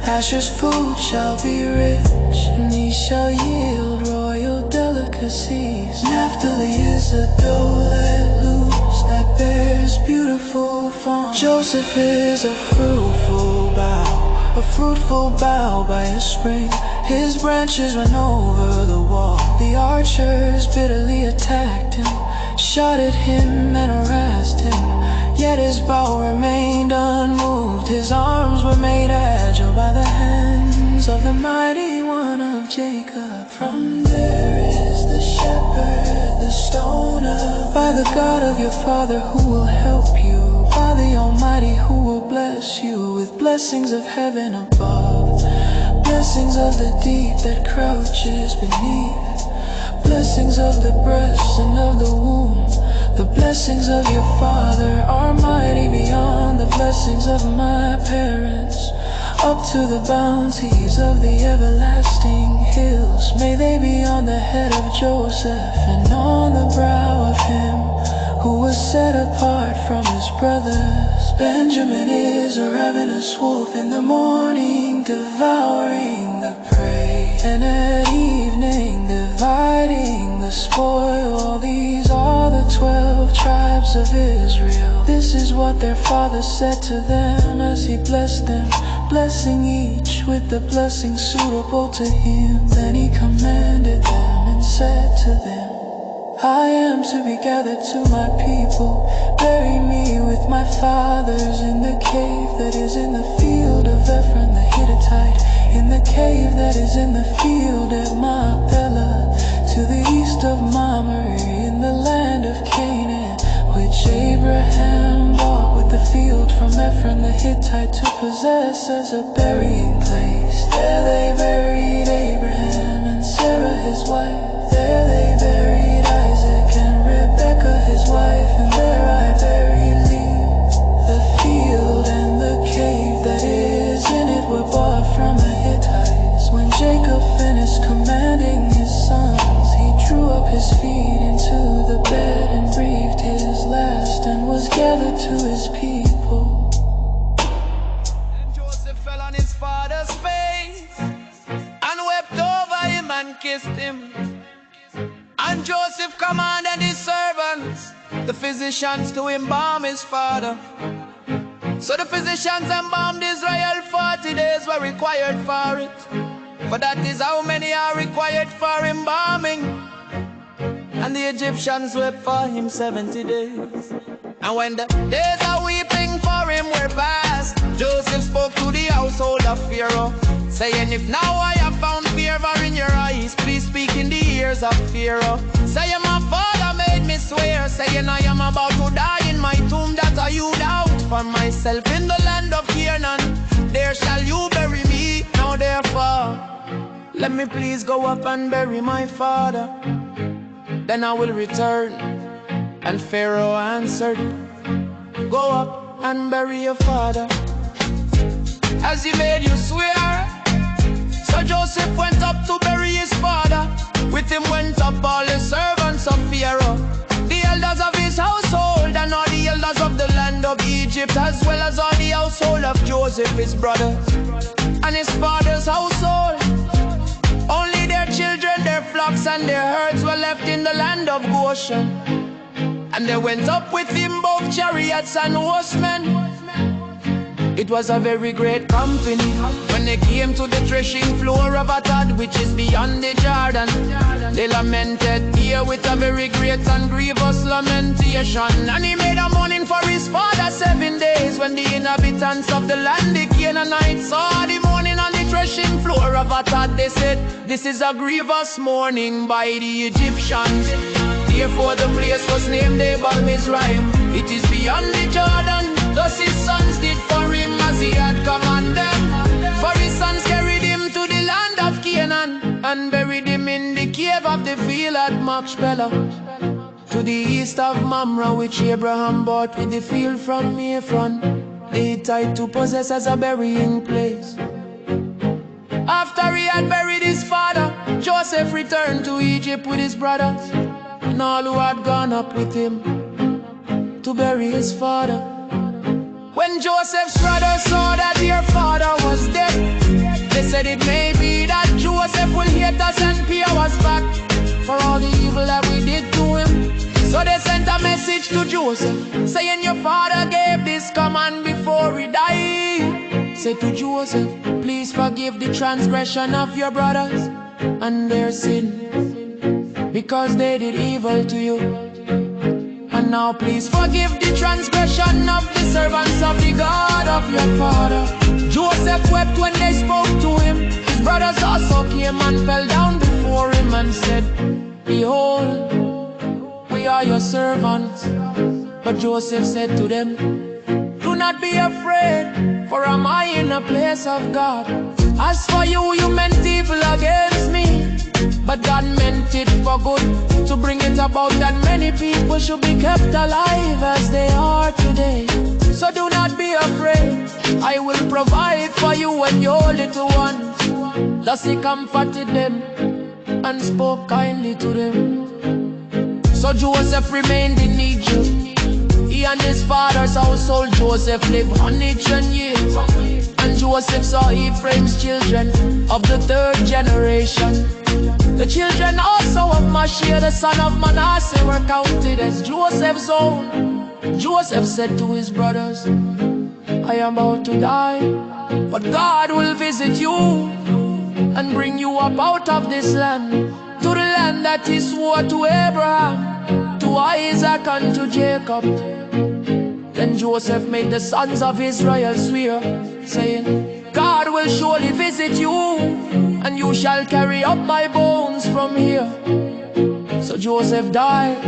Asher's food shall be rich, and he shall yield royal delicacies. Naphtali is a doe let loose that bears beautiful fawns. Joseph is a fruitful bough by a spring. His branches run over the wall. The archers bitterly attacked him, shot at him and harassed him. Yet his bow remained unmoved. His arms were made agile by the hands of the mighty one of Jacob. From there is the shepherd, the stoner, by the God of your father who will help you, by the Almighty who will bless you with blessings of heaven above, blessings of the deep that crouches beneath, blessings of the breast and of the womb. The blessings of your father are mighty beyond the blessings of my parents, up to the bounties of the everlasting hills. May they be on the head of Joseph and on the brow of him who was set apart from his brothers. Benjamin is a ravenous wolf in the morning, devouring the prey, and at evening dividing the spoil. These are the 12 tribes of Israel. This is what their father said to them as he blessed them, blessing each with the blessing suitable to him. Then he commanded them and said to them, I am to be gathered to my people. Bury me with my fathers in the cave that is in the field of Ephron the Hittite, in the cave that is in the field at Machpelah, to the east of Mamre, in the land of Canaan, which Abraham bought with the field from Ephron the Hittite to possess as a burying place. There they buried Abraham and Sarah his wife. There they buried Isaac and Rebekah his wife, and there I buried Leah. The field and the cave that is in it were bought from the Hittites. When Jacob finished commanding his sons, he drew up his feet into the bed and breathed his last, and was gathered to his people. And Joseph fell on his father's face and wept over him and kissed him. And Joseph commanded his servants, the physicians, to embalm his father. So the physicians embalmed Israel. 40 days were required for it, for that is how many are required for embalming. And the Egyptians wept for him 70 days. And when the days of weeping for him were past, Joseph spoke to the household of Pharaoh, saying, if now I have found favor in your eyes, please speak in the ears of Pharaoh. Saying, my father made me swear, saying, I am about to die in my tomb that I hewed out for myself in the land of Canaan. There shall you bury me. Now therefore, let me please go up and bury my father. Then I will return. And Pharaoh answered, go up and bury your father, as he made you swear. So Joseph went up to bury his father. With him went up all the servants of Pharaoh, the elders of his household, and all the elders of the land of Egypt, as well as all the household of Joseph, his brothers, and his father's household. Only their children, their flocks, and their herds were left in the land of Goshen. And they went up with him both chariots and horsemen. It was a very great company when they came to the threshing floor of Atad, which is beyond the Jordan. They lamented here with a very great and grievous lamentation. And he made a mourning for his father 7 days. When the inhabitants of the land, the Canaanites, saw the mourning on the threshing floor of Atad, they said, this is a grievous mourning by the Egyptians. Therefore the place was named Abel Mizraim. It is beyond the Jordan. Thus his sons did for him as he had commanded them. For his sons carried him to the land of Canaan, and buried him in the cave of the field at Machpelah, to the east of Mamre, which Abraham bought with the field from Ephron, the Hittite, to possess as a burying place. After he had buried his father, Joseph returned to Egypt with his brothers, and all who had gone up with him to bury his father. When Joseph's brothers saw that their father was dead, they said, it may be that Joseph will hate us and pay us back for all the evil that we did to him. So they sent a message to Joseph, saying, your father gave this command before he died. Say to Joseph, please forgive the transgression of your brothers and their sin, because they did evil to you. And now please forgive the transgression of the servants of the God of your father. Joseph wept when they spoke to him. His brothers also came and fell down before him and said, behold, we are your servants. But Joseph said to them, do not be afraid, for am I in a place of God? As for you, you meant evil against me, but God meant it for good, to bring it about that many people should be kept alive as they are today. So do not be afraid, I will provide for you and your little ones. Thus he comforted them and spoke kindly to them. So Joseph remained in Egypt. He and his father's household, Joseph lived 110 years. And Joseph saw Ephraim's children of the 3rd generation. The children also of Mashir, the son of Manasseh, were counted as Joseph's own. Joseph said to his brothers, I am about to die, but God will visit you and bring you up out of this land, to the land that he swore to Abraham, to Isaac, and to Jacob. Then Joseph made the sons of Israel swear, saying, God will surely visit you, and you shall carry up my bones from here. So Joseph died,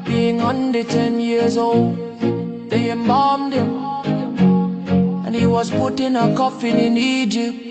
being 110 years old. They embalmed him, and he was put in a coffin in Egypt.